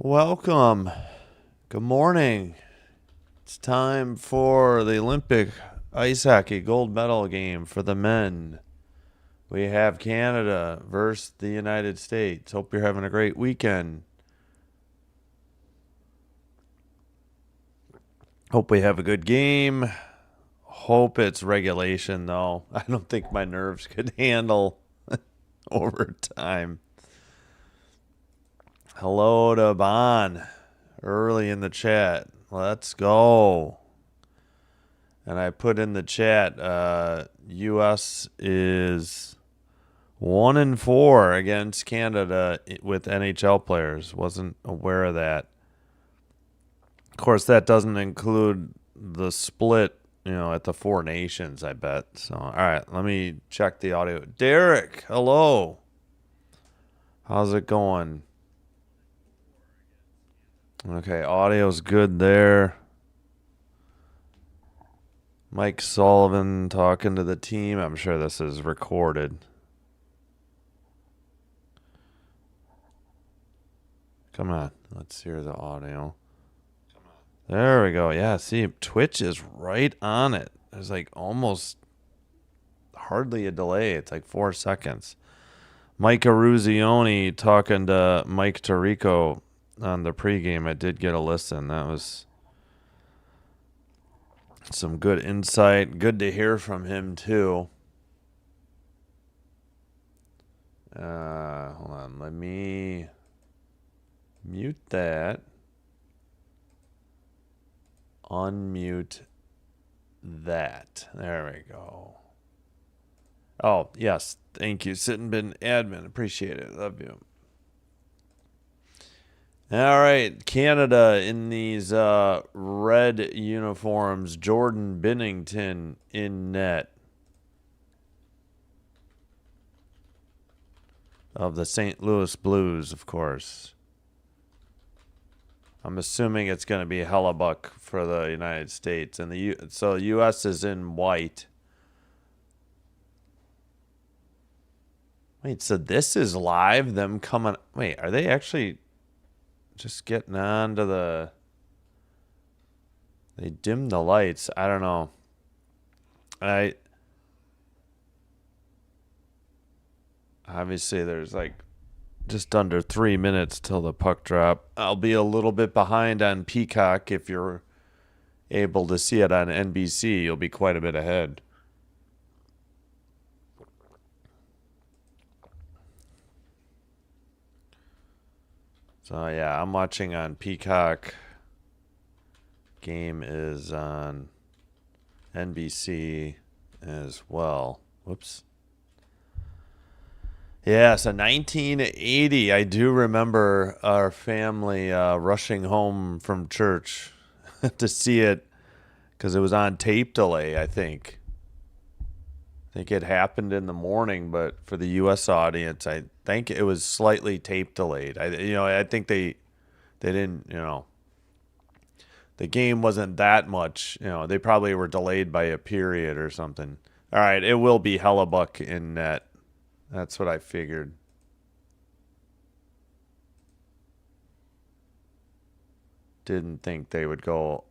Welcome. Good morning. It's time for the Olympic ice hockey gold medal game for the men. We have Canada versus the United States. Hope you're having a great weekend. Hope we have a good game. Hope it's regulation, though. I don't think my nerves could handle overtime. Hello to Bon early in the chat. Let's go. And I put in the chat, U.S. is 1-4 against Canada with NHL players. Wasn't aware of that. Of course, that doesn't include the split, at the Four Nations, I bet. So, all right, let me check the audio. Derek, hello. How's it going? Okay, audio's good there. Mike Sullivan talking to the team. I'm sure this is recorded. Come on. Let's hear the audio. There we go. Yeah, see, Twitch is right on it. There's like almost hardly a delay. It's like 4 seconds. Mike Aruzioni talking to Mike Tirico on the pregame. I did get a listen. That was some good insight. Good to hear from him, too. Hold on. Let me mute that. Unmute that. There we go. Oh, yes. Thank you, Sittenbin admin. Appreciate it. Love you. All right. Canada in these red uniforms. Jordan Binnington in net of the St. Louis Blues, of course. I'm assuming it's going to be Hellebuck for the United States. And so the U.S. is in white. Wait, so this is live? Them coming... Wait, are they actually just getting on to the... They dimmed the lights. I don't know. Obviously, there's like just under 3 minutes till the puck drop. I'll be a little bit behind on Peacock. If you're able to see it on NBC, you'll be quite a bit ahead. So, yeah, I'm watching on Peacock. Game is on NBC as well. Whoops. Yeah, so 1980, I do remember our family rushing home from church to see it because it was on tape delay, I think. I think it happened in the morning, but for the U.S. audience, I think it was slightly tape delayed. I think they didn't, the game wasn't that much. They probably were delayed by a period or something. All right, it will be Hellebuck in net. That's what I figured. Didn't think they would go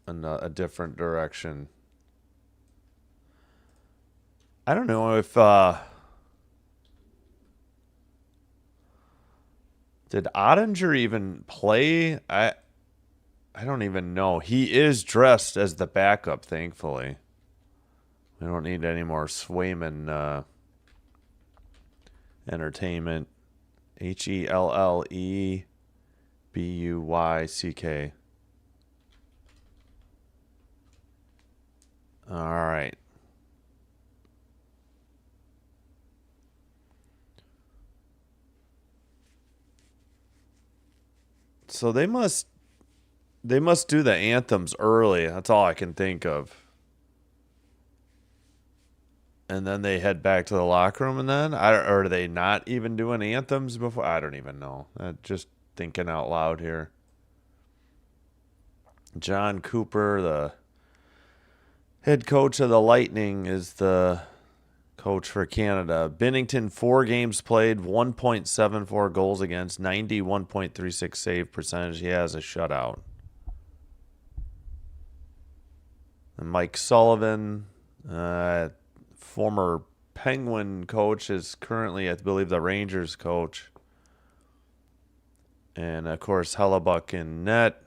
in a different direction. I don't know if did Ottinger even play? I don't even know. He is dressed as the backup, thankfully. We don't need any more Swayman entertainment. HELLEBUYCK. All right. So they must do the anthems early. That's all I can think of. And then they head back to the locker room, and then or are they not even doing anthems before? I don't even know. Just thinking out loud here. John Cooper, the head coach of the Lightning, is the coach for Canada. Binnington, 4 games played, 1.74 goals against, 91.36 save percentage. He has a shutout. And Mike Sullivan, former Penguin coach, is currently, I believe, the Rangers coach. And, of course, Hellebuck in net.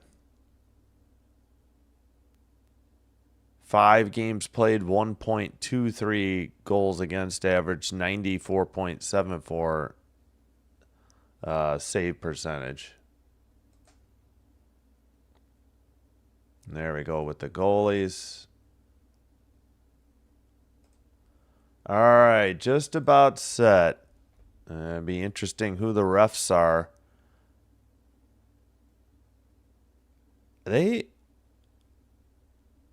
5 games played, 1.23 goals against, average 94.74 save percentage. And there we go with the goalies. All right, just about set. It'd be interesting who the refs are.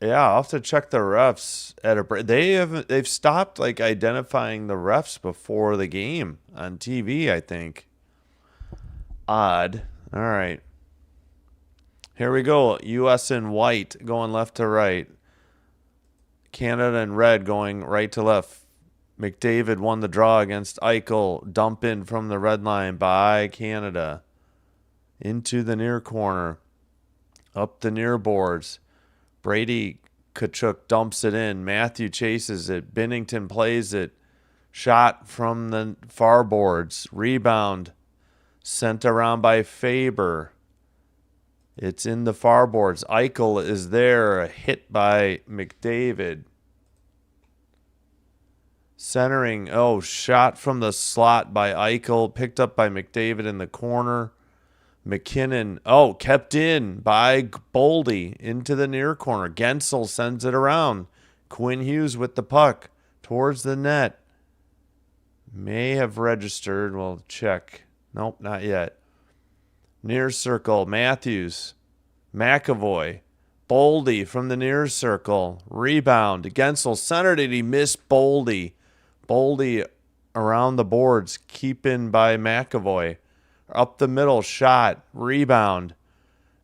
I'll have to check the refs at a break. They've stopped like identifying the refs before the game on TV, I think. Odd. All right. Here we go. U.S. in white going left to right. Canada in red going right to left. McDavid won the draw against Eichel. Dump in from the red line by Canada. Into the near corner. Up the near boards. Brady Tkachuk dumps it in. Matthew chases it. Binnington plays it. Shot from the far boards. Rebound. Sent around by Faber. It's in the far boards. Eichel is there. A hit by McDavid. Centering. Oh, shot from the slot by Eichel. Picked up by McDavid in the corner. McKinnon. Oh, kept in by Boldy into the near corner. Gensel sends it around. Quinn Hughes with the puck towards the net. May have registered. We'll check. Nope, not yet. Near circle. Matthews. McAvoy. Boldy from the near circle. Rebound. Gensel centered it. He missed Boldy. Boldy around the boards. Keep in by McAvoy. Up the middle. Shot. Rebound.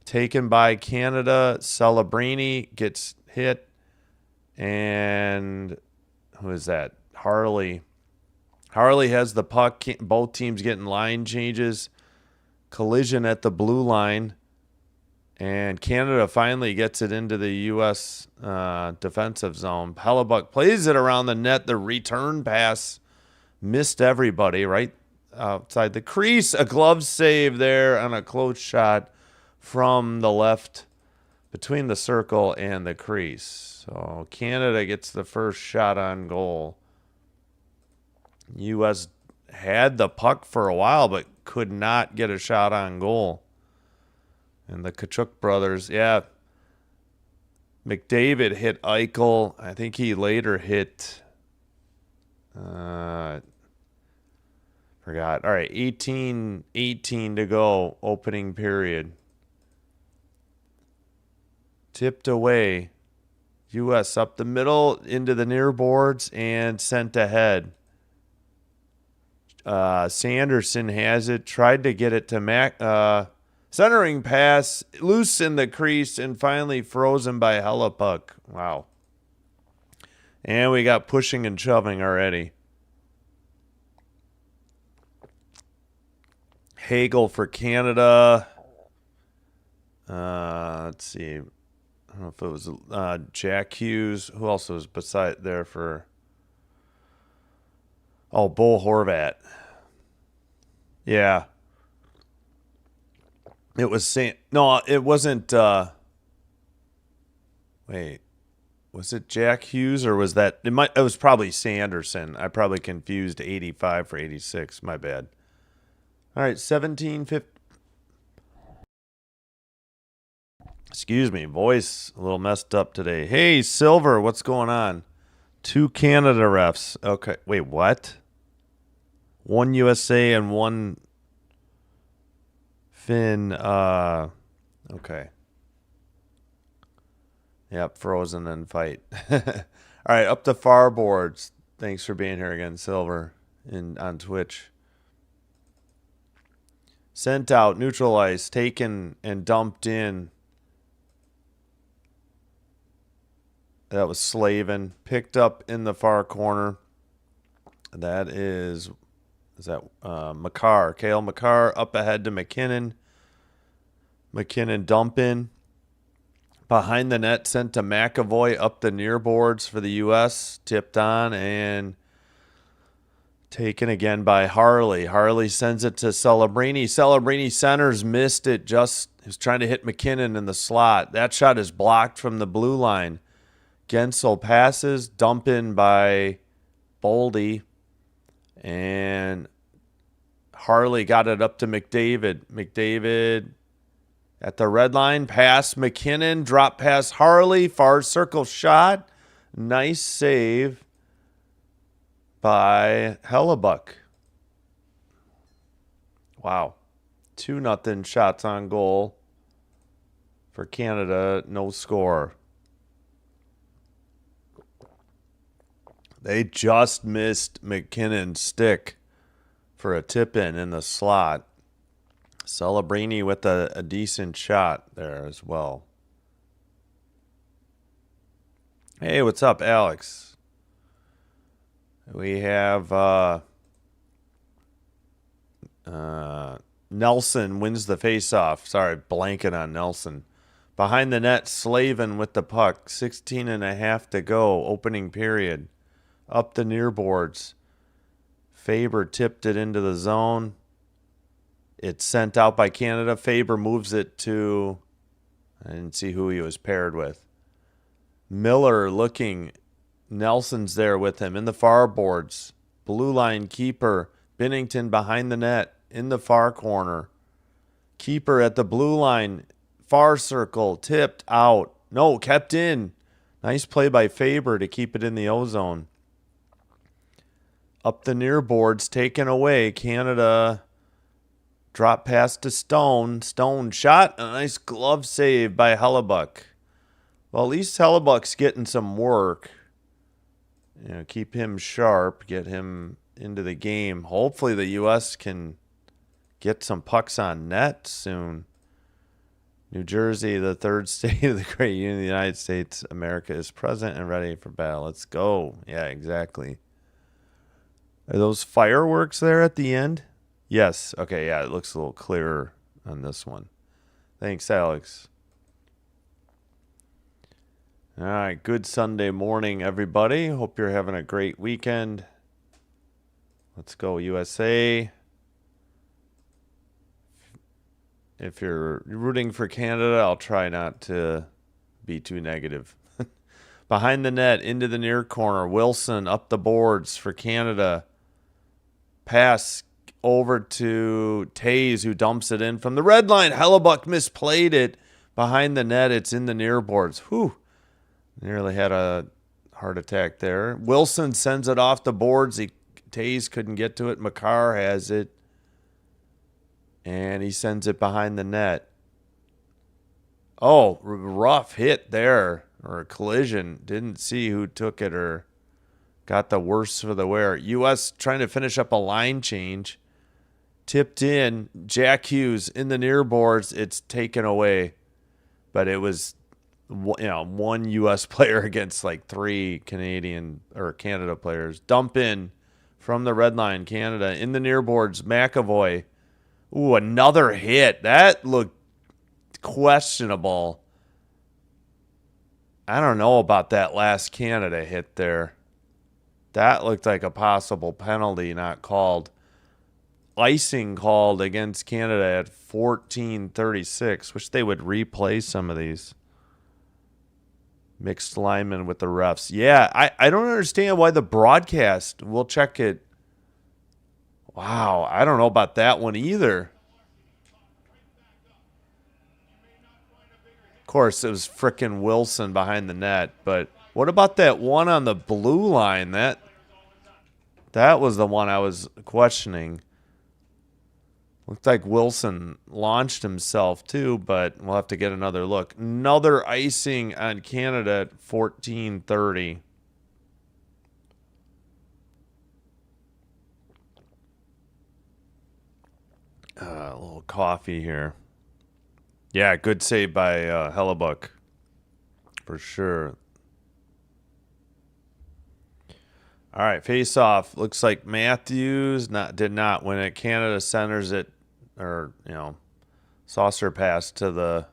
Taken by Canada. Celebrini gets hit. And who is that? Harley. Harley has the puck. Both teams getting line changes. Collision at the blue line. And Canada finally gets it into the U.S. Defensive zone. Hellebuck plays it around the net. The return pass missed everybody right outside the crease. A glove save there on a close shot from the left between the circle and the crease. So Canada gets the first shot on goal. U.S. had the puck for a while but could not get a shot on goal. And the Tkachuk brothers, McDavid hit Eichel. I think he later hit, forgot. All right, 18 to go, opening period. Tipped away. U.S. up the middle, into the near boards, and sent ahead. Sanderson has it, tried to get it to centering pass, loose in the crease, and finally frozen by Hellebuck. Wow. And we got pushing and shoving already. Hagel for Canada. Let's see. I don't know if it was Jack Hughes. Who else was beside there for... Oh, Bo Horvat. Yeah. It was no, it wasn't. Wait, was it Jack Hughes or was that? It was probably Sanderson. I probably confused 85 for 86. My bad. All right, 17-50. Excuse me, voice a little messed up today. Hey, Silver, what's going on? 2 Canada refs. Okay, wait, what? 1 USA and 1 Finn. Okay. Yep, frozen and fight. All right, up the far boards. Thanks for being here again, Silver, on Twitch. Sent out, neutralized, taken, and dumped in. That was Slavin. Picked up in the far corner. That is that McCarr? Kale McCarr up ahead to McKinnon. McKinnon dump in. Behind the net, sent to McAvoy up the near boards for the U.S. Tipped on and taken again by Harley. Harley sends it to Celebrini. Celebrini centers, missed it. Just was trying to hit McKinnon in the slot. That shot is blocked from the blue line. Gensel passes, dump in by Boldy. And Harley got it up to McDavid. McDavid at the red line, pass McKinnon, drop pass Harley, far circle shot. Nice save by Hellebuck. Wow. 2-0 shots on goal for Canada. No score. They just missed McKinnon's stick for a tip-in in the slot. Celebrini with a decent shot there as well. Hey, what's up, Alex? We have Nelson wins the faceoff. Sorry, blanket on Nelson. Behind the net, Slavin with the puck. 16.5 to go, opening period. Up the near boards. Faber tipped it into the zone. It's sent out by Canada. Faber moves it to, I didn't see who he was paired with. Miller looking. Nelson's there with him in the far boards. Blue line keeper. Binnington behind the net in the far corner. Keeper at the blue line. Far circle. Tipped out. No, kept in. Nice play by Faber to keep it in the O-zone. Up the near boards. Taken away. Canada drop pass to Stone. Stone shot. A nice glove save by Hellebuck. Well, at least Hellebuck's getting some work. You know, keep him sharp. Get him into the game. Hopefully the U.S. can get some pucks on net soon. New Jersey, the third state of the great union of the United States. America is present and ready for battle. Let's go. Yeah, exactly. Are those fireworks there at the end? Yes. Okay, yeah, it looks a little clearer on this one. Thanks, Alex. All right, good Sunday morning, everybody. Hope you're having a great weekend. Let's go, USA. If you're rooting for Canada, I'll try not to be too negative. Behind the net, into the near corner. Wilson up the boards for Canada. Pass over to Tays, who dumps it in from the red line. Hellebuck misplayed it. Behind the net, it's in the near boards. Whew. Nearly had a heart attack there. Wilson sends it off the boards. Tays couldn't get to it. McCarr has it. And he sends it behind the net. Oh, rough hit there. Or a collision. Didn't see who took it or got the worst for the wear. U.S. trying to finish up a line change. Tipped in. Jack Hughes in the near boards. It's taken away. But it was, you know, one U.S. player against like three Canadian or Canada players. Dump in from the red line. Canada in the near boards. McAvoy. Ooh, another hit. That looked questionable. I don't know about that last Canada hit there. That looked like a possible penalty not called. Icing called against Canada at 14:36. Wish they would replay some of these. Mixed linemen with the refs. Yeah, I don't understand why the broadcast. We'll check it. Wow, I don't know about that one either. Of course, it was frickin' Wilson behind the net. But what about that one on the blue line? That was the one I was questioning. Looked like Wilson launched himself too, but we'll have to get another look. Another icing on Canada at 14:30. A little coffee here. Yeah, good save by Hellebuck. For sure. All right, face off. Looks like Matthews did not win it. Canada centers it, or saucer pass to the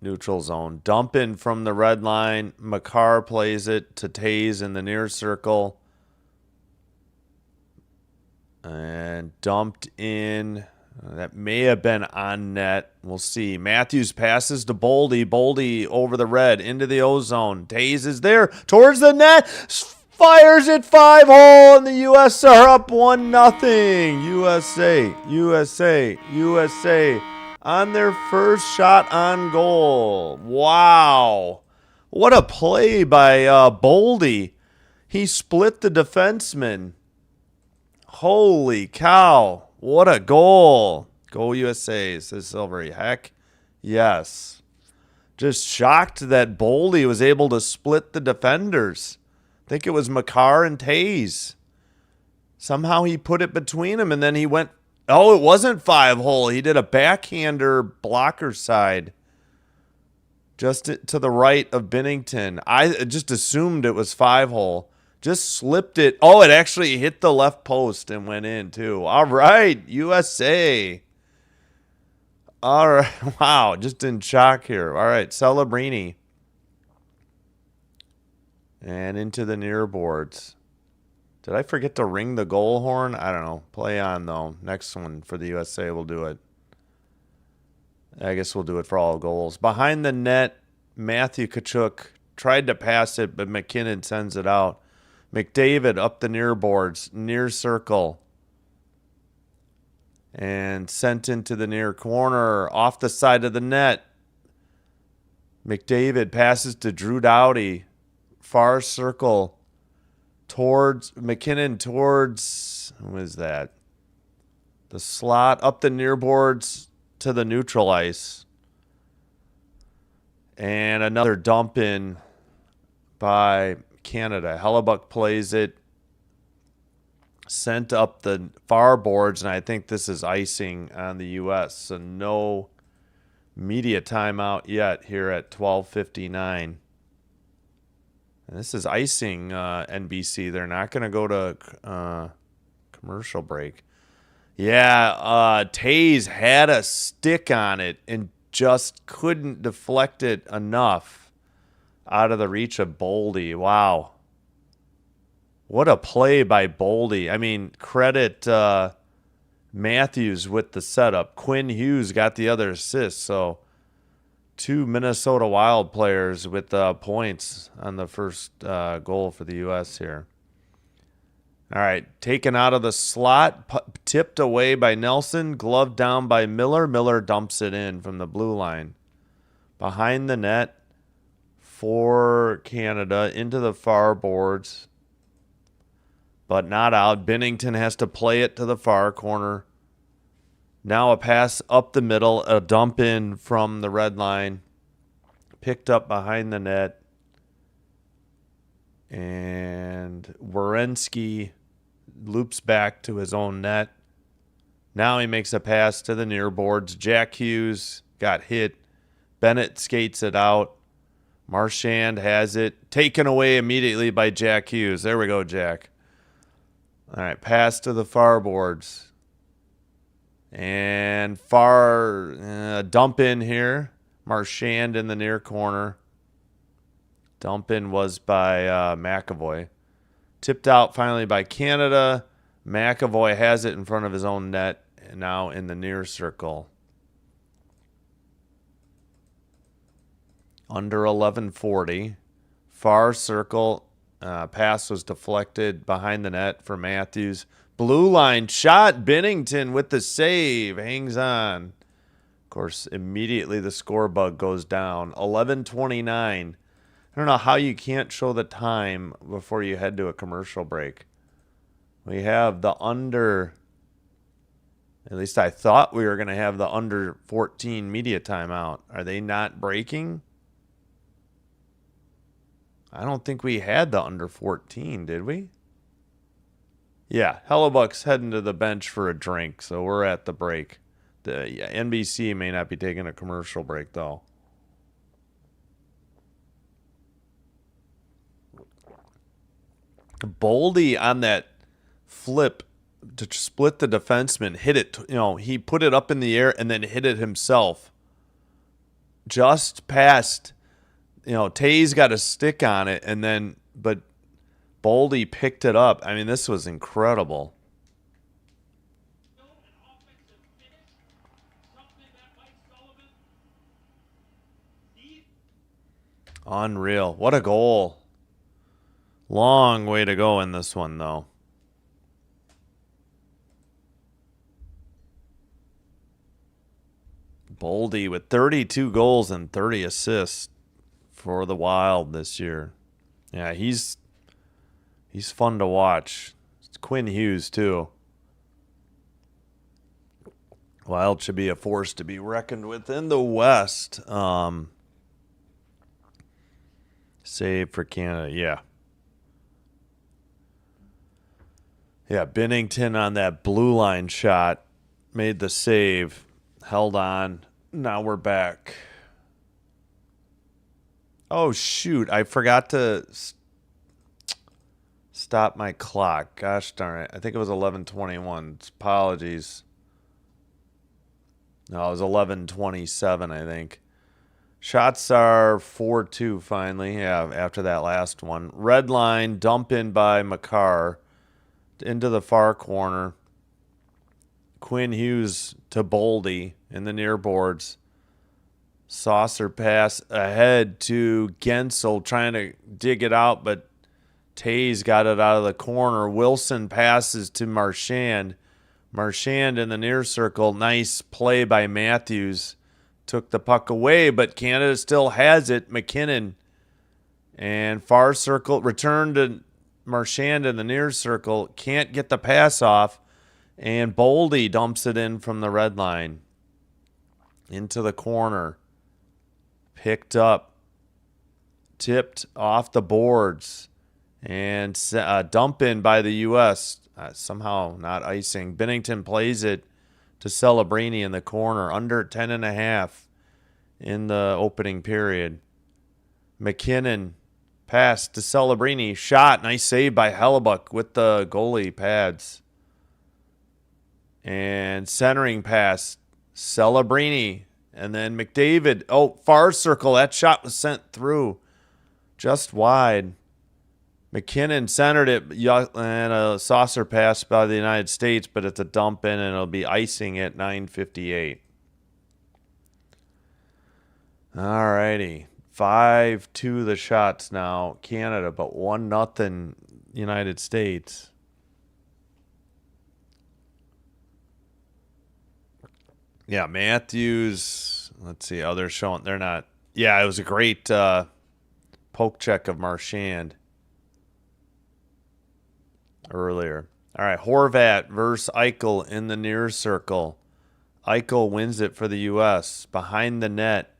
neutral zone. Dump in from the red line. McCarr plays it to Tays in the near circle. And dumped in. That may have been on net. We'll see. Matthews passes to Boldy. Boldy over the red into the O-zone. Tays is there towards the net. Fires it 5-hole, and the U.S. are up 1-0. USA, USA, USA on their first shot on goal. Wow. What a play by Boldy. He split the defenseman. Holy cow. What a goal. Go USA, says Silvery. Heck, yes. Just shocked that Boldy was able to split the defenders. I think it was McCarr and Tays. Somehow he put it between them, and then he went, oh, it wasn't 5-hole. He did a backhander blocker side just to the right of Binnington. I just assumed it was 5-hole. Just slipped it. Oh, it actually hit the left post and went in, too. All right, USA. All right. Wow, just in shock here. All right, Celebrini. And into the near boards. Did I forget to ring the goal horn? I don't know. Play on, though. Next one for the USA, we'll do it. I guess we'll do it for all goals. Behind the net, Matthew Tkachuk tried to pass it, but McKinnon sends it out. McDavid up the near boards, near circle. And sent into the near corner, off the side of the net. McDavid passes to Drew Doughty. Far circle towards McKinnon, towards, who is that? The slot, up the near boards to the neutral ice. And another dump in by Canada. Hellebuck plays it. Sent up the far boards, and I think this is icing on the U.S. So no media timeout yet here at 12:59. And this is icing NBC. They're not going to go to commercial break. Yeah, Tays had a stick on it and just couldn't deflect it enough out of the reach of Boldy. Wow. What a play by Boldy. I mean, credit Matthews with the setup. Quinn Hughes got the other assist. So two Minnesota Wild players with points on the first goal for the U.S. here. All right, taken out of the slot, tipped away by Nelson, gloved down by Miller. Miller dumps it in from the blue line. Behind the net for Canada, into the far boards, but not out. Binnington has to play it to the far corner. Now a pass up the middle, a dump in from the red line, picked up behind the net, and Werenski loops back to his own net. Now he makes a pass to the near boards. Jack Hughes got hit. Bennett skates it out. Marchand has it. Taken away immediately by Jack Hughes. There we go, Jack. All right, pass to the far boards. And far dump in here. Marchand in the near corner. Dump in was by McAvoy. Tipped out finally by Canada. McAvoy has it in front of his own net. And now in the near circle. Under 11:40. Far circle. Pass was deflected behind the net for Matthews. Blue line shot. Binnington with the save. Hangs on. Of course, immediately the score bug goes down. 11:29. I don't know how you can't show the time before you head to a commercial break. We have the under, at least I thought we were going to have the under 14 media timeout. Are they not breaking? I don't think we had the under 14, did we? Yeah, Hellebuck's heading to the bench for a drink, so we're at the break. The NBC may not be taking a commercial break, though. Boldy on that flip to split the defenseman, hit it. He put it up in the air and then hit it himself. Just past, Tays got a stick on it, but Boldy picked it up. I mean, this was incredible. Unreal. What a goal. Long way to go in this one, though. Boldy with 32 goals and 30 assists for the Wild this year. Yeah, he's fun to watch. It's Quinn Hughes, too. Wild should be a force to be reckoned with in the West. Save for Canada, yeah. Yeah, Binnington on that blue line shot made the save, held on. Now we're back. Oh, shoot. I forgot to stop my clock. Gosh darn it. I think it was 11:21. Apologies. No, it was 11:27, I think. Shots are 4-2 finally. Yeah, after that last one. Red line, dump in by Makar into the far corner. Quinn Hughes to Boldy in the near boards. Saucer pass ahead to Gensel trying to dig it out, but Tays got it out of the corner. Wilson passes to Marchand. Marchand in the near circle. Nice play by Matthews. Took the puck away, but Canada still has it. McKinnon and far circle. Return to Marchand in the near circle. Can't get the pass off. And Boldy dumps it in from the red line. Into the corner. Picked up. Tipped off the boards. And dump in by the U.S. Somehow not icing. Binnington plays it to Celebrini in the corner. Under 10.5 in the opening period. McKinnon pass to Celebrini. Shot. Nice save by Hellebuck with the goalie pads. And centering pass. Celebrini. And then McDavid. Oh, far circle. That shot was sent through. Just wide. McKinnon centered it and a saucer pass by the United States, but it's a dump in and it'll be icing at 9:58. All righty. 5-2 the shots now. Canada, but 1-0 United States. Yeah, Matthews. Let's see. Oh, they're showing. They're not. Yeah, it was a great poke check of Marchand earlier. All right, Horvat versus Eichel in the near circle. Eichel wins it for the U.S. Behind the net,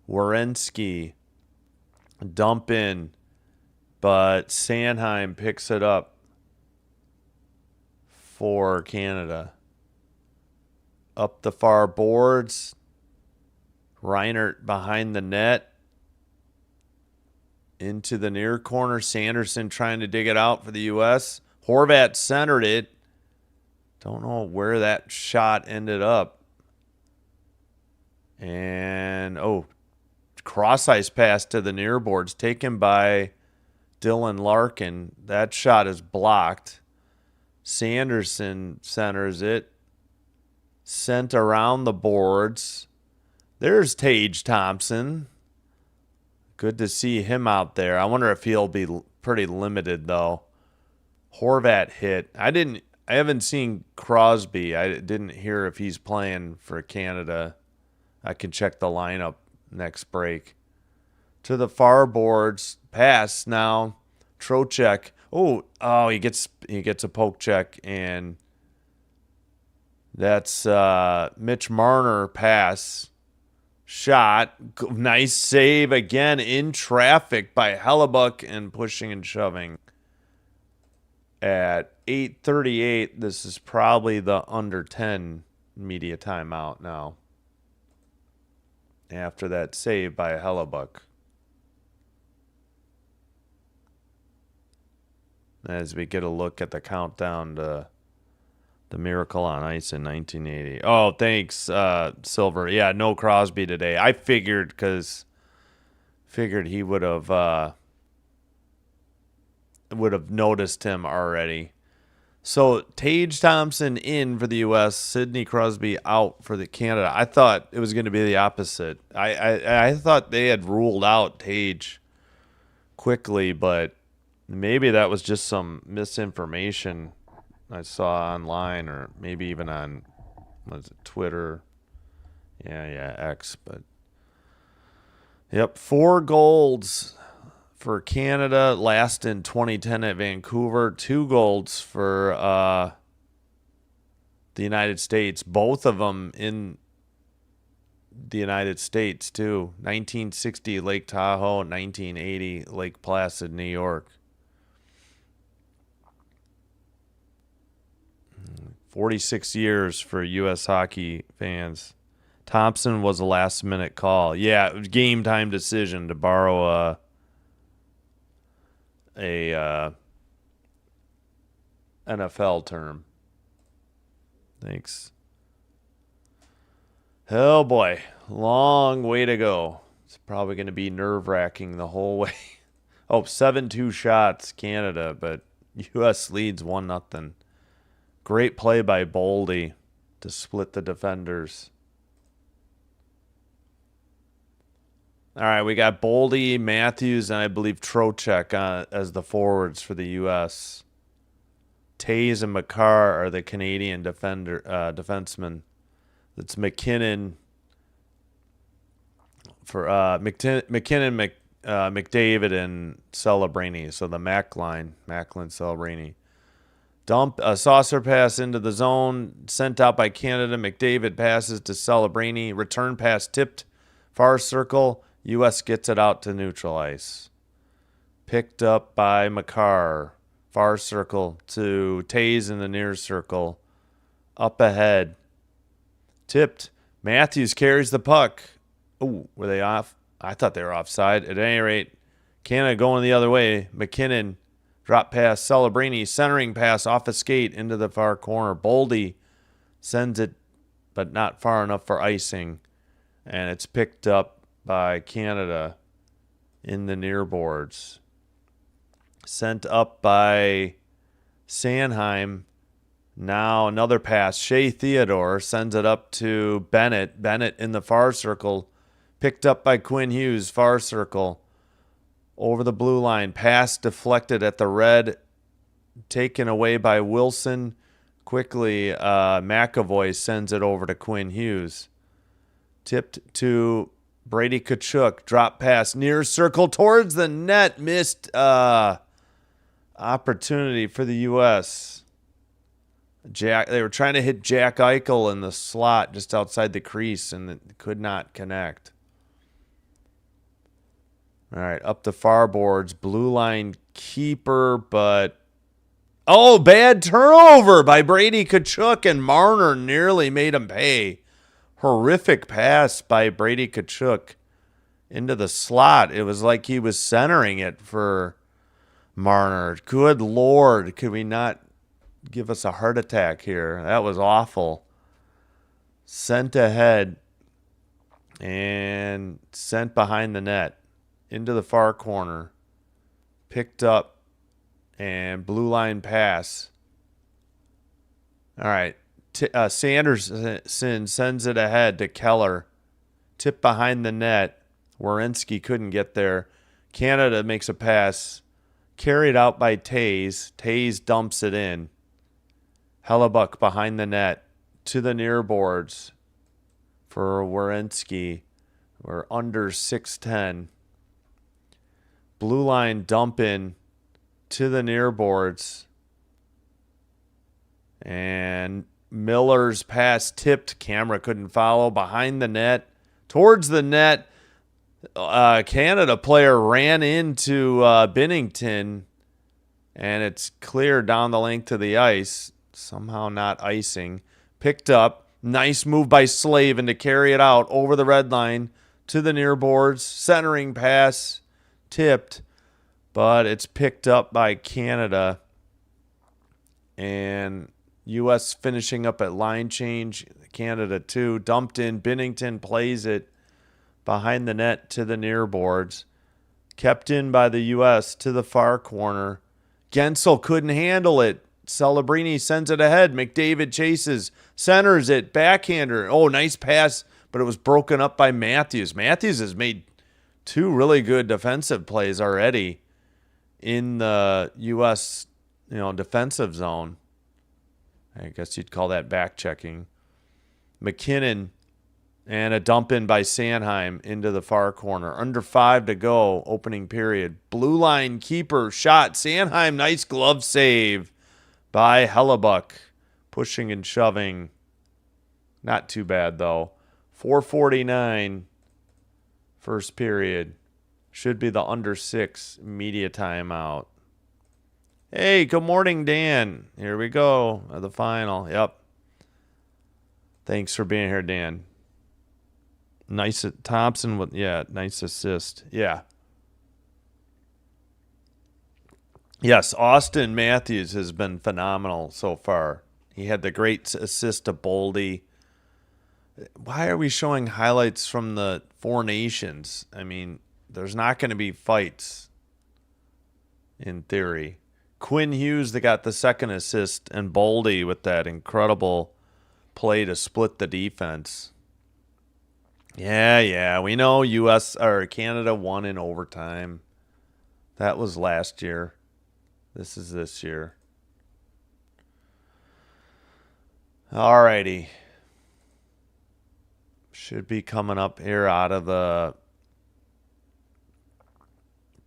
Werenski dump in, but Sanheim picks it up for Canada. Up the far boards, Reinert behind the net. Into the near corner, Sanderson trying to dig it out for the U.S. Horvat centered it. Don't know where that shot ended up. And, cross-ice pass to the near boards taken by Dylan Larkin. That shot is blocked. Sanderson centers it. Sent around the boards. There's Tage Thompson. Good to see him out there. I wonder if he'll be pretty limited, though. Horvat hit. I haven't seen Crosby. I didn't hear if he's playing for Canada. I can check the lineup next break. To the far boards. Pass now. Trocheck. He gets a poke check, and that's Mitch Marner pass. Shot. Nice save again in traffic by Hellebuck and pushing and shoving. At 8:38, this is probably the under 10 media timeout now. After that save by Hellebuck. as we get a look at the countdown to the Miracle on Ice in 1980. Oh, thanks, Silver. Yeah, no Crosby today. I figured he would have noticed him already. So Tage Thompson in for the U.S., Sidney Crosby out for the Canada. I thought it was going to be the opposite. I thought they had ruled out Tage quickly, but maybe that was just some misinformation I saw online, or maybe even on Twitter. Yeah, X. But yep, 4 golds for Canada, last in 2010 at Vancouver. 2 golds for the United States, both of them in the United States too. 1960 Lake Tahoe, 1980 Lake Placid, New York. 46 years for U.S. hockey fans. Thompson was a last-minute call. Yeah, it was game time decision, to borrow a NFL term. Thanks. Oh boy, long way to go. It's probably going to be nerve-wracking the whole way. Oh, 7-2 shots, Canada, but U.S. leads 1-0. Great play by Boldy to split the defenders. All right, we got Boldy, Matthews, and I believe Trocheck as the forwards for the U.S. Tays and Makar are the Canadian defensemen. It's McKinnon for McKinnon, McDavid, and Celebrini. So the Mac line, Macklin, Celebrini. Dump a saucer pass into the zone, sent out by Canada. McDavid passes to Celebrini. Return pass tipped far circle. U.S. gets it out to neutral ice. Picked up by Makar. Far circle to Tays in the near circle. Up ahead. Tipped. Matthews carries the puck. Oh, were they off? I thought they were offside. At any rate, Canada going the other way. McKinnon. Drop pass, Celebrini, centering pass off a skate into the far corner. Boldy sends it, but not far enough for icing. And it's picked up by Canada in the near boards. Sent up by Sanheim. Now another pass. Shea Theodore sends it up to Bennett. Bennett in the far circle. Picked up by Quinn Hughes, far circle. Over the blue line, pass deflected at the red, taken away by Wilson. Quickly, McAvoy sends it over to Quinn Hughes. Tipped to Brady Tkachuk, drop pass, near circle towards the net, missed opportunity for the U.S. They were trying to hit Jack Eichel in the slot just outside the crease, and it could not connect. All right, up the far boards. Blue line keeper, but... Oh, bad turnover by Brady Tkachuk, and Marner nearly made him pay. Horrific pass by Brady Tkachuk into the slot. It was like he was centering it for Marner. Good Lord, could we not give us a heart attack here? That was awful. Sent ahead and sent behind the net. Into the far corner. Picked up and blue line pass. All right. Sanderson sends it ahead to Keller. Tip behind the net. Werenski couldn't get there. Canada makes a pass. Carried out by Tays. Tays dumps it in. Hellebuck behind the net. To the near boards for Werenski. We're under 6'10". Blue line dump in to the near boards. And Miller's pass tipped. Camera couldn't follow. Behind the net. Towards the net. Canada player ran into Binnington. And it's clear down the length of the ice. Somehow not icing. Picked up. Nice move by Slavin to carry it out over the red line to the near boards. Centering pass. Tipped, but it's picked up by Canada. And U.S. finishing up at line change. Canada 2. Dumped in. Binnington plays it behind the net to the near boards. Kept in by the U.S. to the far corner. Gensel couldn't handle it. Celebrini sends it ahead. McDavid chases. Centers it. Backhander. Oh, nice pass, but it was broken up by Matthews. Matthews has made 2 really good defensive plays already in the U.S. defensive zone. I guess you'd call that back checking. McKinnon and a dump in by Sanheim into the far corner. Under 5 to go, opening period. Blue line keeper shot. Sanheim, nice glove save by Hellebuck. Pushing and shoving. Not too bad, though. 4:49, first period. Should be the under 6 media timeout. Hey, good morning, Dan. Here we go. The final. Yep. Thanks for being here, Dan. Nice. Thompson with, nice assist. Yeah. Yes, Austin Matthews has been phenomenal so far. He had the great assist to Boldy. Why are we showing highlights from the 4 nations? I mean, there's not going to be fights in theory. Quinn Hughes that got the second assist, and Boldy with that incredible play to split the defense. Yeah, we know U.S. or Canada won in overtime. That was last year. This is this year. Alrighty. Should be coming up here out of the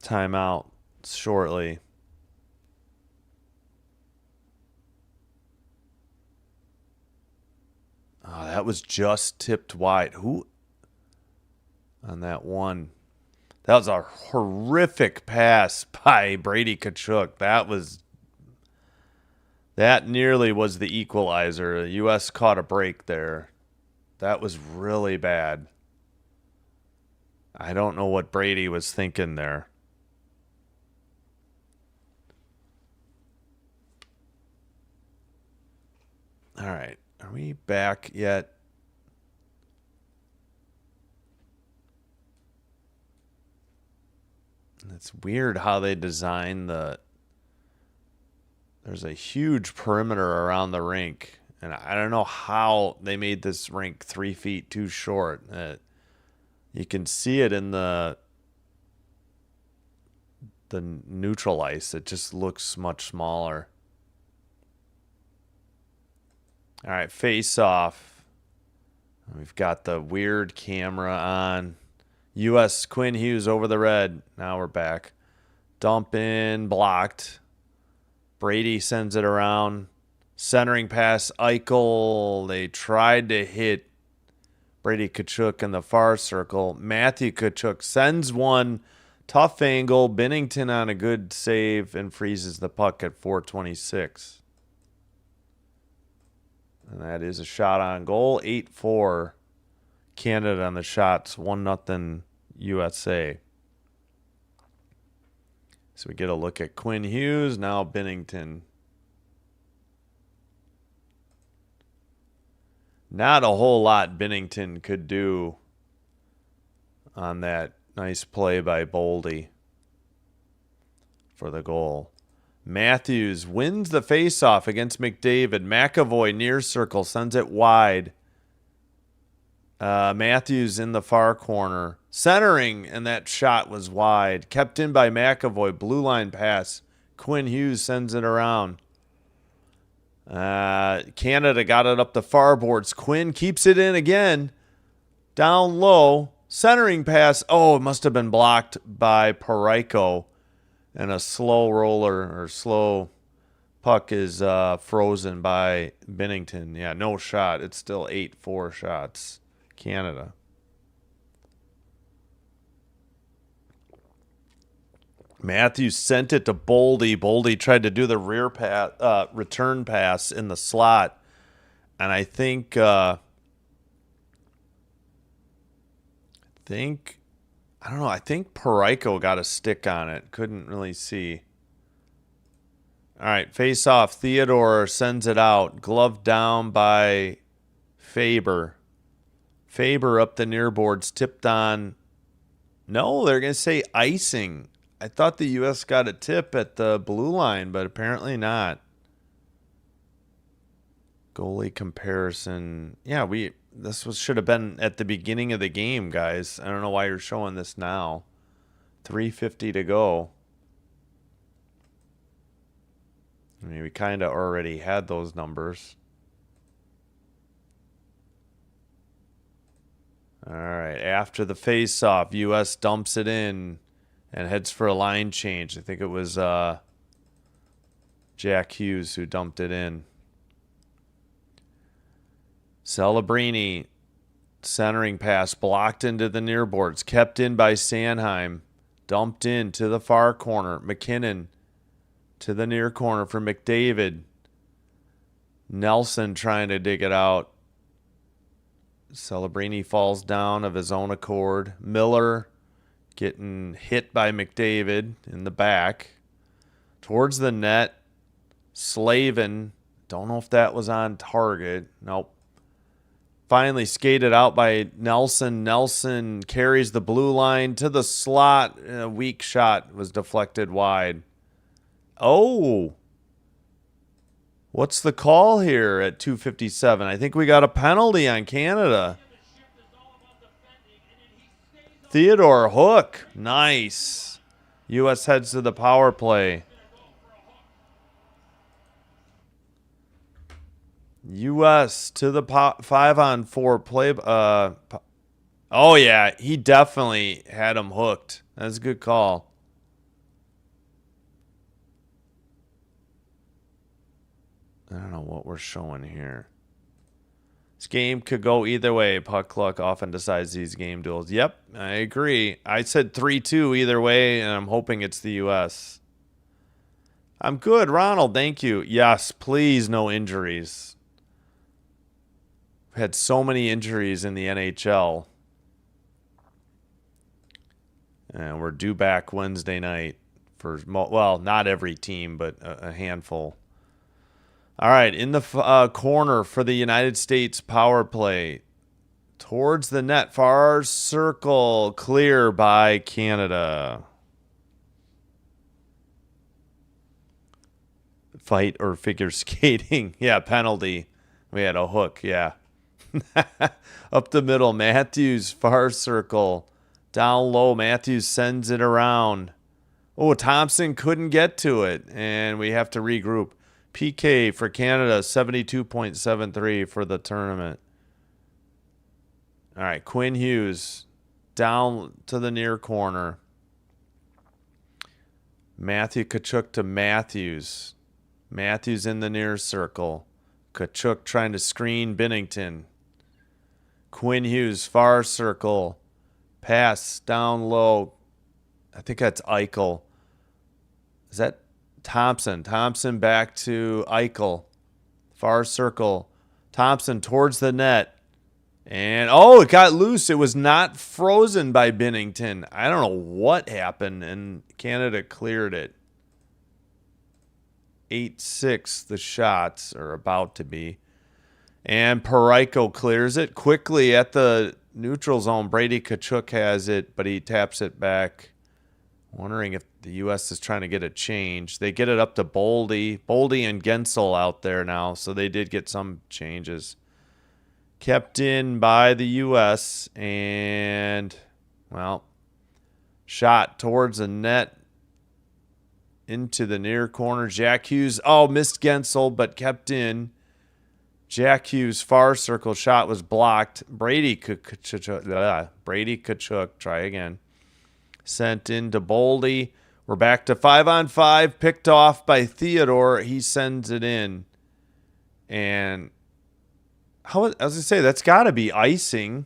timeout shortly. Oh, that was just tipped wide. Who on that one? That was a horrific pass by Brady Tkachuk. That nearly was the equalizer. The U.S. caught a break there. That was really bad. I don't know what Brady was thinking there. All right. Are we back yet? It's weird how they design there's a huge perimeter around the rink. And I don't know how they made this rink 3 feet too short. You can see it in the neutral ice. It just looks much smaller. All right, face off. We've got the weird camera on. U.S. Quinn Hughes over the red. Now we're back. Dump in, blocked. Brady sends it around. Centering pass, Eichel. They tried to hit Brady Tkachuk in the far circle. Matthew Tkachuk sends one. Tough angle. Binnington on a good save and freezes the puck at 4:26. And that is a shot on goal. 8-4 Canada on the shots. 1-0 USA. So we get a look at Quinn Hughes. Now Binnington. Not a whole lot Binnington could do on that nice play by Boldy for the goal. Matthews wins the faceoff against McDavid. McAvoy near circle sends it wide. Matthews in the far corner. Centering, and that shot was wide. Kept in by McAvoy. Blue line pass. Quinn Hughes sends it around. Canada got it up the far boards. Quinn keeps it in again. Down low. Centering pass. Oh, it must have been blocked by Parayko. And a slow roller or slow puck is frozen by Binnington. Yeah, no shot. It's still 8-4 shots. Canada. Matthews sent it to Boldy. Boldy tried to do the return pass in the slot. And I think I think Parayko got a stick on it. Couldn't really see. All right, face off. Theodore sends it out. Glove down by Faber. Faber up the near boards, tipped on. No, they're going to say icing. I thought the U.S. got a tip at the blue line, but apparently not. Goalie comparison. Yeah, should have been at the beginning of the game, guys. I don't know why you're showing this now. 3:50 to go. I mean, we kind of already had those numbers. All right, after the face-off, U.S. dumps it in and heads for a line change. I think it was Jack Hughes who dumped it in. Celebrini, centering pass, blocked into the near boards, kept in by Sanheim, dumped in to the far corner. McKinnon to the near corner for McDavid. Nelson trying to dig it out. Celebrini falls down of his own accord. Miller getting hit by McDavid in the back. Towards the net. Slavin. Don't know if that was on target. Nope. Finally skated out by Nelson. Nelson carries the blue line to the slot. A weak shot was deflected wide. Oh. What's the call here at 2:57? I think we got a penalty on Canada. Theodore hook. Nice. U.S. heads to the power play. U.S. to the 5-on-4 play. Oh, yeah. He definitely had him hooked. That's a good call. I don't know what we're showing here. This game could go either way. Puck luck often decides these game duels. Yep, I agree. I said 3-2 either way, and I'm hoping it's the U.S. I'm good, Ronald. Thank you. Yes, please, no injuries. We've had so many injuries in the NHL. And we're due back Wednesday night for, well, not every team, but a handful. All right, in the corner for the United States power play. Towards the net, far circle, clear by Canada. Fight or figure skating. Yeah, penalty. We had a hook, yeah. Up the middle, Matthews, far circle. Down low, Matthews sends it around. Oh, Thompson couldn't get to it, and we have to regroup. PK for Canada, 72.73 for the tournament. All right, Quinn Hughes down to the near corner. Matthew Tkachuk to Matthews. Matthews in the near circle. Tkachuk trying to screen Binnington. Quinn Hughes, far circle. Pass down low. I think that's Eichel. Is that Thompson? Thompson back to Eichel. Far circle. Thompson towards the net. And, oh, it got loose. It was not frozen by Binnington. I don't know what happened, and Canada cleared it. 8-6, the shots are about to be. And Parayko clears it quickly at the neutral zone. Brady Tkachuk has it, but he taps it back. Wondering if the U.S. is trying to get a change. They get it up to Boldy. Boldy and Gensel out there now, so they did get some changes. Kept in by the U.S. and, well, shot towards the net into the near corner. Jack Hughes, missed Gensel, but kept in. Jack Hughes, far circle shot was blocked. Brady Tkachuk, try again. Sent into Boldy. We're back to 5-on-5, picked off by Theodore. He sends it in. And I was going to say, that's got to be icing.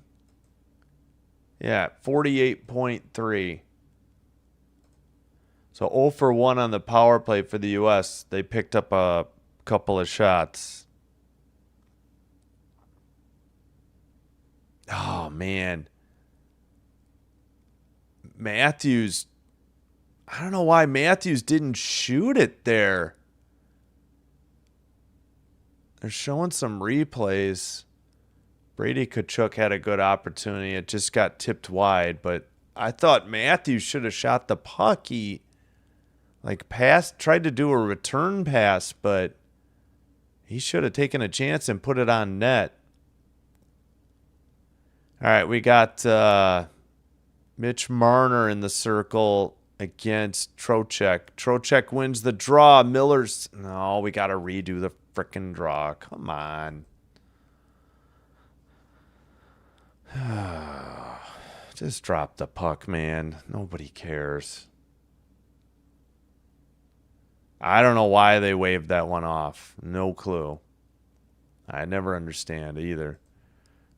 Yeah, 48.3. So 0 for 1 on the power play for the U.S. They picked up a couple of shots. Oh, man. Matthews. I don't know why Matthews didn't shoot it there. they're showing some replays. Brady Kachuk had a good opportunity. It just got tipped wide, but I thought Matthews should have shot the puck. He tried to do a return pass, but he should have taken a chance and put it on net. All right, we got Mitch Marner in the circle against Trocheck. Trocheck wins the draw. No, we got to redo the frickin' draw. Come on. Just drop the puck, man. Nobody cares. I don't know why they waved that one off. No clue. I never understand either.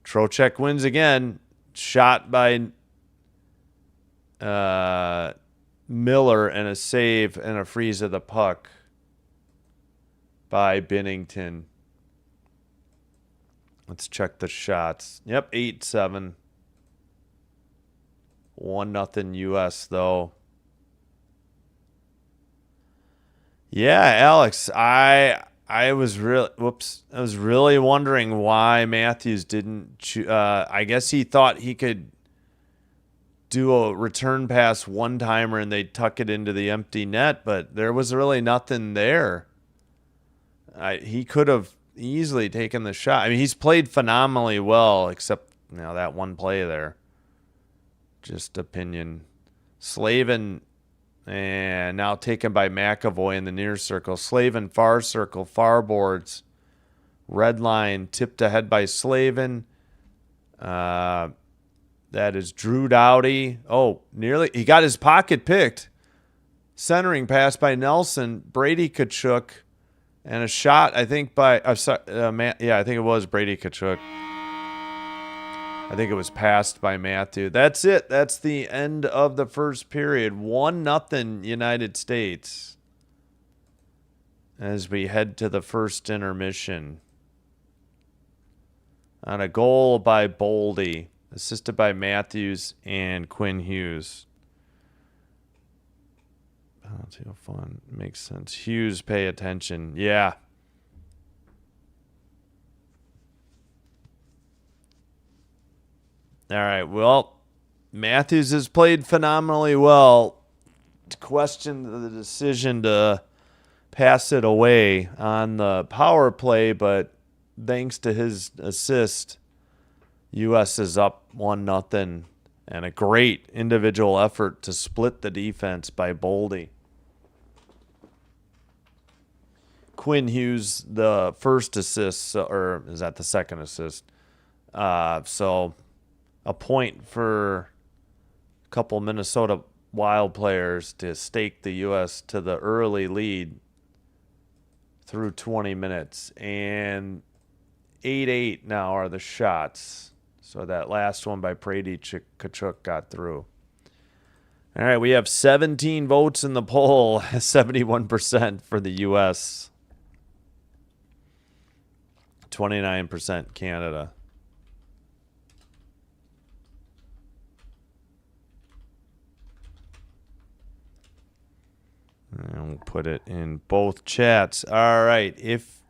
Trocheck wins again. Shot by Miller and a save and a freeze of the puck by Binnington. Let's check the shots. Yep, 8-7. 1-0 U.S. though. Yeah, Alex, I was really wondering why Matthews didn't. I guess he thought he could do a return pass one timer and they'd tuck it into the empty net, but there was really nothing there. He could have easily taken the shot. I mean, he's played phenomenally well, except that one play there. Just opinion. Slavin, and now taken by McAvoy in the near circle. Slavin far circle, far boards. Red line tipped ahead by Slavin. That is Drew Doughty. Oh, nearly. He got his pocket picked. Centering pass by Nelson. Brady Kachuk. And a shot, I think, by... I think it was Brady Kachuk. I think it was passed by Matthew. That's it. That's the end of the first period. 1-0 United States. As we head to the first intermission. On a goal by Boldy. Assisted by Matthews and Quinn Hughes. Penalty of fun. Makes sense. Hughes, pay attention. Yeah. All right. Well, Matthews has played phenomenally well. Question the decision to pass it away on the power play, but thanks to his assist, U.S. is up 1-0, and a great individual effort to split the defense by Boldy. Quinn Hughes, the first assist, or is that the second assist? So a point for a couple Minnesota Wild players to stake the U.S. to the early lead through 20 minutes. And 8-8 now are the shots. So that last one by Brady Kachuk got through. All right, we have 17 votes in the poll, 71% for the U.S., 29% Canada. And we'll put it in both chats. All right. If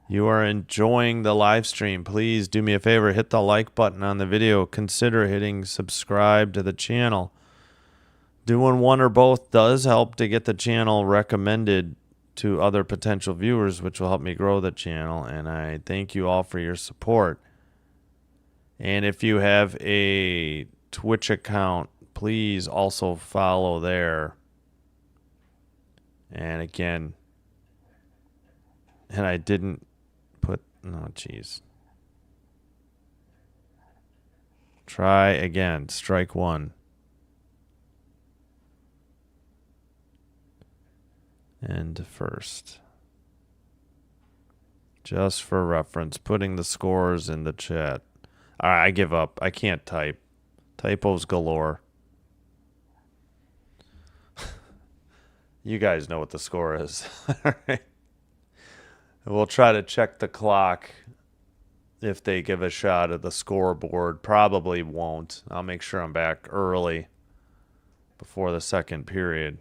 you are enjoying the live stream, please do me a favor. Hit the like button on the video. Consider hitting subscribe to the channel. Doing one or both does help to get the channel recommended to other potential viewers, which will help me grow the channel. And I thank you all for your support. And if you have a Twitch account, please also follow there. And again, and I didn't put, oh, geez. Try again. Strike one. And first. Just for reference, putting the scores in the chat. All right, I give up. I can't type. Typos galore. You guys know what the score is. All right. We'll try to check the clock if they give a shot at the scoreboard. Probably won't. I'll make sure I'm back early before the second period.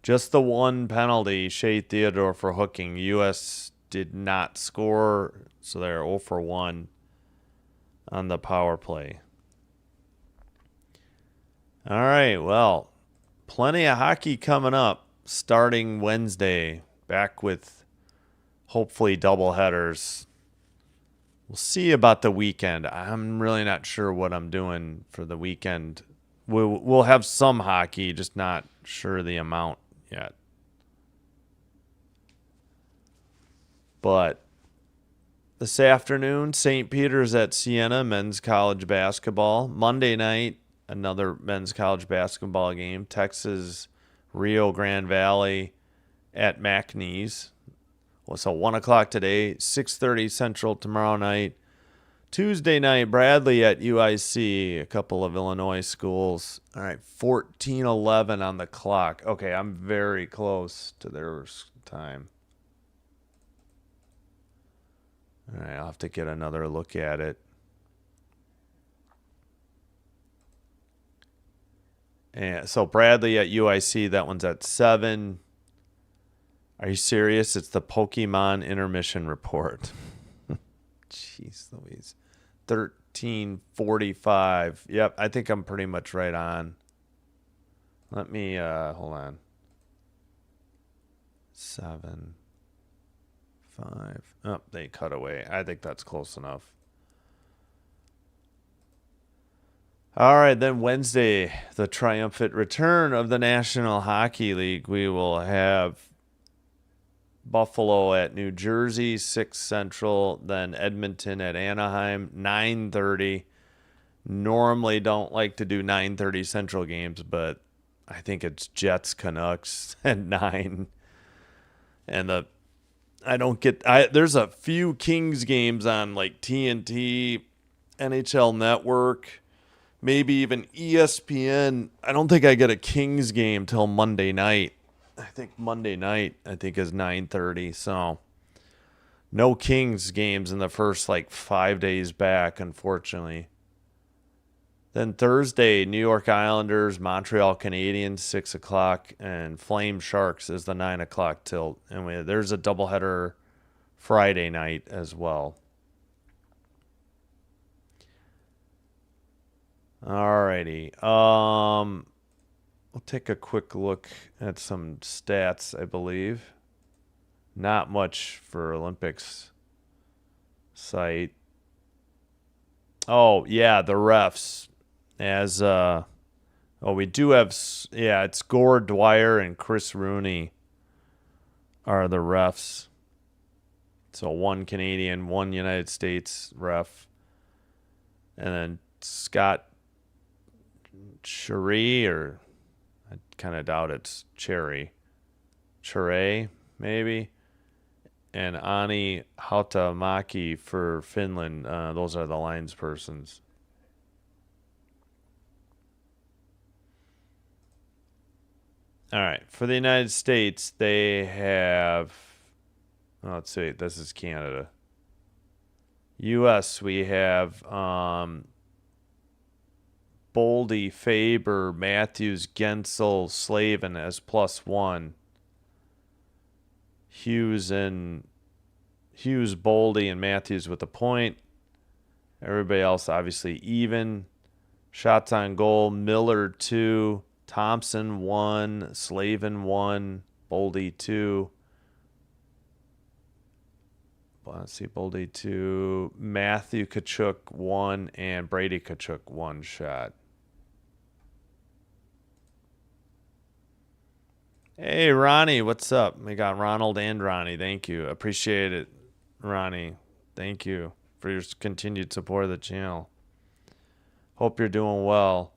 Just the one penalty, Shea Theodore for hooking. U.S. did not score, so they're 0 for 1 on the power play. All right, well, plenty of hockey coming up starting Wednesday. Back with hopefully double headers. We'll see about the weekend. I'm really not sure what I'm doing for the weekend. We'll have some hockey, just not sure the amount yet. But this afternoon, St. Peter's at Siena, men's college basketball. Monday night, another men's college basketball game. Texas, Rio Grande Valley at McNeese. Well, so 1 o'clock today, 6:30 Central tomorrow night. Tuesday night, Bradley at UIC, a couple of Illinois schools. All right, 14:11 on the clock. Okay, I'm very close to their time. All right, I'll have to get another look at it. And so Bradley at UIC, that one's at 7. Are you serious? It's the Pokemon Intermission report. Jeez Louise. 13:45. Yep, I think I'm pretty much right on. Let me, hold on. 7, 5. Oh, they cut away. I think that's close enough. All right, then Wednesday, the triumphant return of the National Hockey League. We will have Buffalo at New Jersey, 6 Central, then Edmonton at Anaheim, 9:30. Normally don't like to do 9:30 Central games, but I think it's Jets Canucks at 9. And there's a few Kings games on like TNT, NHL Network, maybe even ESPN. I don't think I get a Kings game till Monday night. I think Monday night, is 9:30. So no Kings games in the first like 5 days back, unfortunately. Then Thursday, New York Islanders, Montreal Canadiens, 6 o'clock, and Flame Sharks is the 9 o'clock tilt. And there's a doubleheader Friday night as well. Alrighty. We'll take a quick look at some stats, I believe. Not much for Olympics site. Oh, yeah, the refs. We do have, it's Gore Dwyer and Chris Rooney are the refs. So 1 Canadian, 1 United States ref. And then Scott Cherry, or I kind of doubt it's Cherry maybe. And Ani Hautamaki for Finland. Those are the lines persons. All right. For the United States, they have, let's see, this is Canada. U.S., we have Boldy, Faber, Matthews, Gensel, Slavin as +1. Hughes, Boldy, and Matthews with a point. Everybody else obviously even. Shots on goal, Miller 2, Thompson 1, Slavin 1, Boldy 2. Let's see, Boldy 2, Matthew Tkachuk 1, and Brady Tkachuk 1 shot. Hey, Ronnie, what's up? We got Ronald and Ronnie. Thank you. Appreciate it, Ronnie. Thank you for your continued support of the channel. Hope you're doing well.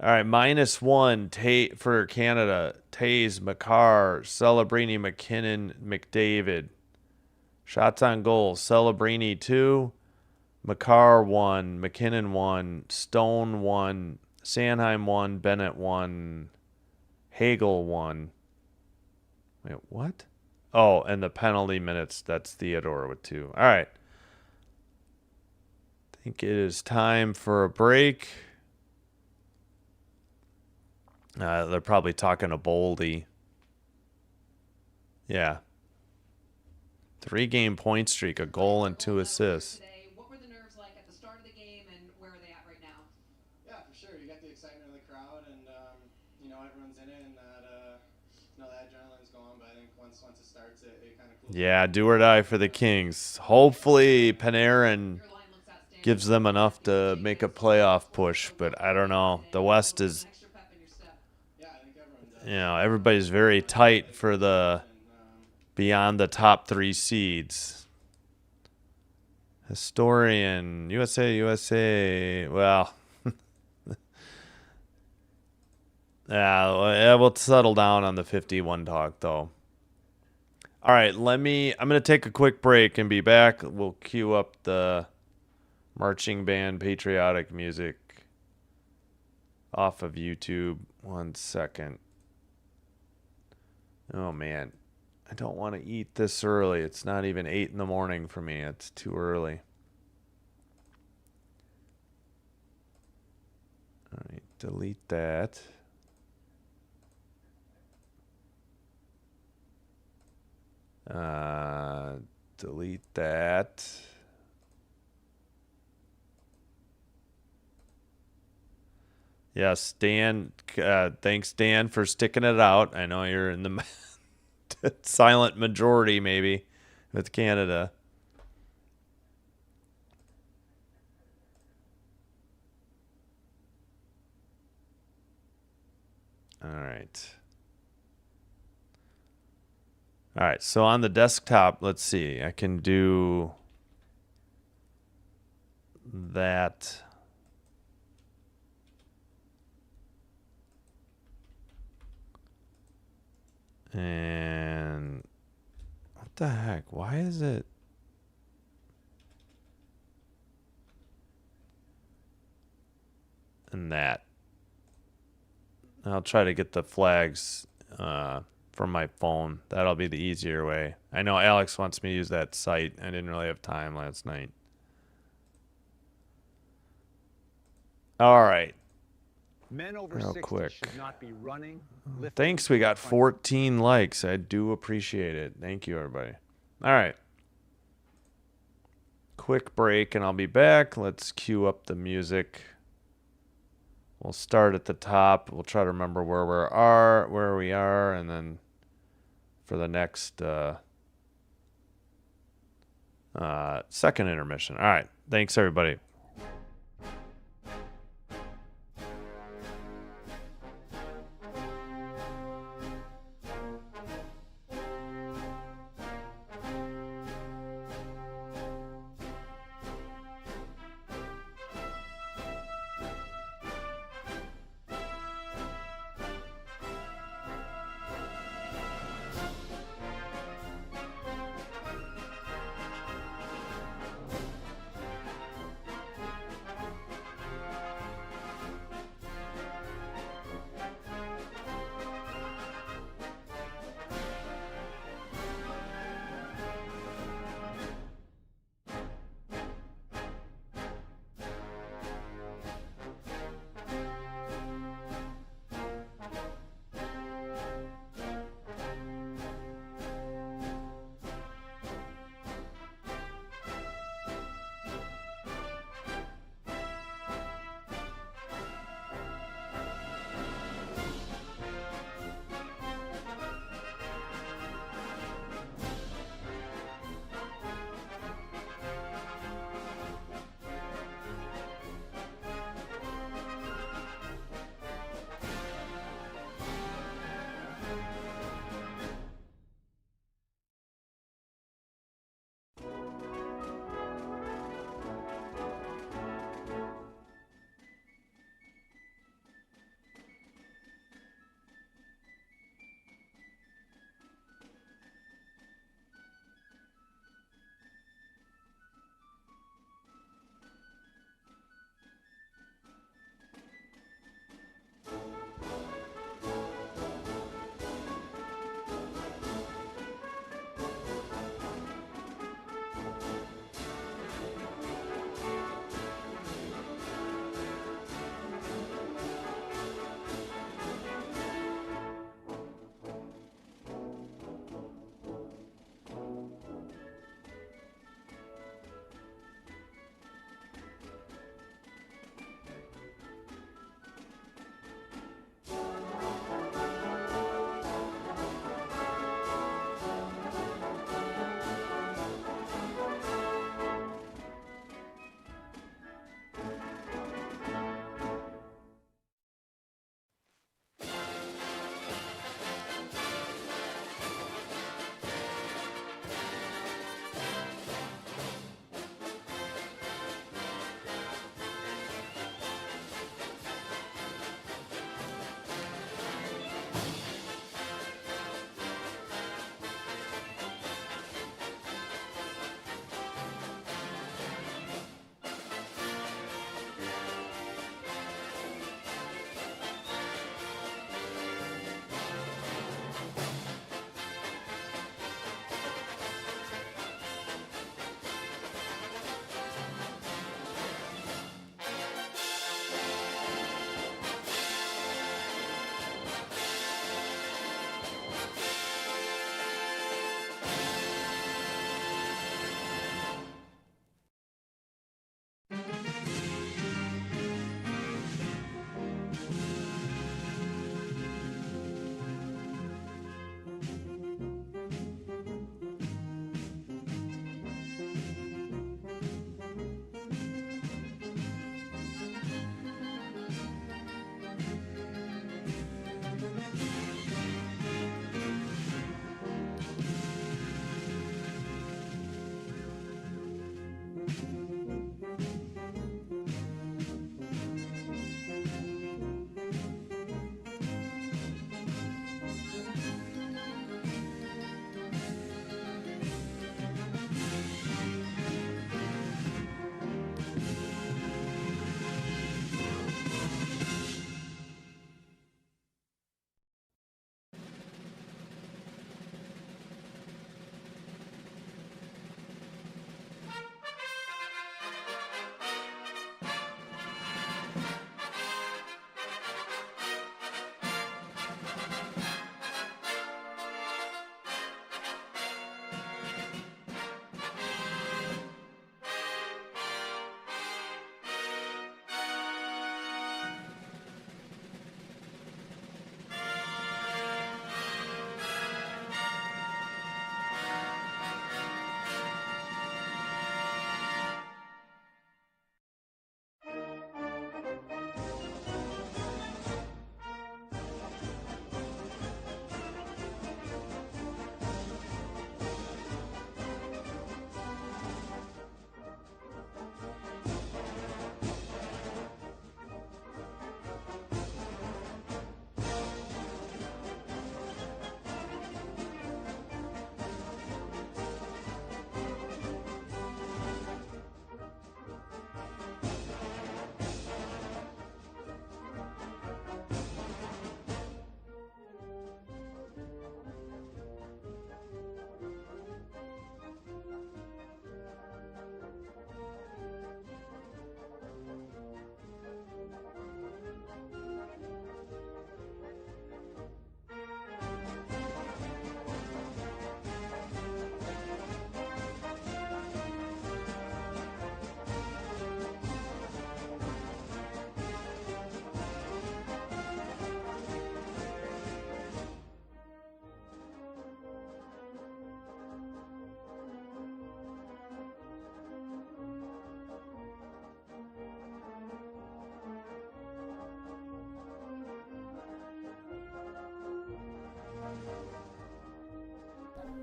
All right, -1 for Canada. Tays, McCarr, Celebrini, McKinnon, McDavid. Shots on goal. Celebrini 2, McCarr 1, McKinnon 1, Stone 1, Sanheim 1, Bennett 1, Hagel 1. Wait, what? Oh, and the penalty minutes, that's Theodore with 2. All right. I think it is time for a break. They're probably talking to Boldy. Yeah. 3-game point streak, a goal and 2 assists. What were the nerves like at the start of the game, and where are they at right now? Yeah, for sure. You got the excitement of the crowd, and everyone's in it, and that adrenaline's going. But I think once it starts, it kind of cools. Yeah, do or die for the Kings. Hopefully, Panarin gives them enough to make a playoff push, but I don't know. The West is, everybody's very tight for the beyond the top 3 seeds. Historian, USA. Well, yeah, we'll settle down on the 51 talk, though. All right, I'm going to take a quick break and be back. We'll cue up the marching band patriotic music off of YouTube. 1 second. Oh, man. I don't want to eat this early. It's not even 8 in the morning for me. It's too early. All right, delete that. Delete that. Yes, Dan. Thanks, Dan, for sticking it out. I know you're in the silent majority, maybe, with Canada. All right. All right, so on the desktop, let's see. I can do that. And what the heck? Why is it? And that. I'll try to get the flags from my phone. That'll be the easier way. I know Alex wants me to use that site. I didn't really have time last night. All right. Men over Real 60 quick. should not be running, lifting, Thanks, we got 14 likes. I do appreciate it. Thank you, everybody. All right. Quick break, and I'll be back. Let's cue up the music. We'll start at the top. We'll try to remember where we are, and then for the next second intermission. All right. Thanks, everybody.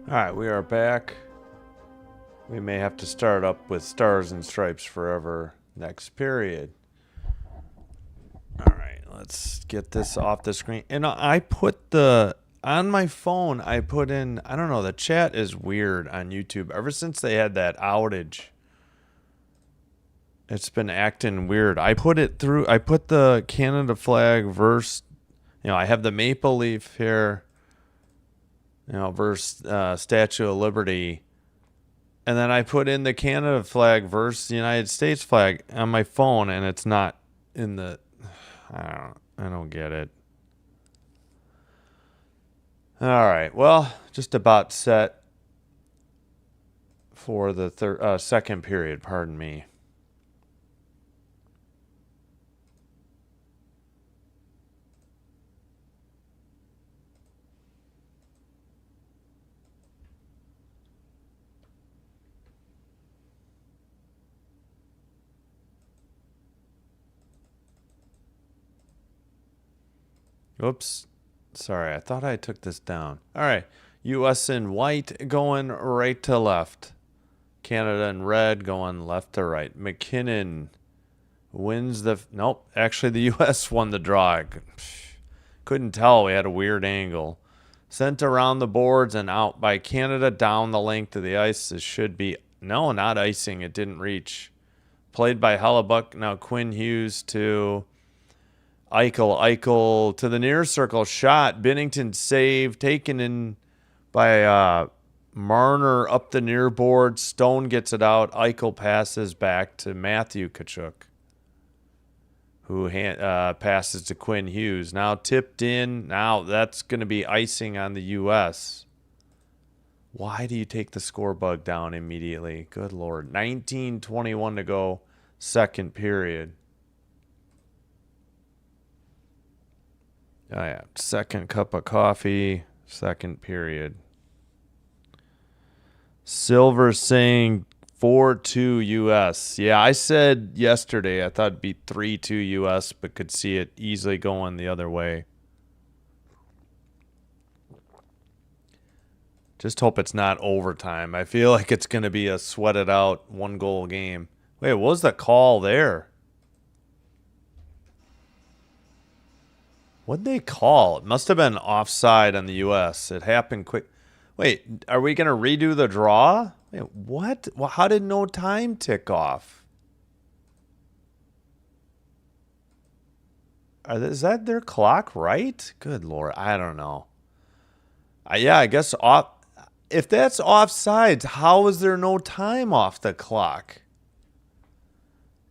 All right, we are back. We may have to start up with Stars and Stripes Forever next period. All right, let's get this off the screen. And I put on my phone, I put in, I don't know, the chat is weird on YouTube. Ever since they had that outage, it's been acting weird. I put the Canada flag verse, I have the maple leaf here, verse Statue of Liberty. And then I put in the Canada flag versus the United States flag on my phone, and it's not in the. I don't get it. All right, well, just about set for the second period. Pardon me. Oops. Sorry, I thought I took this down. All right. U.S. in white going right to left. Canada in red going left to right. McKinnon wins the... Nope. Actually, the U.S. won the draw. Couldn't tell. We had a weird angle. Sent around the boards and out by Canada down the length of the ice. This should be... No, not icing. It didn't reach. Played by Hellebuck. Now Quinn Hughes to... Eichel to the near circle shot. Binnington save taken in by Marner up the near board. Stone gets it out. Eichel passes back to Matthew Tkachuk, who passes to Quinn Hughes. Now tipped in. Now that's going to be icing on the U.S. Why do you take the score bug down immediately? Good Lord. 19:21 to go, second period. Oh, yeah. Second cup of coffee, second period. Silver saying 4-2 U.S. Yeah, I said yesterday I thought it'd be 3-2 U.S., but could see it easily going the other way. Just hope it's not overtime. I feel like it's going to be a sweated out one-goal game. Wait, what was the call there? What'd they call? It must have been offside on the U.S. It happened quick. Wait, are we going to redo the draw? Wait, what? Well, how did no time tick off? Is that their clock right? Good Lord, I don't know. Yeah, I guess off. If that's offsides, how is there no time off the clock?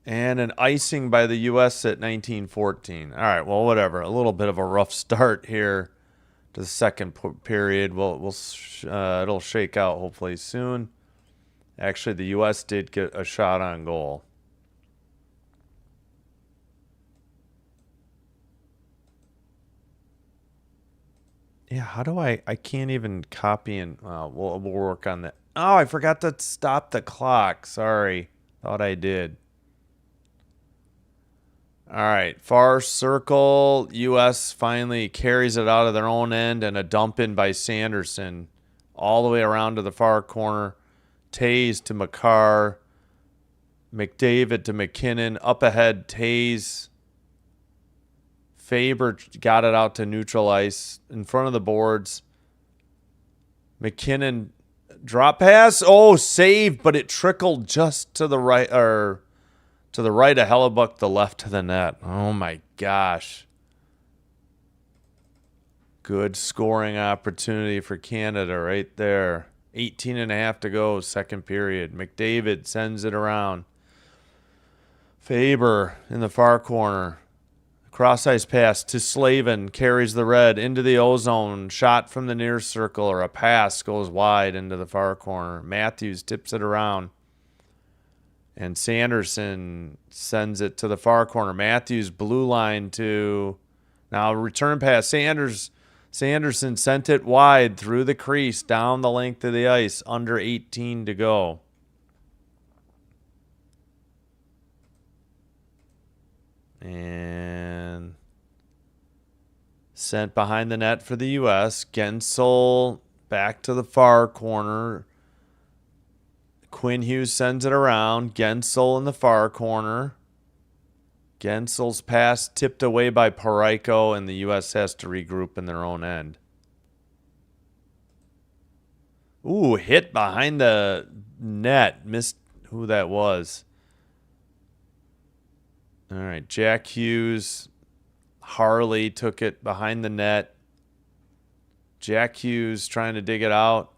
And an icing by the U.S. at 19:14. All right, well, whatever. A little bit of a rough start here to the second period. It'll shake out hopefully soon. Actually, the U.S. did get a shot on goal. Yeah, how do I can't even copy and we'll work on that. Oh, I forgot to stop the clock. Sorry. Thought I did. All right, far circle. U.S. finally carries it out of their own end and a dump in by Sanderson all the way around to the far corner. Tays to McCarr. McDavid to McKinnon. Up ahead, Tays. Faber got it out to neutral ice in front of the boards. McKinnon drop pass. Oh, saved, but it trickled just to the right, or to the right of Hellebuck, the left to the net. Oh, my gosh. Good scoring opportunity for Canada right there. 18.5 to go, second period. McDavid sends it around. Faber in the far corner. Cross-ice pass to Slavin. Carries the red into the O-zone. Shot from the near circle, or a pass goes wide into the far corner. Matthews tips it around. And Sanderson sends it to the far corner. Matthews blue line to... Now return pass. Sanderson sent it wide through the crease, down the length of the ice, under 18 to go. Sent behind the net for the U.S. Gensel back to the far corner. Quinn Hughes sends it around. Gensel in the far corner. Gensel's pass tipped away by Parayko, and the U.S. has to regroup in their own end. Ooh, hit behind the net. Missed who that was. All right, Jack Hughes. Harley took it behind the net. Jack Hughes trying to dig it out.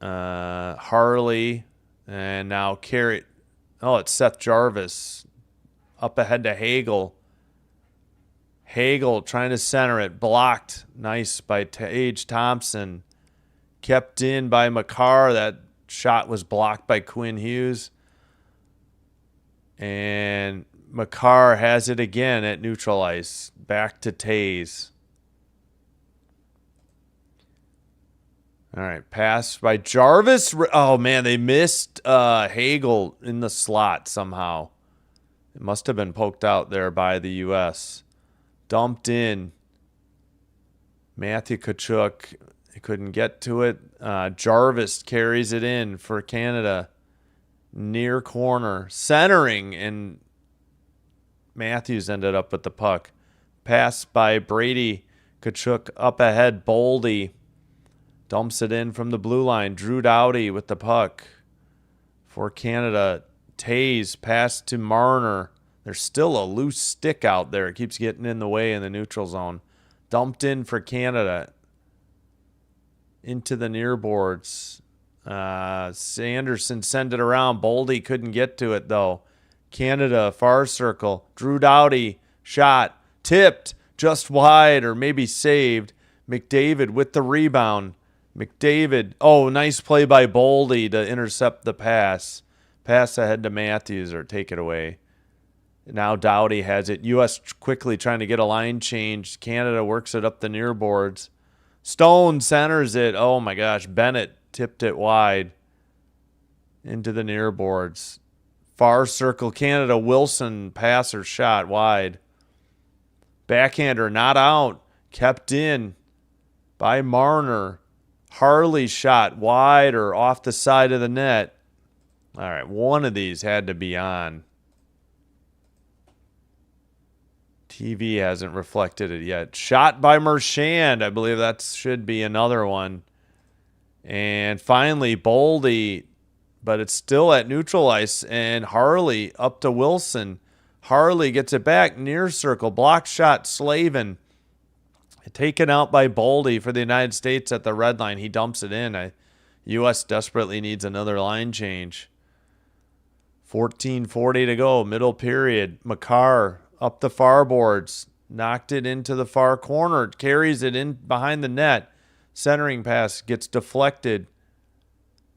Harley. And now carry. Oh, it's Seth Jarvis. Up ahead to Hagel. Hagel trying to center it. Blocked. Nice by Tage Thompson. Kept in by McCarr. That shot was blocked by Quinn Hughes. And McCarr has it again at neutral ice. Back to Taze. All right, pass by Jarvis. Oh, man, they missed Hagel in the slot somehow. It must have been poked out there by the U.S. Dumped in. Matthew Tkachuk couldn't get to it. Jarvis carries it in for Canada. Near corner. Centering, and Matthews ended up with the puck. Pass by Brady. Tkachuk up ahead. Boldy dumps it in from the blue line. Drew Doughty with the puck for Canada. Taze pass to Marner. There's still a loose stick out there. It keeps getting in the way in the neutral zone. Dumped in for Canada. Into the near boards. Sanderson sent it around. Boldy couldn't get to it, though. Canada, far circle. Drew Doughty, shot. Tipped, just wide, or maybe saved. McDavid with the rebound. McDavid, oh, nice play by Boldy to intercept the pass. Pass ahead to Matthews, or take it away. Now Doughty has it. U.S. quickly trying to get a line change. Canada works it up the near boards. Stone centers it. Oh, my gosh. Bennett tipped it wide into the near boards. Far circle, Canada. Wilson, pass or shot wide. Backhander, not out. Kept in by Marner. Harley shot wide or off the side of the net. All right, one of these had to be on. TV hasn't reflected it yet. Shot by Marchand. I believe that should be another one. And finally, Boldy, but it's still at neutral ice. And Harley up to Wilson. Harley gets it back, near circle. Block shot, Slavin. Taken out by Boldy for the United States at the red line. He dumps it in. U.S. desperately needs another line change. 14:40 to go, middle period. McCarr up the far boards. Knocked it into the far corner. Carries it in behind the net. Centering pass gets deflected.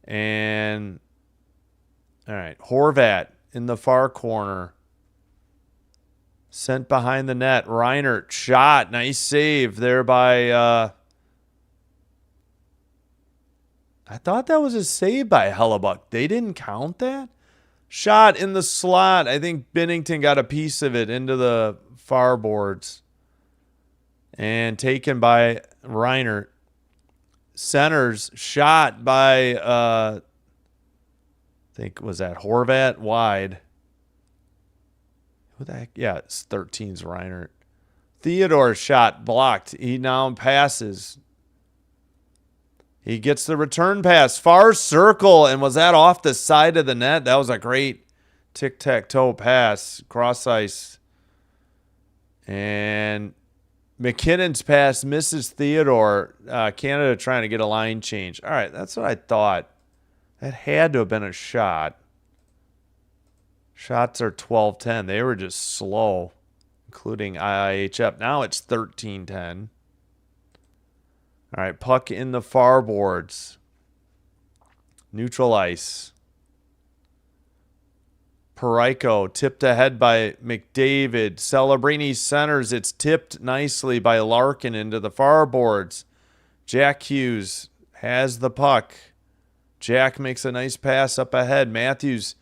And, all right, Horvat in the far corner. Sent behind the net. Reinert shot. Nice save there by... I thought that was a save by Hellebuck. They didn't count that? Shot in the slot. I think Binnington got a piece of it into the far boards. And taken by Reinert. Centers. Shot by, I think, was that Horvat? Wide. Who the heck? Yeah, it's 13's Reinert. Theodore shot blocked. He now passes. He gets the return pass. Far circle. And was that off the side of the net? That was a great tic-tac-toe pass. Cross ice. And McKinnon's pass misses Theodore. Canada trying to get a line change. All right, that's what I thought. That had to have been a shot. Shots are 12-10. They were just slow, including IIHF. Now it's 13-10. All right, puck in the far boards. Neutral ice. Parayko tipped ahead by McDavid. Celebrini centers. It's tipped nicely by Larkin into the far boards. Jack Hughes has the puck. Jack makes a nice pass up ahead. Matthews,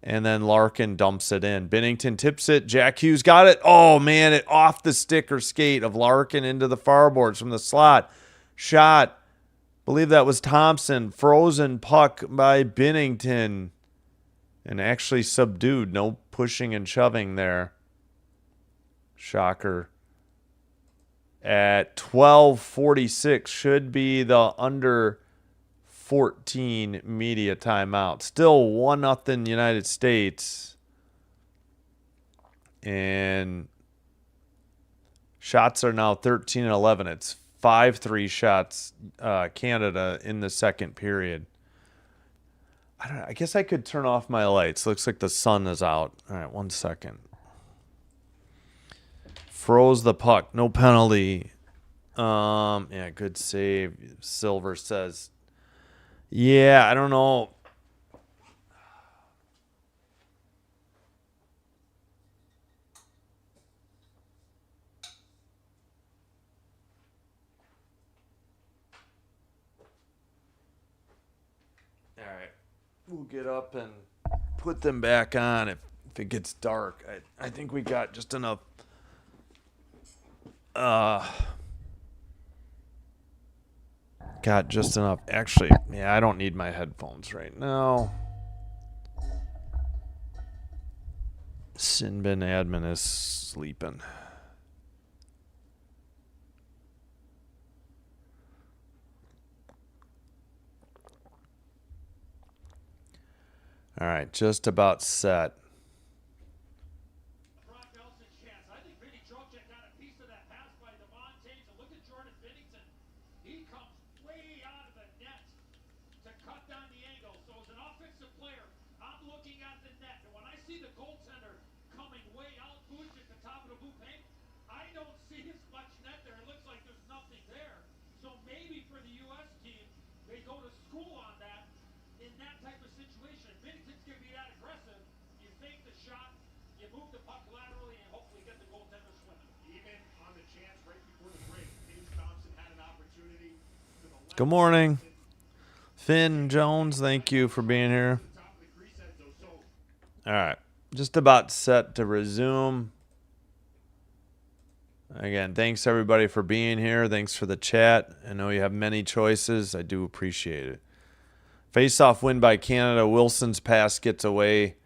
and then Larkin dumps it in. Binnington tips it. Jack Hughes got it. Oh, man, it off the stick or skate of Larkin into the far boards from the slot. Shot Believe that was Thompson. Frozen puck by Binnington. And actually subdued. No pushing and shoving there. Shocker. At 12:46 should be the under 14 media timeout. Still 1-0 United States. And shots are now 13-11. It's 5-3 shots Canada in the second period. I don't know. I guess I could turn off my lights. Looks like the sun is out. All right, 1 second. Froze the puck. No penalty. Yeah, good save. Silver says. Yeah, I don't know. All right. We'll get up and put them back on if it gets dark. I think we got just enough got just enough. Actually, yeah, I don't need my headphones right now. Sinbin admin is sleeping. All right, just about set. Good morning. Finn Jones, thank you for being here. All right. Just about set to resume. Again, thanks everybody for being here. Thanks for the chat. I know you have many choices. I do appreciate it. Face-off win by Canada. Wilson's pass gets away.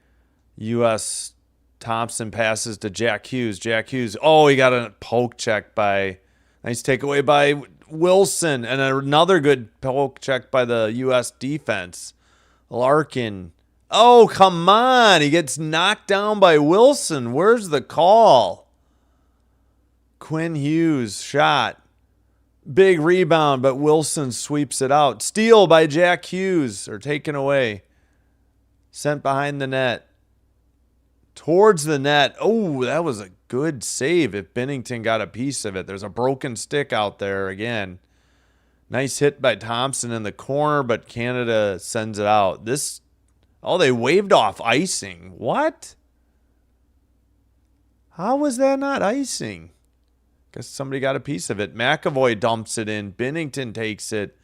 U.S. Thompson passes to Jack Hughes. Jack Hughes. Oh, he got a poke check by... Nice takeaway by Wilson. And another good poke check by the U.S. defense. Larkin. Oh, come on. He gets knocked down by Wilson. Where's the call? Quinn Hughes shot. Big rebound, but Wilson sweeps it out. Steal by Jack Hughes, or taken away. Sent behind the net. Towards the net. Oh, that was a good save if Binnington got a piece of it. There's a broken stick out there again. Nice hit by Thompson in the corner, but Canada sends it out. They waved off icing. What? How was that not icing? Guess somebody got a piece of it. McAvoy dumps it in. Binnington takes it.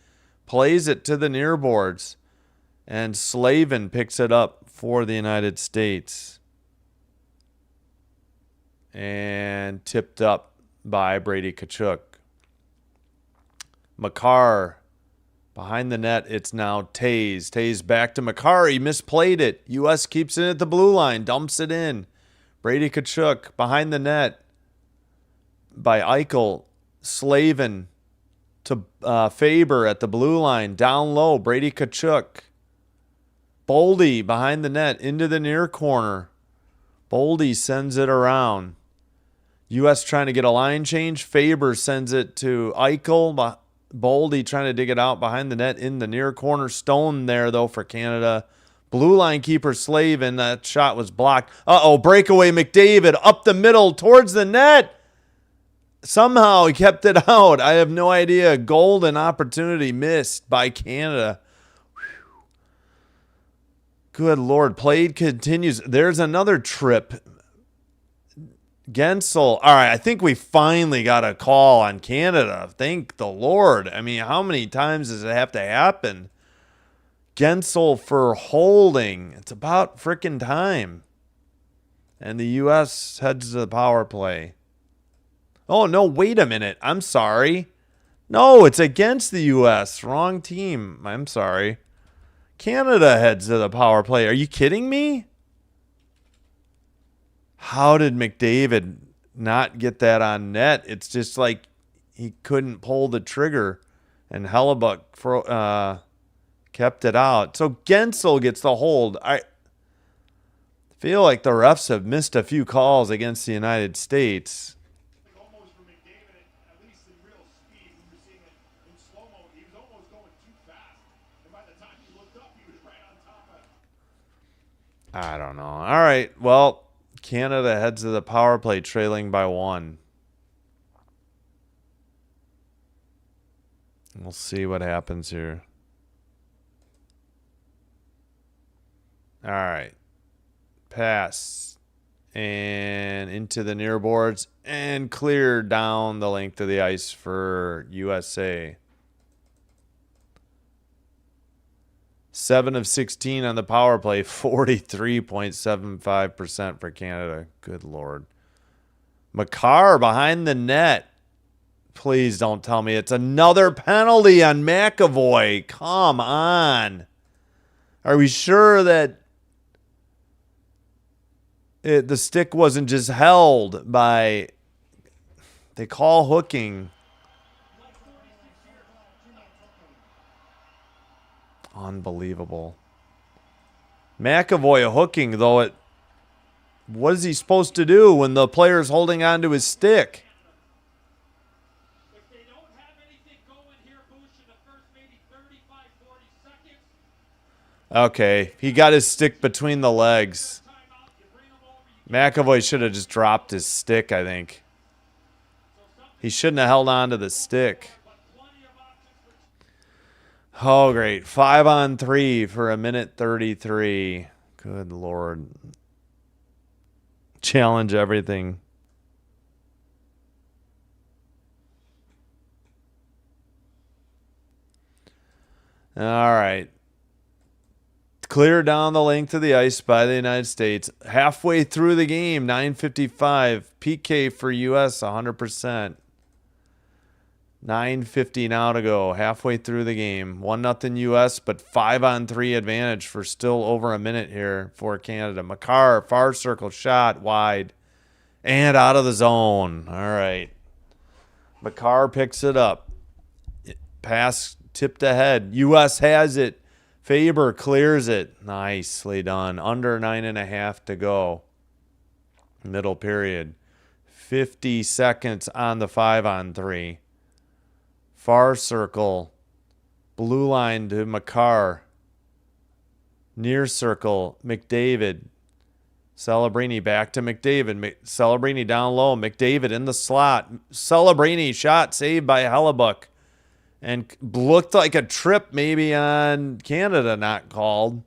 Plays it to the near boards. And Slavin picks it up for the United States. And tipped up by Brady Tkachuk. Makar behind the net. It's now Taze. Taze back to Makar. He misplayed it. U.S. keeps it at the blue line. Dumps it in. Brady Tkachuk behind the net. By Eichel. Slavin to Faber at the blue line. Down low. Brady Tkachuk. Boldy behind the net. Into the near corner. Boldy sends it around. U.S. trying to get a line change. Faber sends it to Eichel. Boldy trying to dig it out behind the net in the near corner. Stone there, though, for Canada. Blue line keeper Slavin. That shot was blocked. Breakaway McDavid up the middle towards the net. Somehow he kept it out. I have no idea. Golden opportunity missed by Canada. Whew. Good Lord. Play continues. There's another trip. Gensel. All right, I think we finally got a call on Canada. Thank the Lord. I mean, how many times does it have to happen? Gensel for holding. It's about freaking time. And the U.S. heads to the power play. Oh, no, wait a minute. I'm sorry. No, it's against the U.S. Wrong team. I'm sorry. Canada heads to the power play. Are you kidding me? How did McDavid not get that on net? It's just like he couldn't pull the trigger, and Hellebuck kept it out. So Gensel gets the hold. I feel like the refs have missed a few calls against the United States. Almost for McDavid, at least in real speed. We were seeing it in slow-mo. He was almost going too fast. And by the time he looked up, he was right on top of it. I don't know. All right. Well, Canada heads to the power play trailing by 1. We'll see what happens here. All right. Pass. And into the near boards. And clear down the length of the ice for USA. 7 of 16 on the power play. 43.75% for Canada. Good Lord. Makar behind the net. Please don't tell me it's another penalty on McAvoy. Come on. Are we sure that the stick wasn't just held by... They call hooking. Unbelievable. McAvoy hooking, though. What is he supposed to do when the player's holding on to his stick? If they don't have anything going here, Boosh, in the first maybe 35, 40 seconds. Okay, he got his stick between the legs. Timeout, you bring them over, McAvoy should have just dropped his stick, I think. He shouldn't have held on to the stick. plenty of options for Oh, great. 5-on-3 for 1:33. Good Lord. Challenge everything. All right. Clear down the length of the ice by the United States. Halfway through the game, 9:55. PK for U.S., 100%. 9:50 now to go. Halfway through the game. 1-0 U.S., but 5-on-3 advantage for still over a minute here for Canada. Makar, far circle shot, wide. And out of the zone. All right. Makar picks it up. Pass tipped ahead. U.S. has it. Faber clears it. Nicely done. Under 9.5 to go. Middle period. 50 seconds on the 5-on-3. Far circle. Blue line to Makar. Near circle. McDavid. Celebrini back to McDavid. Celebrini down low. McDavid in the slot. Celebrini shot saved by Hellebuck. And looked like a trip maybe on Canada not called.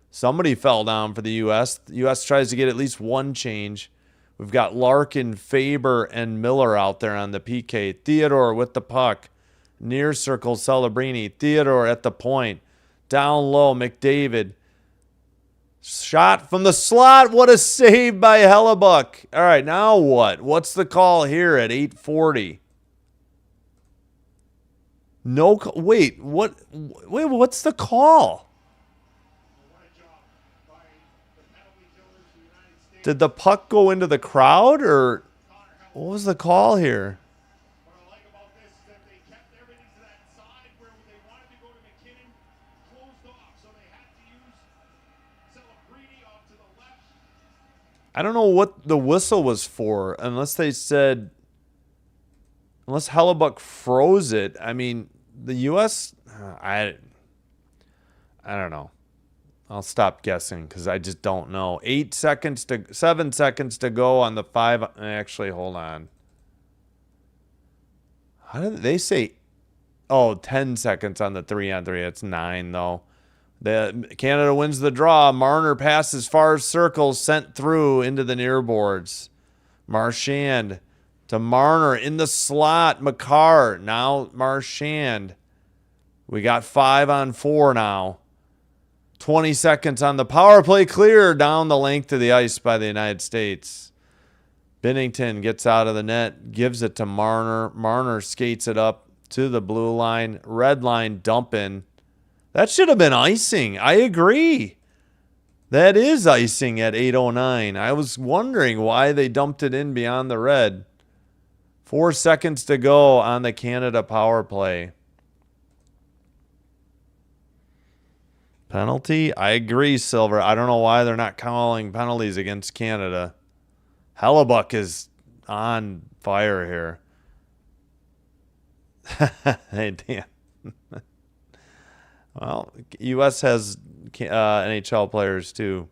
Somebody fell down for the U.S. The U.S. tries to get at least one change. We've got Larkin, Faber, and Miller out there on the PK. Theodore with the puck. Near circle, Celebrini. Theodore at the point. Down low, McDavid. Shot from the slot. What a save by Hellebuck. All right, now what? What's the call here at 8:40? No, wait, what? Wait, what's the call? Did the puck go into the crowd, or what was the call here? What I like about this is that they kept everything to that side where they wanted to go to McKinnon, closed off, so they had to use Celebrini off to the left. I don't know what the whistle was for, unless they said, unless Hellebuck froze it. I mean, the U.S., I don't know. I'll stop guessing because I just don't know. 7 seconds to go on the 5. Actually, hold on. How did they say? Oh, 10 seconds on the 3-on-3. It's 9 though. Canada wins the draw. Marner passes far circles, sent through into the near boards. Marchand to Marner in the slot. Makar. Now Marchand. We got 5-on-4 now. 20 seconds on the power play. Clear down the length of the ice by the United States. Binnington gets out of the net, gives it to Marner. Marner skates it up to the blue line. Red line dumping. That should have been icing. I agree. That is icing at 8:09. I was wondering why they dumped it in beyond the red. 4 seconds to go on the Canada power play. Penalty? I agree, Silver. I don't know why they're not calling penalties against Canada. Hellebuck is on fire here. Hey, Dan. Well, U.S. has NHL players too.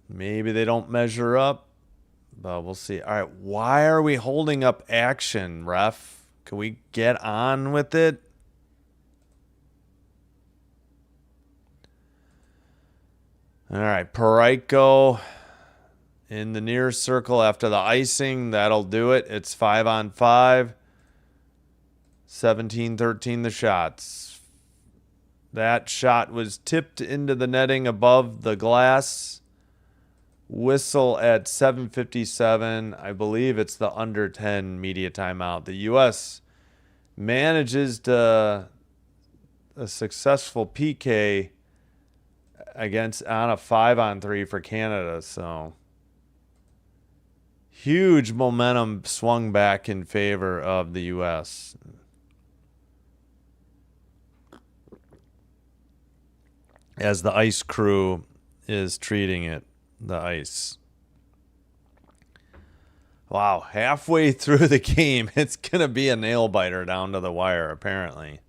Maybe they don't measure up, but we'll see. All right, why are we holding up action, ref? Can we get on with it? All right, Parayko in the near circle after the icing. That'll do it. It's 5-on-5. 17-13 the shots. That shot was tipped into the netting above the glass. Whistle at 7:57. I believe it's the under 10 media timeout. The U.S. manages a successful PK against on a 5-on-3 for Canada. So huge momentum swung back in favor of the U.S. as the ice crew is treating it. The ice. Wow, halfway through the game, it's going to be a nail biter down to the wire, apparently.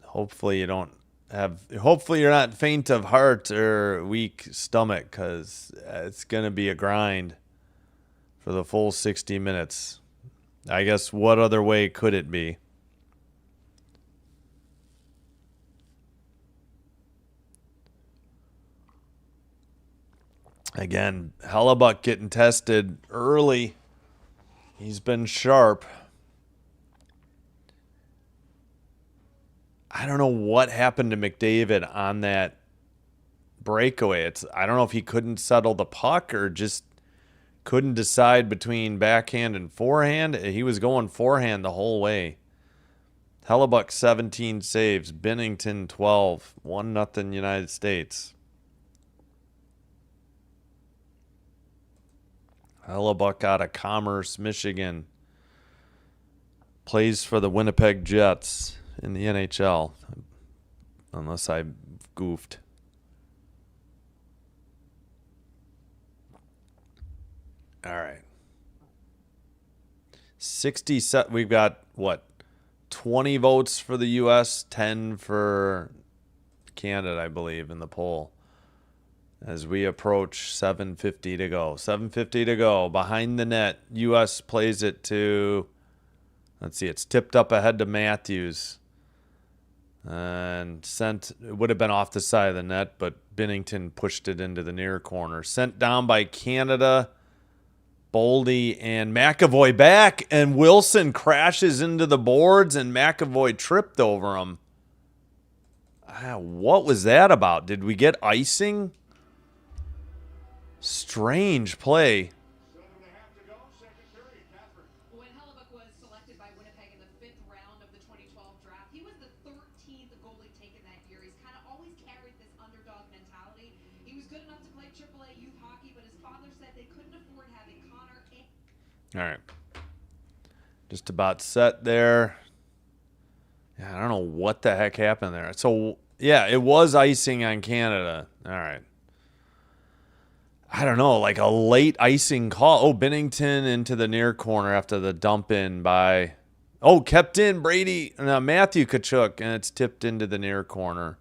Hopefully you're not faint of heart or weak stomach, because it's going to be a grind for the full 60 minutes. I guess what other way could it be? Again, Hellebuck getting tested early. He's been sharp. I don't know what happened to McDavid on that breakaway. I don't know if he couldn't settle the puck or just couldn't decide between backhand and forehand. He was going forehand the whole way. Hellebuck 17 saves. Binnington 12. 1-0 United States. Hellebuck out of Commerce, Michigan. Plays for the Winnipeg Jets in the NHL. Unless I goofed. All right. 67. We've got, what, 20 votes for the U.S., 10 for Canada, I believe, in the poll. As we approach 7:50 to go. 7:50 to go. Behind the net. U.S. plays it to, let's see, it's tipped up ahead to Matthews. And sent, it would have been off the side of the net, but Binnington pushed it into the near corner. Sent down by Canada. Boldy and McAvoy back. And Wilson crashes into the boards, and McAvoy tripped over him. What was that about? Did we get icing? Strange play. 7.5 to go, second period. Catherine. When Hellebuck was selected by Winnipeg in the 5th round of the 2012 draft, he was the 13th goalie taken that year. He's kind of always carried this underdog mentality. He was good enough to play AAA youth hockey, but his father said they couldn't afford having Connor and... All right. Just about set there. Yeah, I don't know what the heck happened there. So, yeah, it was icing on Canada. All right. I don't know, like a late icing call. Oh, Binnington into the near corner after the dump in by, kept in Matthew Tkachuk, and it's tipped into the near corner.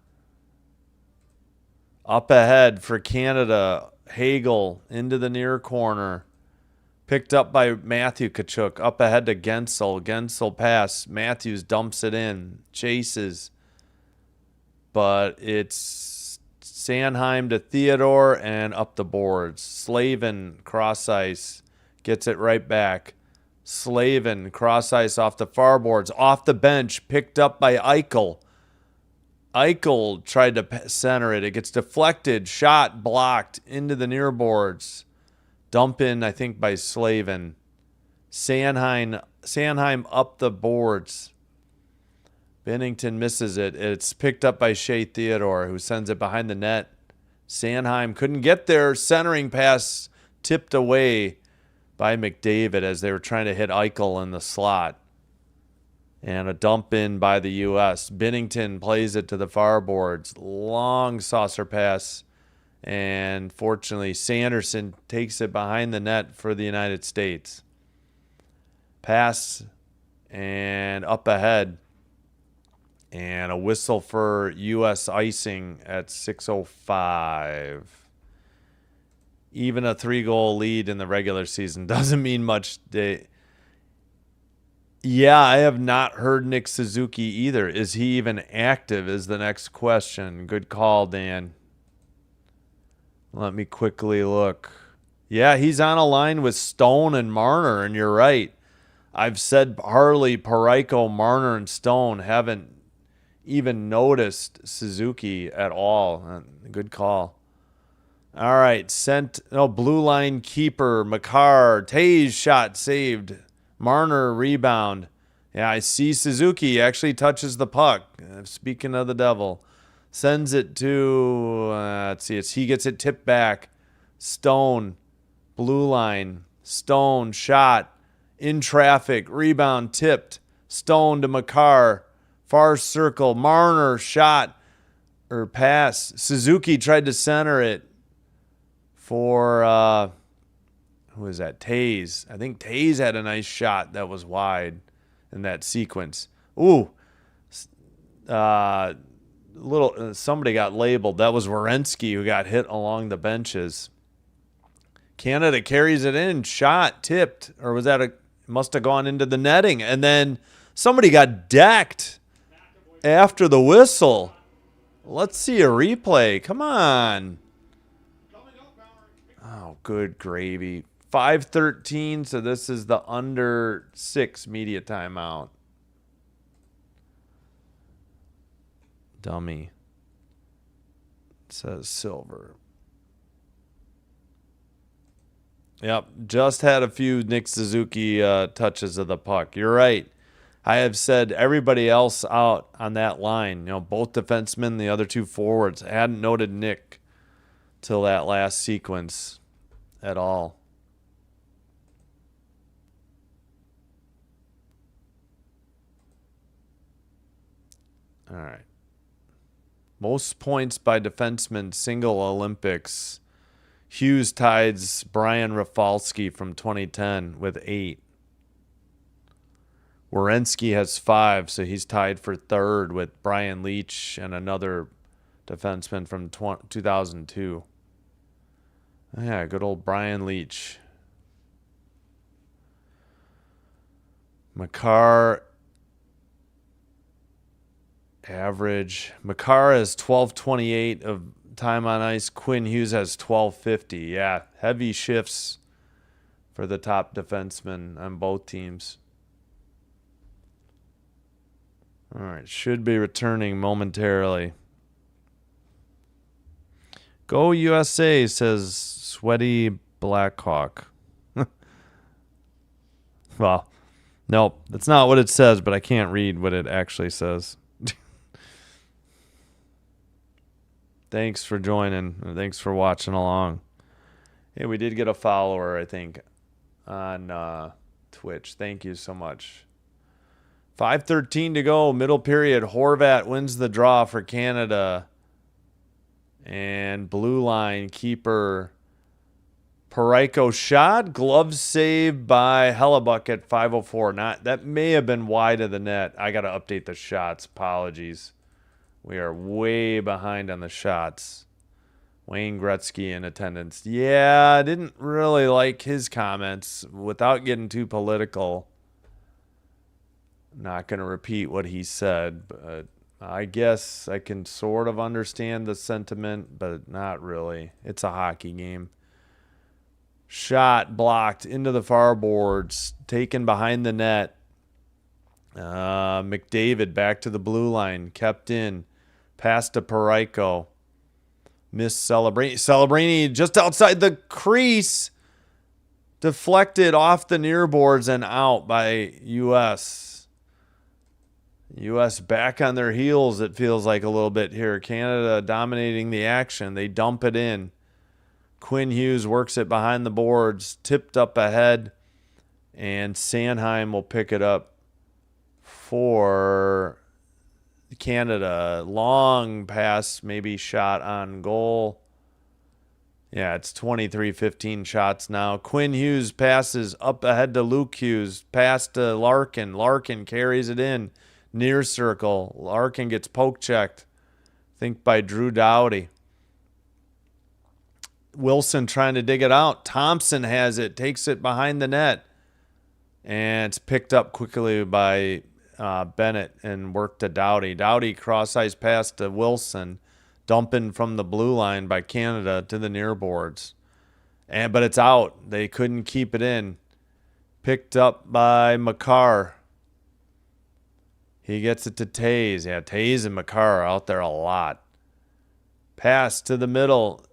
Up ahead for Canada, Hagel into the near corner. Picked up by Matthew Tkachuk, up ahead to Gensel. Gensel pass, Matthews dumps it in, chases. But it's Sanheim to Theodore and up the boards. Slavin, cross ice, gets it right back. Slavin, cross ice off the far boards, off the bench, picked up by Eichel. Eichel tried to center it. It gets deflected, shot, blocked into the near boards. Dump in, I think, by Slavin. Sanheim up the boards. Bennington misses it. It's picked up by Shea Theodore, who sends it behind the net. Sanheim couldn't get there. Centering pass tipped away by McDavid as they were trying to hit Eichel in the slot. And a dump in by the U.S. Bennington plays it to the far boards. Long saucer pass. And fortunately, Sanderson takes it behind the net for the United States. Pass and up ahead. And a whistle for U.S. icing at 6:05. Even a 3-goal lead in the regular season doesn't mean much. Yeah, I have not heard Nick Suzuki either. Is he even active is the next question. Good call, Dan. Let me quickly look. Yeah, he's on a line with Stone and Marner, and you're right. I've said Harley, Parayko, Marner, and Stone haven't even noticed Suzuki at all. Good call. All right, blue line keeper, Makar, Taze shot saved. Marner rebound. Yeah, I see Suzuki actually touches the puck. Speaking of the devil. Sends it to, let's see, he gets it tipped back. Stone, blue line. Stone, shot, in traffic, rebound, tipped. Stone to Makar, far circle. Marner, shot, or pass. Suzuki tried to center it for, who is that? Taze. I think Taze had a nice shot that was wide in that sequence. Ooh. Somebody got labeled. That was Werenski who got hit along the benches. Canada carries it in. Shot, tipped. Or was that must have gone into the netting. And then somebody got decked after the whistle. Let's see a replay. Come on. Oh, good gravy. 5:13, so this is the under 6 media timeout. Dummy. It says silver. Yep, just had a few Nick Suzuki touches of the puck. You're right. I have said everybody else out on that line, both defensemen, the other two forwards. I hadn't noted Nick till that last sequence at all. All right. Most points by defenseman, single Olympics. Hughes ties Brian Rafalski from 2010 with 8. Werenski has 5, so he's tied for third with Brian Leach and another defenseman from 2002. Yeah, good old Brian Leach. Makar average. Makar has 12:28 of time on ice. Quinn Hughes has 12:50. Yeah, heavy shifts for the top defensemen on both teams. All right, should be returning momentarily. Go USA, says Sweaty Blackhawk. Well, nope, that's not what it says, but I can't read what it actually says. Thanks for joining. Thanks for watching along. Hey, we did get a follower, I think, on Twitch. Thank you so much. 5:13 to go, middle period. Horvat wins the draw for Canada. And blue line keeper Parayko shot, glove save by Hellebuck at 5:04. That may have been wide of the net. I got to update the shots. Apologies. We are way behind on the shots. Wayne Gretzky in attendance. Yeah, I didn't really like his comments. Without getting too political, I'm not going to repeat what he said, but I guess I can sort of understand the sentiment, but not really. It's a hockey game. Shot blocked into the far boards, taken behind the net. McDavid back to the blue line, kept in. Pass to Parayko. Miss Celebrini. Celebrini just outside the crease. Deflected off the near boards and out by U.S. U.S. back on their heels, it feels like a little bit here. Canada dominating the action. They dump it in. Quinn Hughes works it behind the boards. Tipped up ahead. And Sanheim will pick it up for Canada. Long pass, maybe shot on goal. Yeah, it's 23-15 shots now. Quinn Hughes passes up ahead to Luke Hughes. Pass to Larkin. Larkin carries it in. Near circle. Larkin gets poke checked. I think by Drew Doughty. Wilson trying to dig it out. Thompson has it. Takes it behind the net. And it's picked up quickly by Bennett and worked to Doughty. Doughty cross-ice pass to Wilson. Dumping from the blue line by Canada to the near boards. But it's out. They couldn't keep it in. Picked up by Makar. He gets it to Taze. Yeah, Taze and Makar are out there a lot. Pass to the middle.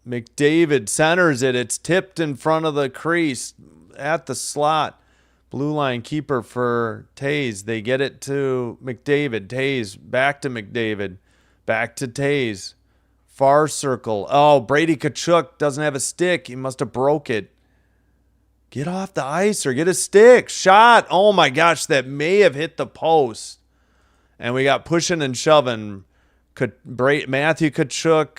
McDavid centers it. It's tipped in front of the crease at the slot. Blue line keeper for Taze. They get it to McDavid. Taze back to McDavid. Back to Taze. Far circle. Oh, Brady Tkachuk doesn't have a stick. He must have broke it. Get off the ice or get a stick. Shot. Oh, my gosh. That may have hit the post. And we got pushing and shoving. Matthew Tkachuk.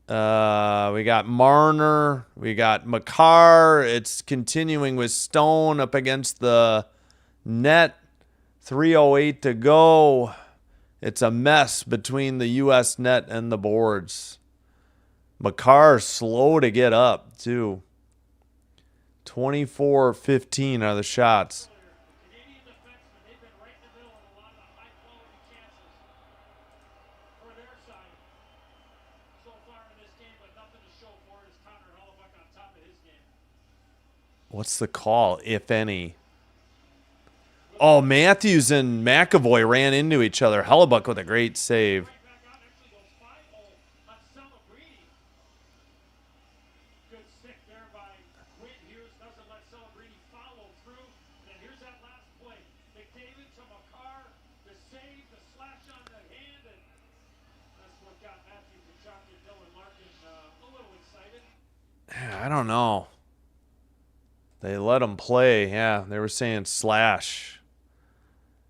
We got Marner. We got Makar. It's continuing with Stone up against the net. 3:08 to go. It's a mess between the U.S. net and the boards. Makar slow to get up, too. 24-15 are the shots. Canadian defensemen, they've been right in the middle of a lot of the high-quality chances for their side so far in this game, but nothing to show for it as Connor Hellebuck on top of his game. What's the call, if any? Oh, Matthews and McAvoy ran into each other. Hellebuck with a great save. Right back out, actually goes 5-0 on Celebrini. Good stick there by Quinn Hughes, doesn't let Celebrini follow through. And then here's that last play. McDavid to Makar, the save, the slash on the hand, and that's what got Matthew Tkachuk and Dylan Larkin a little excited. I don't know. They let him play. Yeah, they were saying slash.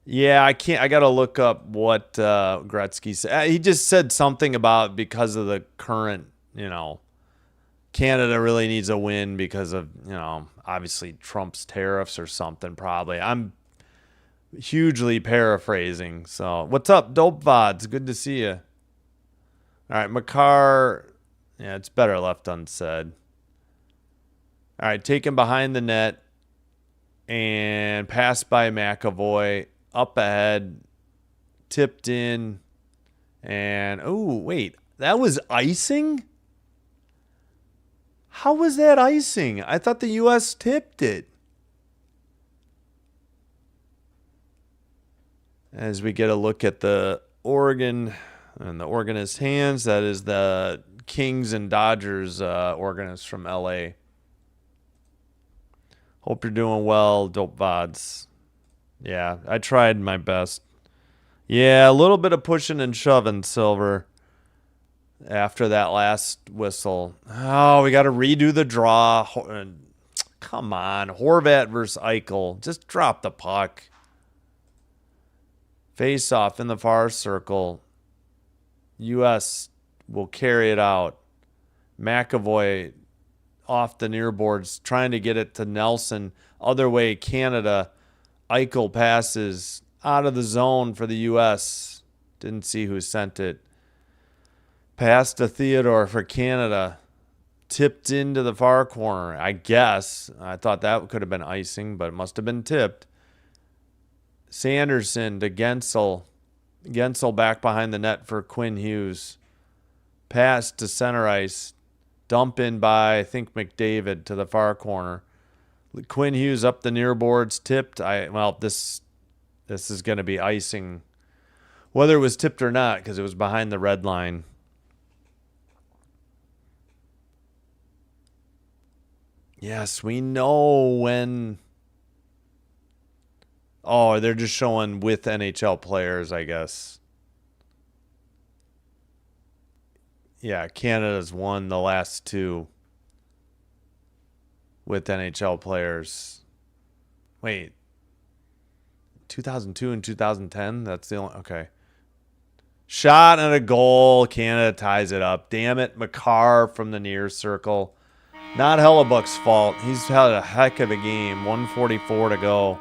Yeah, I can't. I got to look up what Gretzky said. He just said something about because of the current, Canada really needs a win because of, obviously Trump's tariffs or something probably. I'm hugely paraphrasing. So, what's up, Dope Vods? Good to see you. All right, Makar. Yeah, it's better left unsaid. All right, taken behind the net and passed by McAvoy. Up ahead, tipped in, and oh, wait, that was icing? How was that icing? I thought the U.S. tipped it. As we get a look at the Oregon and the organist hands, that is the Kings and Dodgers organist from L.A. Hope you're doing well, Dope Vods. Yeah, I tried my best. Yeah, a little bit of pushing and shoving, Silver, after that last whistle. Oh, we got to redo the draw. Come on. Horvat versus Eichel. Just drop the puck. Face off in the far circle. U.S. will carry it out. McAvoy off the near boards, trying to get it to Nelson. Other way, Canada. Eichel passes out of the zone for the U.S. Didn't see who sent it. Pass to Theodore for Canada. Tipped into the far corner, I guess. I thought that could have been icing, but it must have been tipped. Sanderson to Gensel. Gensel back behind the net for Quinn Hughes. Pass to center ice. Dump in by, I think, McDavid to the far corner. Quinn Hughes up the near boards, tipped. This is going to be icing. Whether it was tipped or not, because it was behind the red line. Yes, we know when. Oh, they're just showing with NHL players, I guess. Yeah, Canada's won the last two with NHL players. Wait. 2002 and 2010? That's the only. Okay. Shot and a goal. Canada ties it up. Damn it. Makar from the near circle. Not Hellebuck's fault. He's had a heck of a game. 1:44 to go.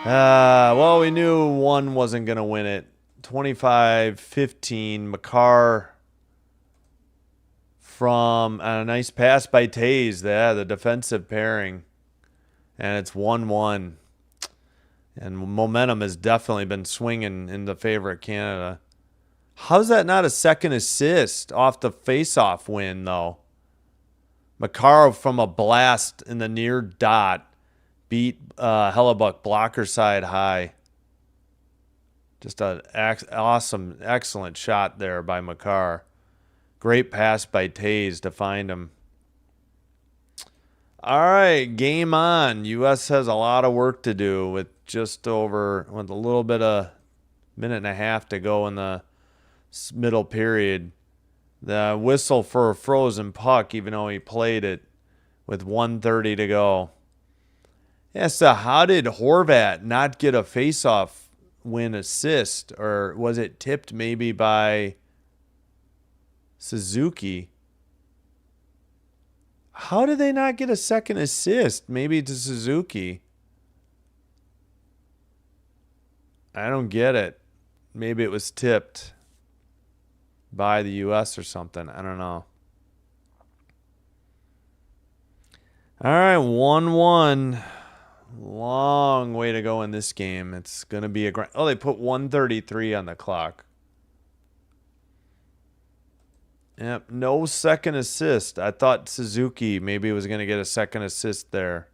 Well, we knew one wasn't going to win it. 25-15. Makar from a nice pass by Taze. The defensive pairing. And it's 1-1. And momentum has definitely been swinging in the favor of Canada. How's that not a second assist off the face-off win, though? Makar from a blast in the near dot beat Hellebuck blocker side high. Just an awesome, excellent shot there by Makar. Great pass by Taze to find him. All right, game on. U.S. has a lot of work to do with just over, with a little bit of minute and a half to go in the middle period. The whistle for a frozen puck, even though he played it with 1:30 to go. Yeah, so how did Horvat not get a faceoff win assist? Or was it tipped maybe by Suzuki? How did they not get a second assist? Maybe to Suzuki. I don't get it. Maybe it was tipped by the U.S. or something. I don't know. All right, 1-1. Long way to go in this game. It's going to be a grind. Oh, they put 1:33 on the clock. Yep, no second assist. I thought Suzuki maybe was going to get a second assist there.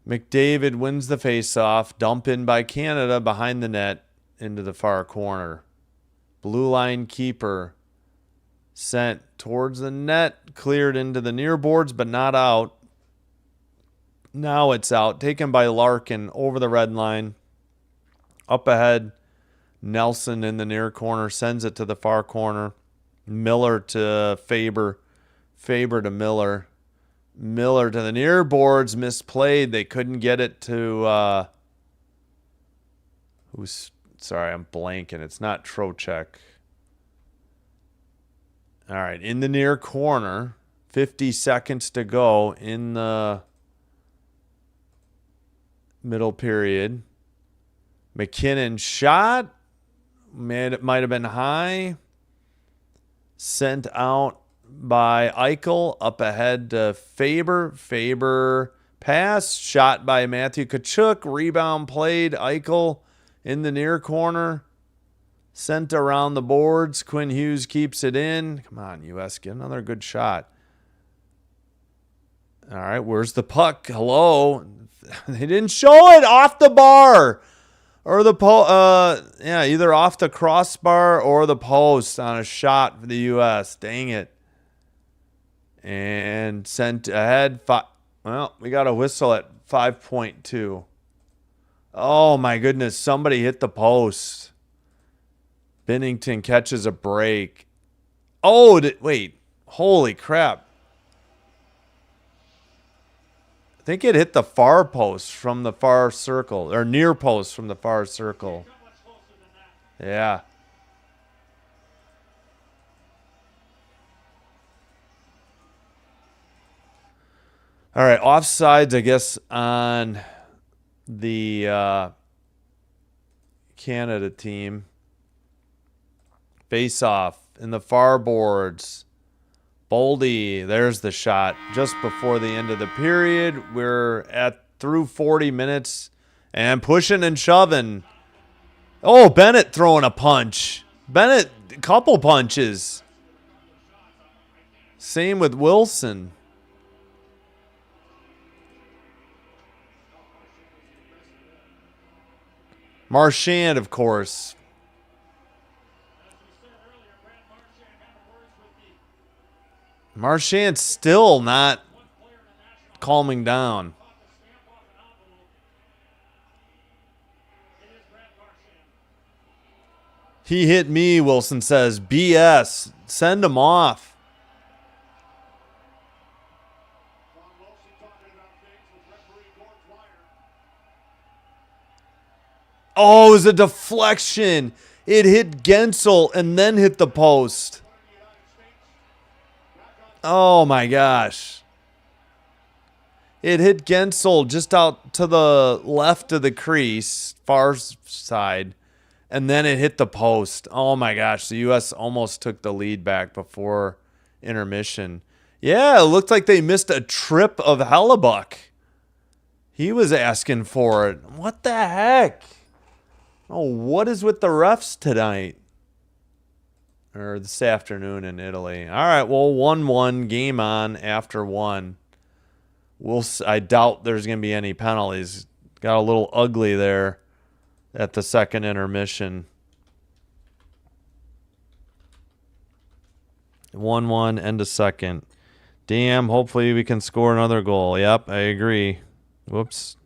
McDavid wins the faceoff. Dump in by Canada behind the net into the far corner. Blue line keeper sent towards the net. Cleared into the near boards, but not out. Now it's out. Taken by Larkin over the red line. Up ahead. Nelson in the near corner sends it to the far corner. Miller to Faber. Faber to Miller. Miller to the near boards. Misplayed. They couldn't get it to... Sorry, I'm blanking. It's not Trocheck. All right, in the near corner. 50 seconds to go in the middle period. McKinnon shot. It might have been high. Sent out by Eichel. Up ahead to Faber. Faber pass. Shot by Matthew Tkachuk. Rebound played. Eichel in the near corner. Sent around the boards. Quinn Hughes keeps it in. Come on, U.S. Get another good shot. All right, where's the puck? Hello. They didn't show it. Off the bar. Or the either off the crossbar or the post on a shot for the U.S. Dang it. And sent ahead. Well, we got a whistle at 5.2. Oh, my goodness. Somebody hit the post. Binnington catches a break. Oh, wait. Holy crap. I think it hit the far post from the far circle, or near post from the far circle. Yeah. All right, offsides, I guess, on the Canada team. Face off in the far boards. Boldy, there's the shot just before the end of the period. We're through 40 minutes and pushing and shoving. Oh, Bennett throwing a punch. Bennett, a couple punches. Same with Wilson. Marchand, of course. Marchand's still not calming down. He hit me, Wilson says. BS. Send him off. Oh, it was a deflection. It hit Gensel and then hit the post. Oh, my gosh. It hit Gensel just out to the left of the crease, far side, and then it hit the post. Oh, my gosh. The U.S. almost took the lead back before intermission. Yeah, it looked like they missed a trip of Hellebuck. He was asking for it. What the heck? Oh, what is with the refs tonight? Or this afternoon in Italy. All right, well, 1-1, game on after one. I doubt there's going to be any penalties. Got a little ugly there at the second intermission. 1-1, end of second. Damn, hopefully we can score another goal. Yep, I agree. Whoops.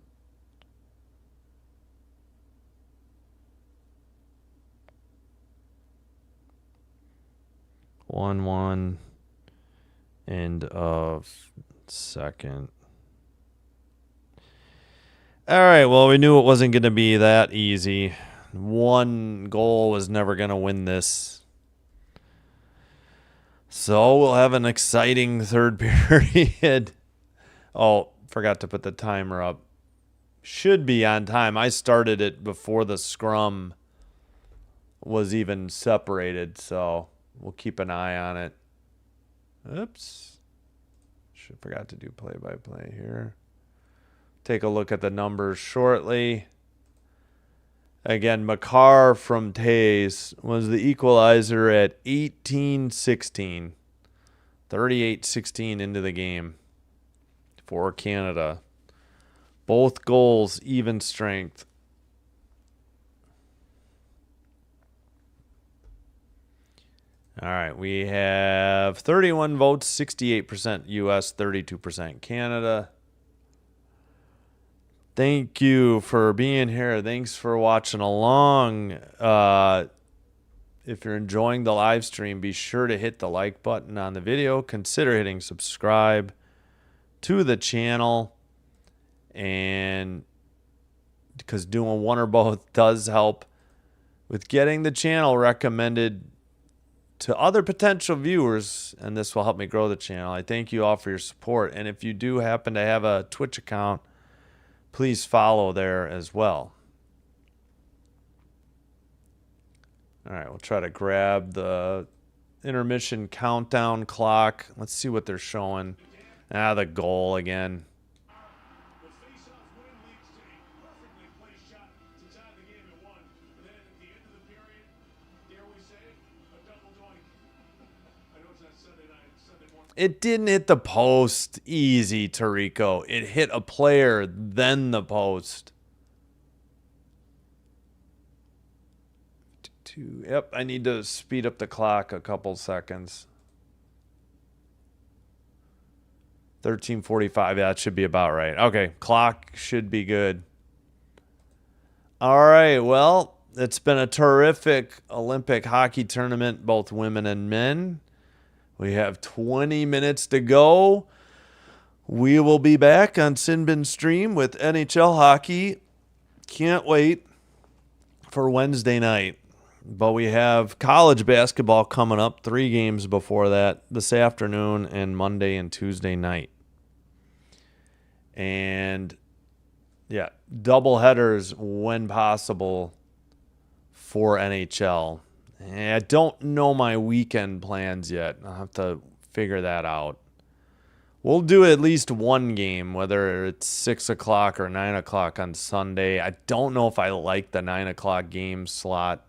One, end of second. All right, well, we knew it wasn't going to be that easy. One goal was never going to win this. So we'll have an exciting third period. Oh, forgot to put the timer up. Should be on time. I started it before the scrum was even separated, so we'll keep an eye on it. Oops. Forgot to do play-by-play here. Take a look at the numbers shortly. Again, Makar from Tays was the equalizer at 18-16. 38-16 into the game for Canada. Both goals, even strength. All right, we have 31 votes, 68% U.S., 32% Canada. Thank you for being here. Thanks for watching along. If you're enjoying the live stream, be sure to hit the like button on the video. Consider hitting subscribe to the channel. And because doing one or both does help with getting the channel recommended to other potential viewers, and this will help me grow the channel. I thank you all for your support. And if you do happen to have a Twitch account, please follow there as well. All right, we'll try to grab the intermission countdown clock. Let's see what they're showing. The goal again. It didn't hit the post. Easy, Tarico. It hit a player, then the post. Yep, I need to speed up the clock a couple seconds. 13:45. That should be about right. Okay, clock should be good. All right, well, it's been a terrific Olympic hockey tournament, both women and men. We have 20 minutes to go. We will be back on Sinbin Stream with NHL hockey. Can't wait for Wednesday night. But we have college basketball coming up, 3 games before that, this afternoon and Monday and Tuesday night. And, yeah, double headers when possible for NHL. I don't know my weekend plans yet. I'll have to figure that out. We'll do at least one game, whether it's 6 o'clock or 9 o'clock on Sunday. I don't know if I like the 9 o'clock game slot.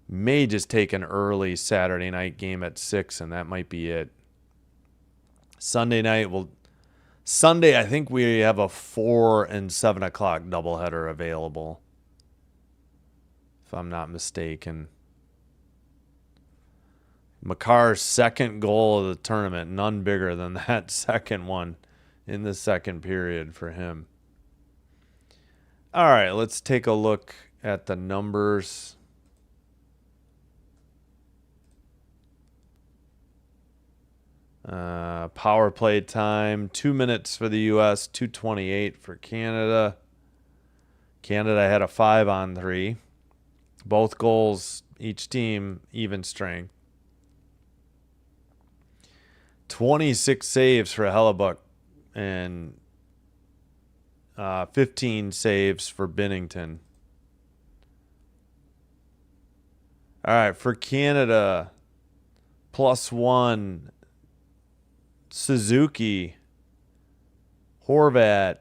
May just take an early Saturday night game at 6, and that might be it. Sunday, I think we have a 4 and 7 o'clock doubleheader available. if I'm not mistaken. Makar's second goal of the tournament, none bigger than that second one in the second period for him. All right, let's take a look at the numbers. Power play time, 2 minutes for the U.S., 2:28 for Canada. Canada had a 5-on-3. Both goals, each team, even strength. 26 saves for Hellebuck and 15 saves for Binnington. All right, for Canada, +1, Suzuki, Horvat,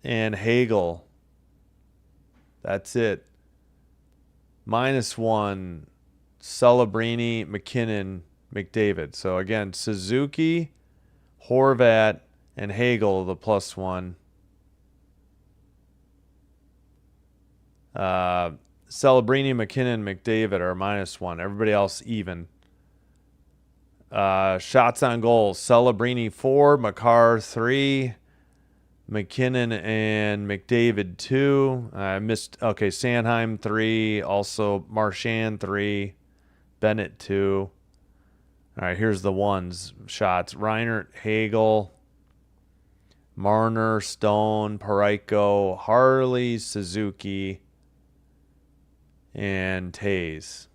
and Hagel. That's it. -1, Celebrini, McKinnon, McDavid. So again, Suzuki, Horvat, and Hagel, the +1. Celebrini, McKinnon, McDavid are -1. Everybody else even. Shots on goal. Celebrini 4, Makar 3, McKinnon and McDavid 2. I missed. Okay, Sanheim 3. Also Marchand 3, Bennett 2. All right, here's the ones. Shots. Reinert, Hagel, Marner, Stone, Parayko, Harley, Suzuki, and Tays.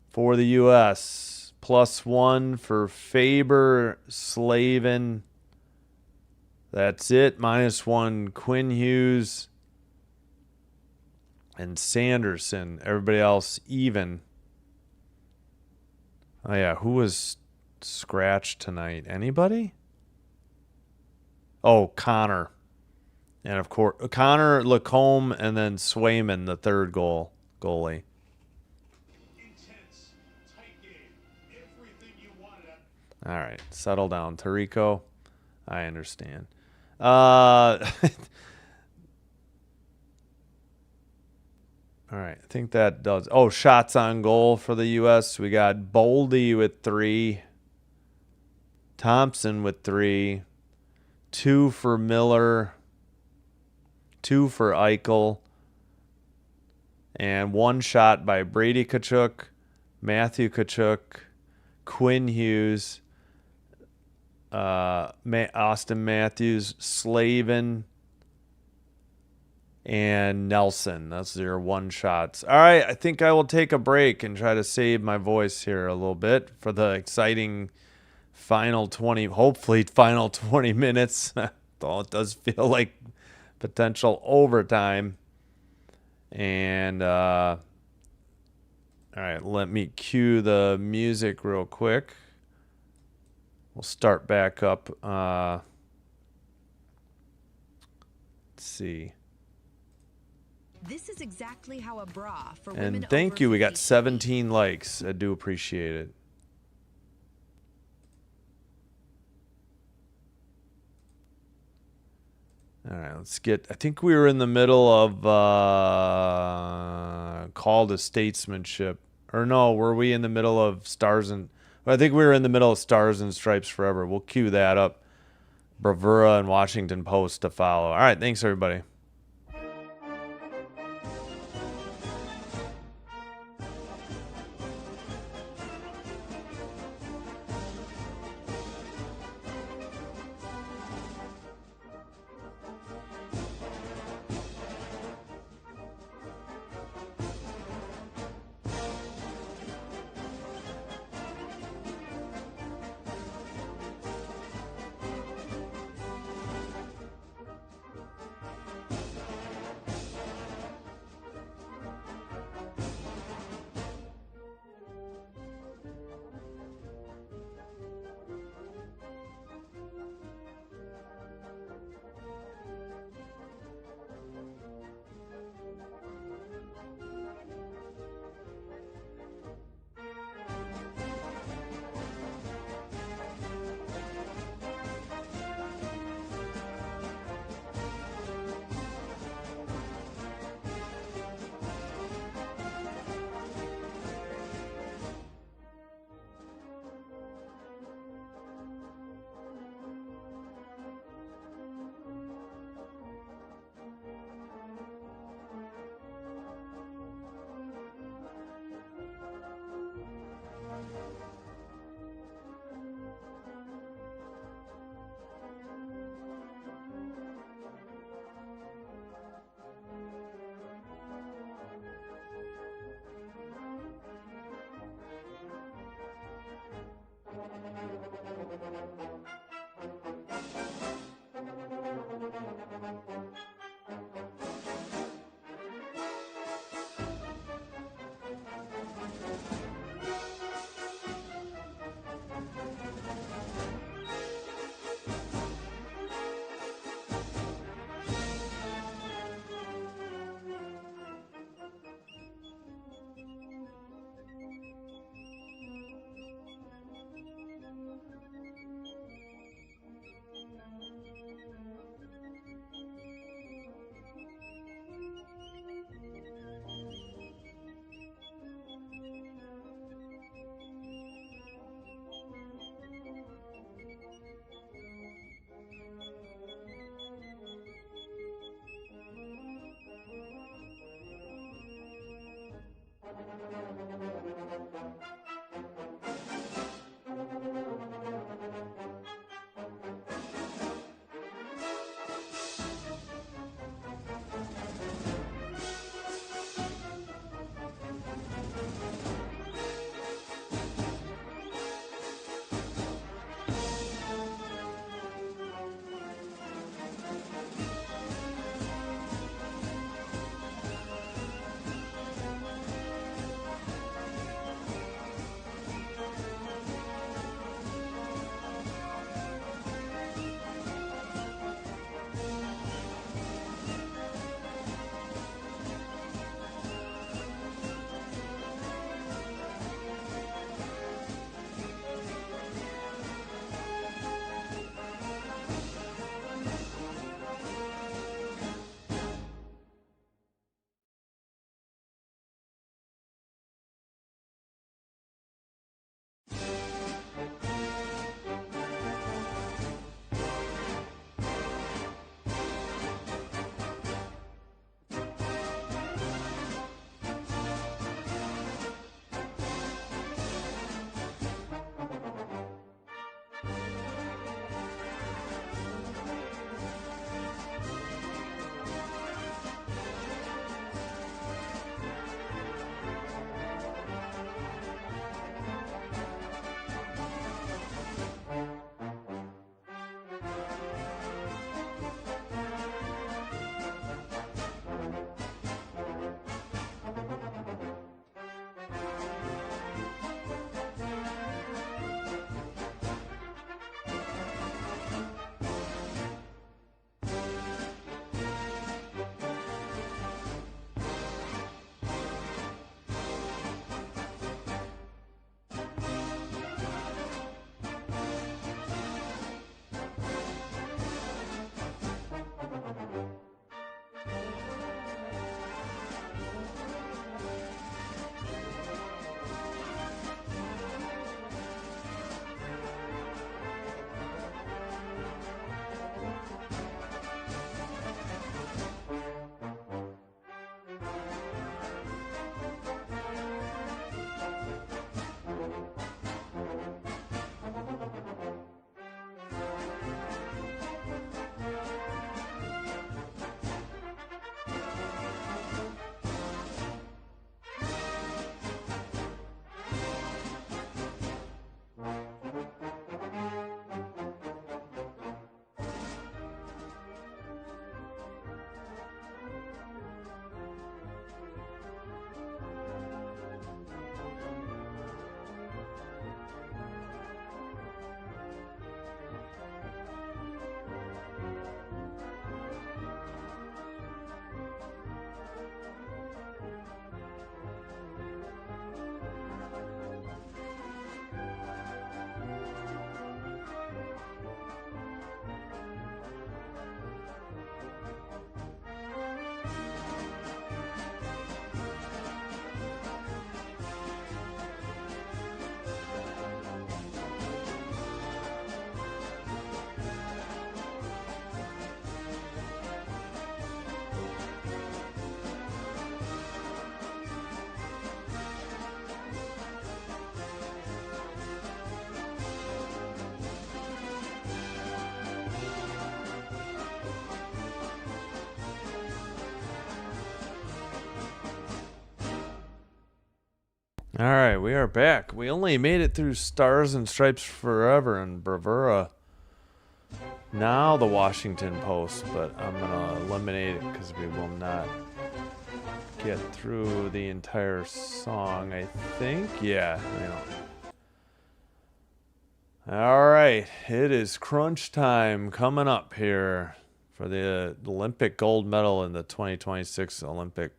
For the U.S., +1 for Faber, Slavin. That's it. -1, Quinn Hughes and Sanderson. Everybody else even. Oh, yeah. Who was scratched tonight? Anybody? Oh, Connor. And, of course, Connor, Lacombe, and then Swayman, the third goalie. Intense, tight game. Everything you wanted. All right. Settle down, Tarico. I understand. All right. I think that does. Oh, shots on goal for the U.S. We got Boldy with 3. Thompson with 3. 2 for Miller. 2 for Eichel. And 1 shot by Brady Tkachuk, Matthew Tkachuk, Quinn Hughes, Austin Matthews, Slavin, and Nelson. Those are your 1 shots. All right, I think I will take a break and try to save my voice here a little bit for the exciting final 20, hopefully final 20 minutes. Though it does feel like potential overtime. And all right, let me cue the music real quick. We'll start back up. Let's see. This is exactly how a bra for women. And thank over you. We got 50 17 likes. I do appreciate it. All right, let's get. I think we were in the middle of Call to Statesmanship. Or no, were we in the middle of Stars and. I think we were in the middle of Stars and Stripes Forever. We'll cue that up. Bravura and Washington Post to follow. All right, thanks, everybody. All right, we are back. We only made it through Stars and Stripes Forever and Bravura. Now the Washington Post, but I'm going to eliminate it because we will not get through the entire song, I think. Yeah, All right, it is crunch time coming up here for the Olympic gold medal in the 2026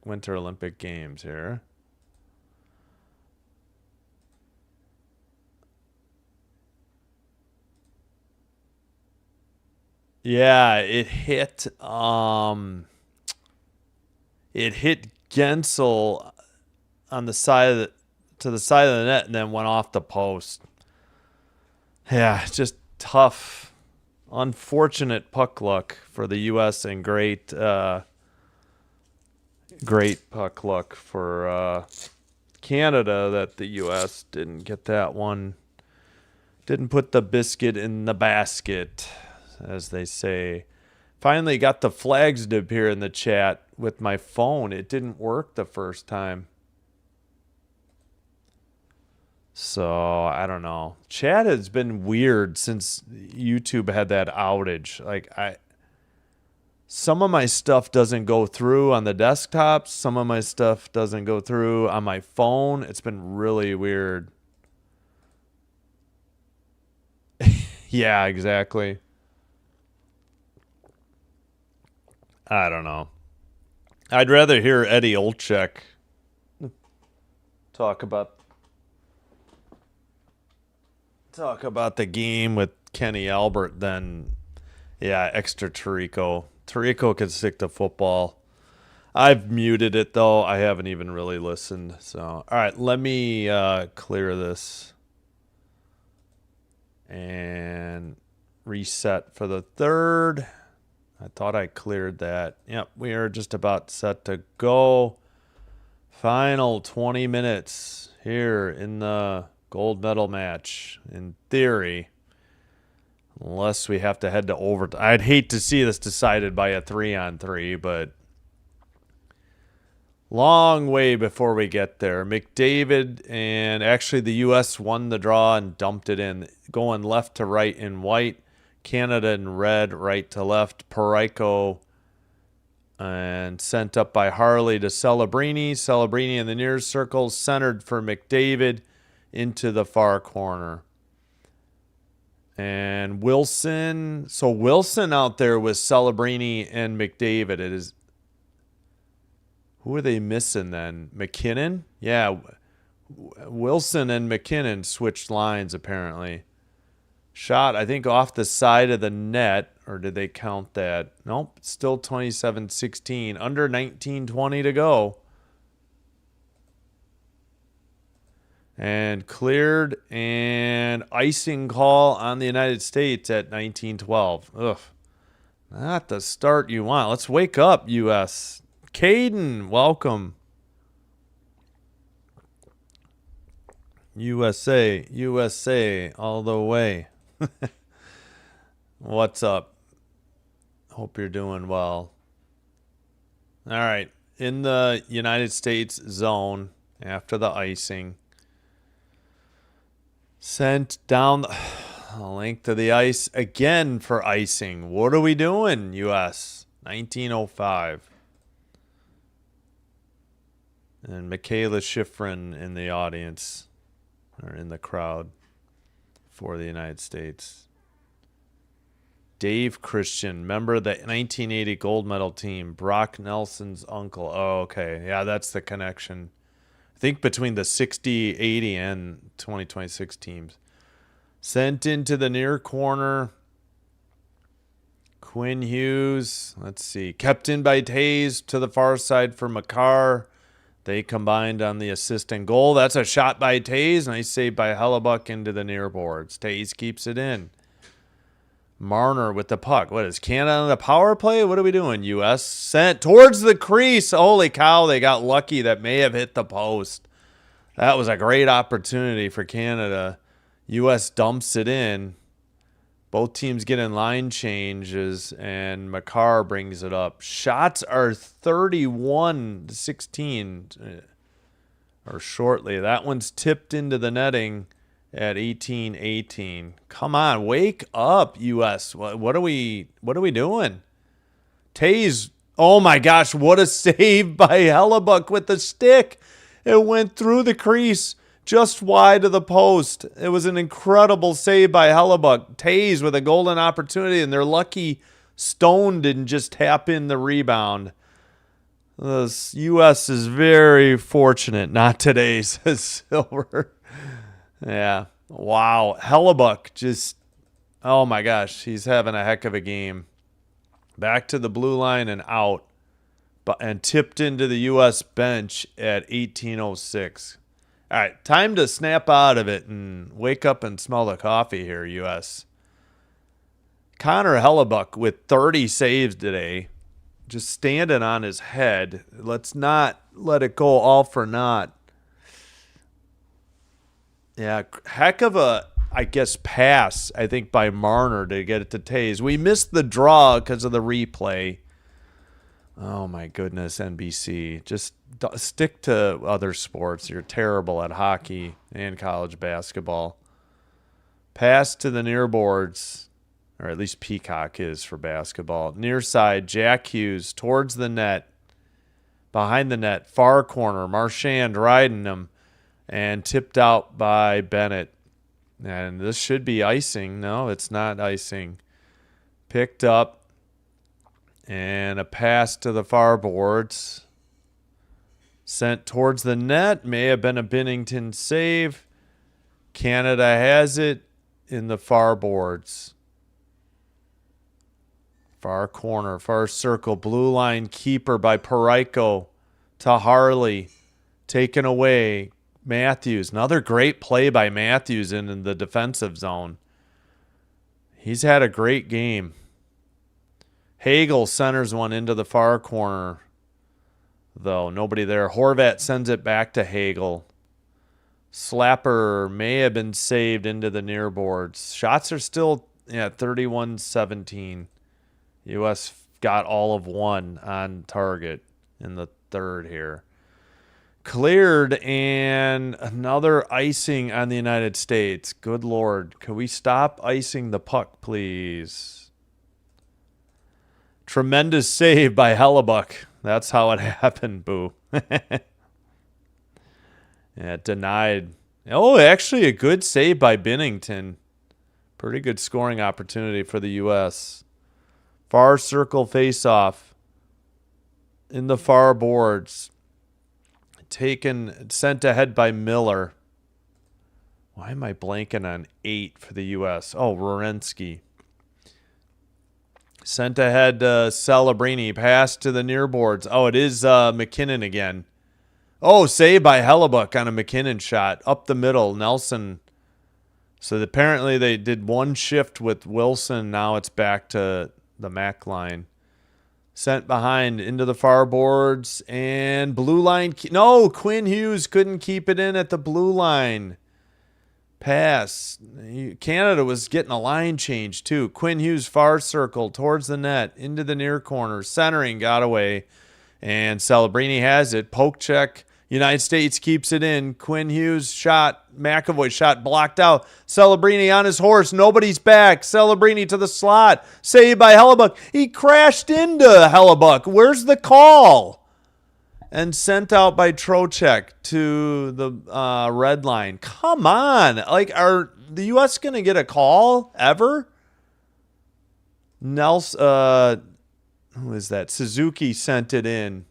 Winter Olympic Games here. Yeah, it hit Gensel on the side to the side of the net and then went off the post. Yeah, just tough, unfortunate puck luck for the U.S. and great puck luck for Canada that the U.S. didn't get that one. Didn't put the biscuit in the basket, as they say. Finally got the flags to appear in the chat with my phone. It didn't work the first time. So, I don't know. Chat has been weird since YouTube had that outage. Some of my stuff doesn't go through on the desktop. Some of my stuff doesn't go through on my phone. It's been really weird. Yeah, exactly. I don't know. I'd rather hear Eddie Olczyk talk about the game with Kenny Albert than, extra Tirico. Tirico can stick to football. I've muted it, though. I haven't even really listened. So, all right, let me clear this and reset for the third. I thought I cleared that. Yep, we are just about set to go. Final 20 minutes here in the gold medal match, in theory. Unless we have to head to overtime. I'd hate to see this decided by a 3-on-3, but long way before we get there. McDavid, and actually the U.S. won the draw and dumped it in. Going left to right in white. Canada in red, right to left. Parayko and sent up by Harley to Celebrini. Celebrini in the near circle, centered for McDavid into the far corner. And Wilson. So Wilson out there with Celebrini and McDavid. It is. Who are they missing then? McKinnon? Yeah. Wilson and McKinnon switched lines apparently. Shot, I think, off the side of the net. Or did they count that? Nope. Still 27-16. Under 19:20 to go. And cleared, and icing call on the United States at 19:12. Ugh. Not the start you want. Let's wake up, U.S. Caden, welcome. USA, all the way. What's up? Hope you're doing well. All right. In the United States zone after the icing. Sent down the length of the ice again for icing. What are we doing, U.S.? 1905. And Michaela Schifrin in the audience, or in the crowd for the United States. Dave Christian, member of the 1980 gold medal team. Brock Nelson's uncle. Oh, okay. Yeah, that's the connection. I think between the 60, 80, and 2026 teams. Sent into the near corner. Quinn Hughes. Let's see. Kept in by Taze to the far side for Makar. They combined on the assist and goal. That's a shot by Taze. Nice save by Hellebuck into the near boards. Taze keeps it in. Marner with the puck. What is Canada on the power play? What are we doing, U.S.? Sent towards the crease. Holy cow, they got lucky. That may have hit the post. That was a great opportunity for Canada. U.S. dumps it in. Both teams get in line changes, and Makar brings it up. Shots are 31-16. or shortly. That one's tipped into the netting at 18-18. Come on, wake up, U.S. What are we doing? Tays, oh my gosh, what a save by Hellebuck with the stick. It went through the crease just wide of the post. It was an incredible save by Hellebuck. Tays with a golden opportunity, and they're lucky Stone didn't just tap in the rebound. The U.S. is very fortunate. Not today, says Silver. Yeah. Wow. Hellebuck just, oh my gosh, he's having a heck of a game. Back to the blue line and out, and tipped into the U.S. bench at 18:06. All right, time to snap out of it and wake up and smell the coffee here, U.S. Connor Hellebuck with 30 saves today, just standing on his head. Let's not let it go all for naught. Yeah, heck of a, I guess, pass, I think, by Marner to get it to Tays. We missed the draw because of the replay. Oh, my goodness, NBC. Just stick to other sports. You're terrible at hockey and college basketball. Pass to the near boards, or at least Peacock is for basketball. Near side, Jack Hughes towards the net. Behind the net, far corner, Marchand riding him, and tipped out by Bennett. And this should be icing. No, it's not icing. Picked up. And a pass to the far boards. Sent towards the net. May have been a Binnington save. Canada has it in the far boards. Far corner, far circle. Blue line keeper by Parayko to Harley. Taken away. Matthews. Another great play by Matthews in the defensive zone. He's had a great game. Hagel centers one into the far corner, though. Nobody there. Horvat sends it back to Hagel. Slapper may have been saved into the near boards. Shots are still 31-17. U.S. got all of one on target in the third here. Cleared, and another icing on the United States. Good Lord. Could we stop icing the puck, please? Tremendous save by Hellebuck. That's how it happened, boo. Yeah, denied. Oh, actually a good save by Binnington. Pretty good scoring opportunity for the U.S. Far circle face-off in the far boards. Sent ahead by Miller. Why am I blanking on 8 for the U.S.? Oh, Werenski. Sent ahead Celebrini. Pass to the near boards. Oh, it is McKinnon again. Oh, saved by Hellebuck on a McKinnon shot. Up the middle, Nelson. So apparently they did one shift with Wilson. Now it's back to the Mac line. Sent behind into the far boards. And blue line. No, Quinn Hughes couldn't keep it in at the blue line. Pass. Canada was getting a line change too. Quinn Hughes far circle towards the net into the near corner. Centering got away. And Celebrini has it. Poke check. United States keeps it in. Quinn Hughes shot. McAvoy shot blocked out. Celebrini on his horse. Nobody's back. Celebrini to the slot. Saved by Hellebuck. He crashed into Hellebuck. Where's the call? And sent out by Trocheck to the red line. Come on. Like, are the U.S. going to get a call ever? Nelson, who is that? Suzuki sent it in.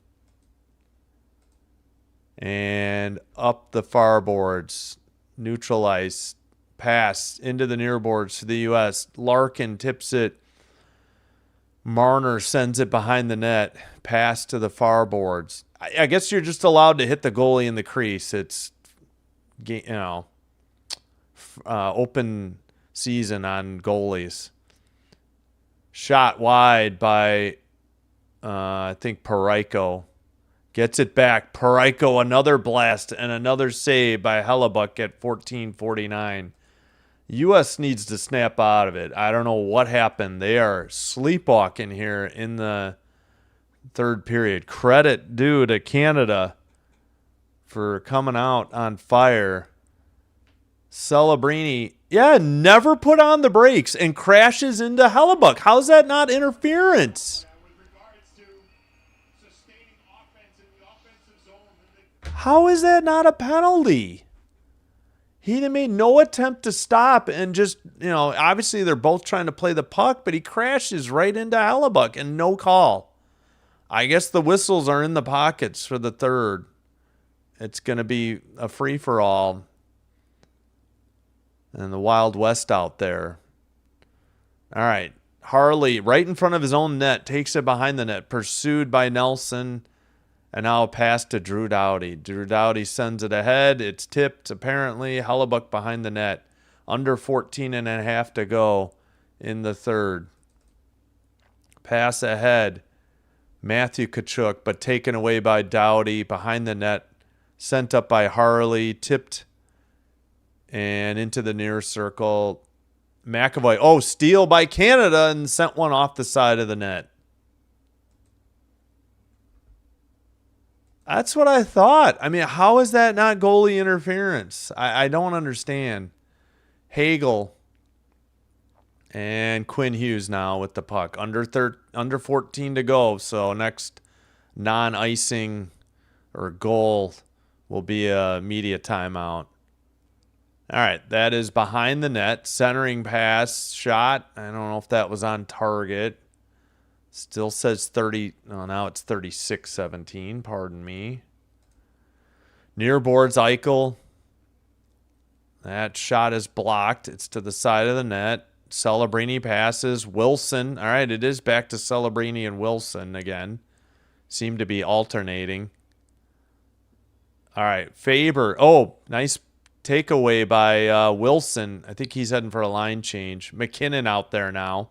And up the far boards. Neutralized. Pass into the near boards to the U.S. Larkin tips it. Marner sends it behind the net. Pass to the far boards. I guess you're just allowed to hit the goalie in the crease. It's, open season on goalies. Shot wide by, I think, Parayko. Gets it back. Parayko, another blast and another save by Hellebuck at 14:49. U.S. needs to snap out of it. I don't know what happened. They are sleepwalking here in the third period. Credit due to Canada for coming out on fire. Celebrini, yeah, never put on the brakes and crashes into Hellebuck. How's that not interference? With regards to sustaining offense in the offensive zone. How is that not a penalty? He made no attempt to stop and just, obviously they're both trying to play the puck, but he crashes right into Hellebuck and no call. I guess the whistles are in the pockets for the third. It's going to be a free-for-all. And the Wild West out there. All right. Harley, right in front of his own net, takes it behind the net, pursued by Nelson. And now a pass to Drew Doughty. Drew Doughty sends it ahead. It's tipped, apparently. Hellebuck behind the net. Under 14 and a half to go in the third. Pass ahead. Matthew Tkachuk, but taken away by Doughty. Behind the net. Sent up by Harley. Tipped and into the near circle. McAvoy. Oh, steal by Canada and sent one off the side of the net. That's what I thought. I mean, how is that not goalie interference? I don't understand. Hagel and Quinn Hughes now with the puck. Under 14 to go. So next non-icing or goal will be a media timeout. All right, that is behind the net. Centering pass, shot. I don't know if that was on target. Still says 30. Oh, now it's 36-17. Pardon me. Near boards, Eichel. That shot is blocked. It's to the side of the net. Celebrini passes. Wilson. All right, it is back to Celebrini and Wilson again. Seem to be alternating. All right, Faber. Oh, nice takeaway by Wilson. I think he's heading for a line change. McKinnon out there now.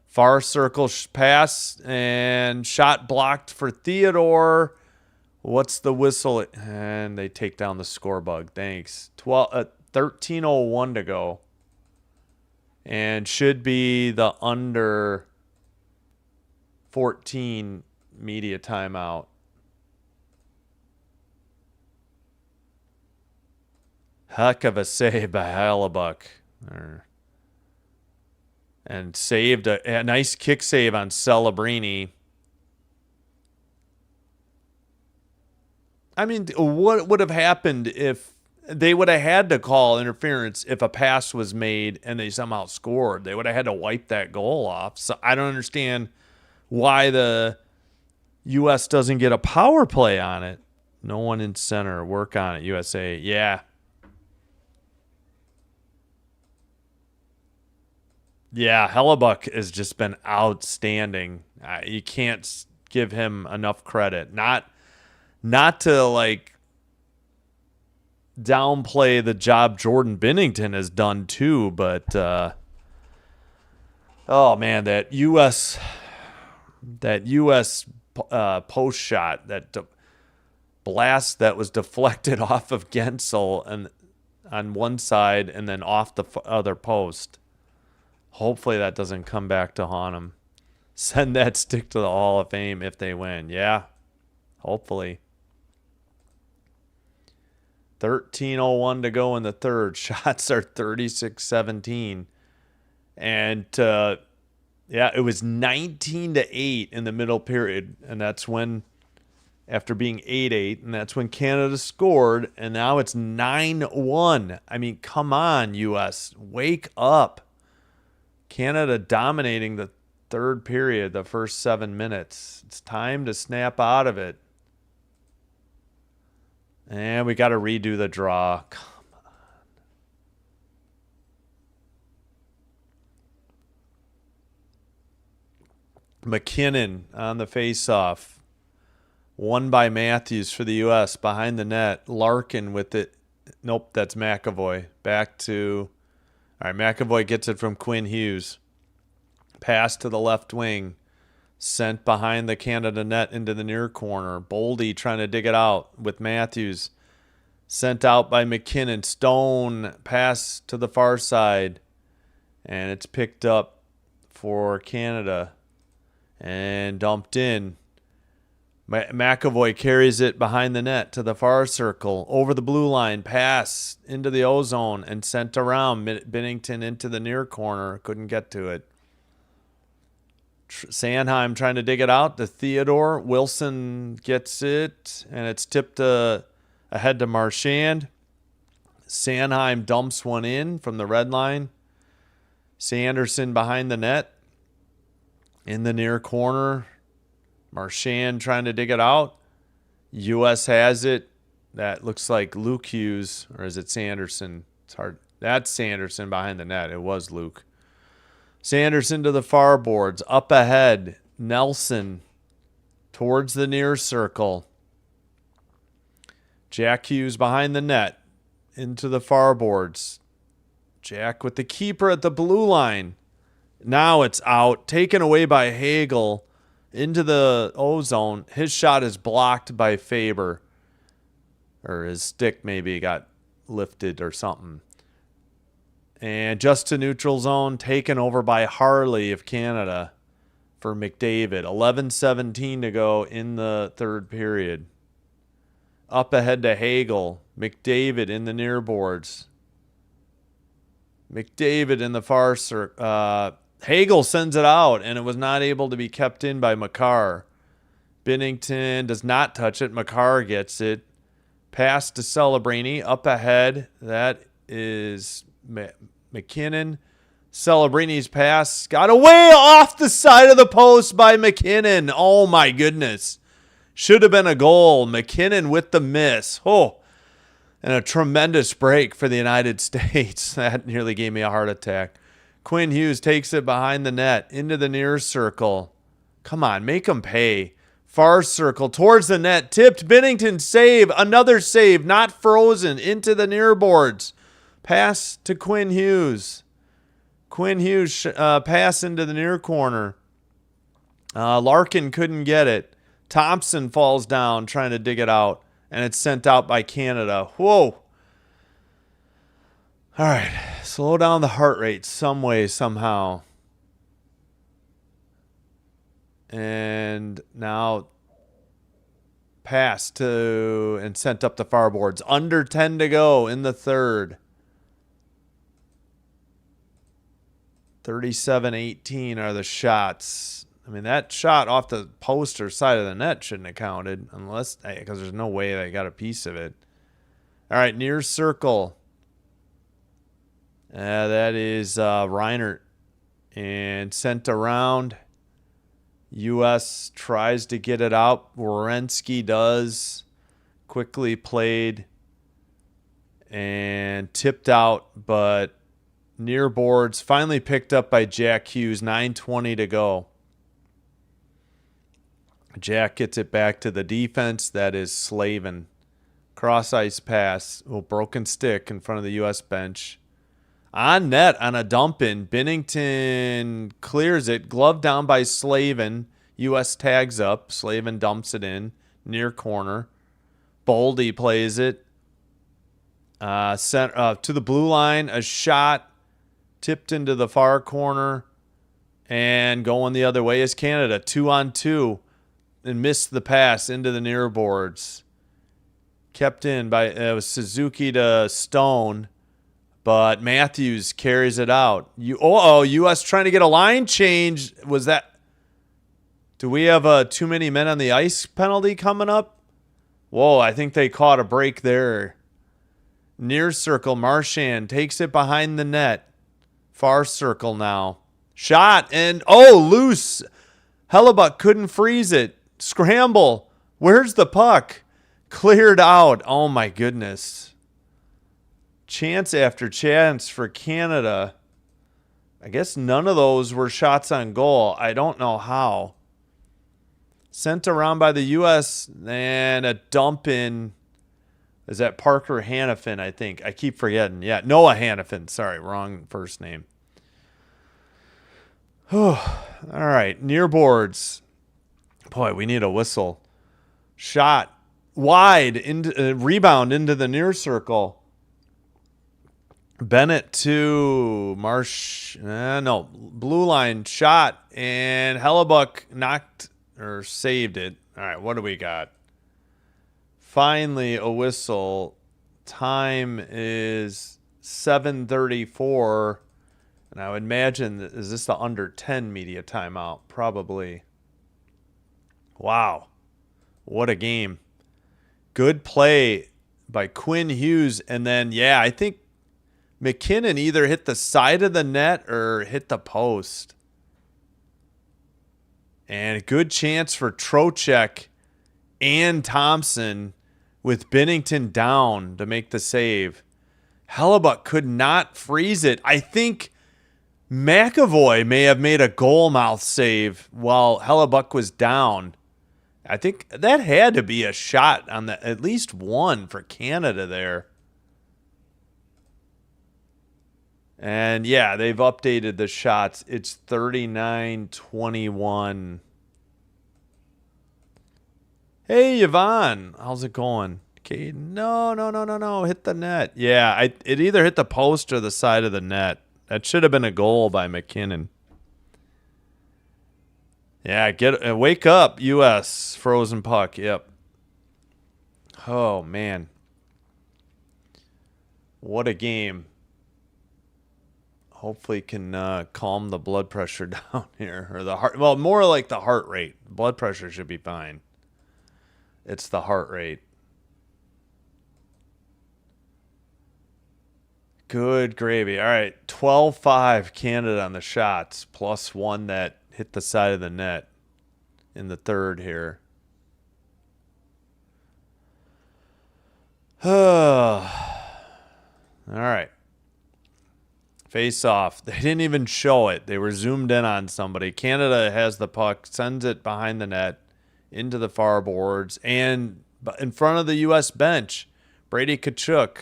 Far circle pass and shot blocked for Theodore. What's the whistle? And they take down the score bug. Thanks. 13:01 to go. And should be the under 14 media timeout. Heck of a save by Hellebuck. And saved a nice kick save on Celebrini. I mean, what would have happened if they would have had to call interference if a pass was made and they somehow scored? They would have had to wipe that goal off. So I don't understand why the U.S. doesn't get a power play on it. No one in center. Work on it, USA. Yeah. Yeah, Hellebuck has just been outstanding. You can't give him enough credit. Not to like downplay the job Jordan Binnington has done too, but oh man, that U.S. Post shot, that blast that was deflected off of Gensel and on one side and then off the other post. Hopefully that doesn't come back to haunt them. Send that stick to the Hall of Fame if they win. Yeah, hopefully. 13:01 to go in the third. Shots are 36-17. And, it was 19-8 in the middle period. And that's when, after being 8-8, and that's when Canada scored. And now it's 9-1. I mean, come on, U.S. Wake up. Canada dominating the third period, the first 7 minutes. It's time to snap out of it. And we got to redo the draw. Come on. McKinnon on the faceoff. Won by Matthews for the U.S. behind the net. Larkin with it. Nope, that's McAvoy. Back to... All right, McAvoy gets it from Quinn Hughes. Pass to the left wing. Sent behind the Canada net into the near corner. Boldy trying to dig it out with Matthews. Sent out by McKinnon. Stone pass to the far side. And it's picked up for Canada. And dumped in. McAvoy carries it behind the net to the far circle, over the blue line, pass into the O-zone, and sent around. Binnington into the near corner. Couldn't get to it. Sanheim trying to dig it out to Theodore. Wilson gets it, and it's tipped ahead to Marchand. Sanheim dumps one in from the red line. Sanderson behind the net. In the near corner. Marchand trying to dig it out. U.S. has it. That looks like Luke Hughes, or is it Sanderson? It's hard. That's Sanderson behind the net. It was Luke. Sanderson to the far boards. Up ahead. Nelson towards the near circle. Jack Hughes behind the net. Into the far boards. Jack with the keeper at the blue line. Now it's out. Taken away by Hagel. Into the O-zone. His shot is blocked by Faber. Or his stick maybe got lifted or something. And just to neutral zone. Taken over by Harley of Canada for McDavid. 11:17 to go in the third period. Up ahead to Hagel. McDavid in the near boards. McDavid in the far circle. Hagel sends it out, and it was not able to be kept in by Makar. Binnington does not touch it. Makar gets it. Pass to Celebrini. Up ahead. That is McKinnon. Celebrini's pass got away off the side of the post by McKinnon. Oh, my goodness. Should have been a goal. McKinnon with the miss. Oh, and a tremendous break for the United States. That nearly gave me a heart attack. Quinn Hughes takes it behind the net into the near circle. Come on, make him pay. Far circle towards the net. Tipped. Binnington save. Another save. Not frozen. Into the near boards. Pass to Quinn Hughes. Quinn Hughes pass into the near corner. Larkin couldn't get it. Thompson falls down trying to dig it out. And it's sent out by Canada. Whoa. All right. Slow down the heart rate some way, somehow. And now pass to and sent up the far boards. Under 10 to go in the third. 37-18 are the shots. I mean, that shot off the post or side of the net shouldn't have counted unless, because there's no way they got a piece of it. All right, near circle. That is Reinert. And sent around. U.S. tries to get it out. Werenski does. Quickly played. And tipped out, but near boards. Finally picked up by Jack Hughes. 9:20 to go. Jack gets it back to the defense. That is Slavin. Cross ice pass. Oh, broken stick in front of the U.S. bench. On net on a dump in. Binnington clears it. Glove down by Slavin. U.S. tags up. Slavin dumps it in. Near corner. Boldy plays it. To the blue line. A shot. Tipped into the far corner. And going the other way is Canada. 2-on-2. And missed the pass into the near boards. Kept in by it was Suzuki to Stone. But Matthews carries it out. U.S. trying to get a line change. Was that? Do we have too many men on the ice penalty coming up? Whoa, I think they caught a break there. Near circle, Marchand takes it behind the net. Far circle now. Shot and, loose. Hellebuck couldn't freeze it. Scramble. Where's the puck? Cleared out. Oh, my goodness. Chance after chance for Canada. I guess none of those were shots on goal. I don't know how. Sent around by the U.S. and a dump in. Is that Parker Hannafin, I think? I keep forgetting. Yeah, Noah Hannafin. Sorry, wrong first name. All right, near boards. Boy, we need a whistle. Shot wide, into rebound into the near circle. Bennett to blue line shot, and Hellebuck or saved it. All right, what do we got? Finally, a whistle. Time is 7:34. And I would imagine, is this the under 10 media timeout? Probably. Wow. What a game. Good play by Quinn Hughes. And then, yeah, I think McKinnon either hit the side of the net or hit the post. And a good chance for Trocheck and Thompson with Bennington down to make the save. Hellebuck could not freeze it. I think McAvoy may have made a goalmouth save while Hellebuck was down. I think that had to be a shot on the at least one for Canada there. And yeah, they've updated the shots. It's 39-21. Hey, Yvonne, how's it going? Okay, no. Hit the net. Yeah, it either hit the post or the side of the net. That should have been a goal by McKinnon. Yeah, wake up, U.S. Frozen puck. Yep. Oh, man. What a game. Hopefully can calm the blood pressure down here. Or the heart. Well, more like the heart rate. Blood pressure should be fine. It's the heart rate. Good gravy. All right, 12-5 Canada on the shots, plus one that hit the side of the net in the third here. All right. Face off. They didn't even show it. They were zoomed in on somebody. Canada has the puck, sends it behind the net into the far boards, and in front of the U.S. bench, Brady Tkachuk.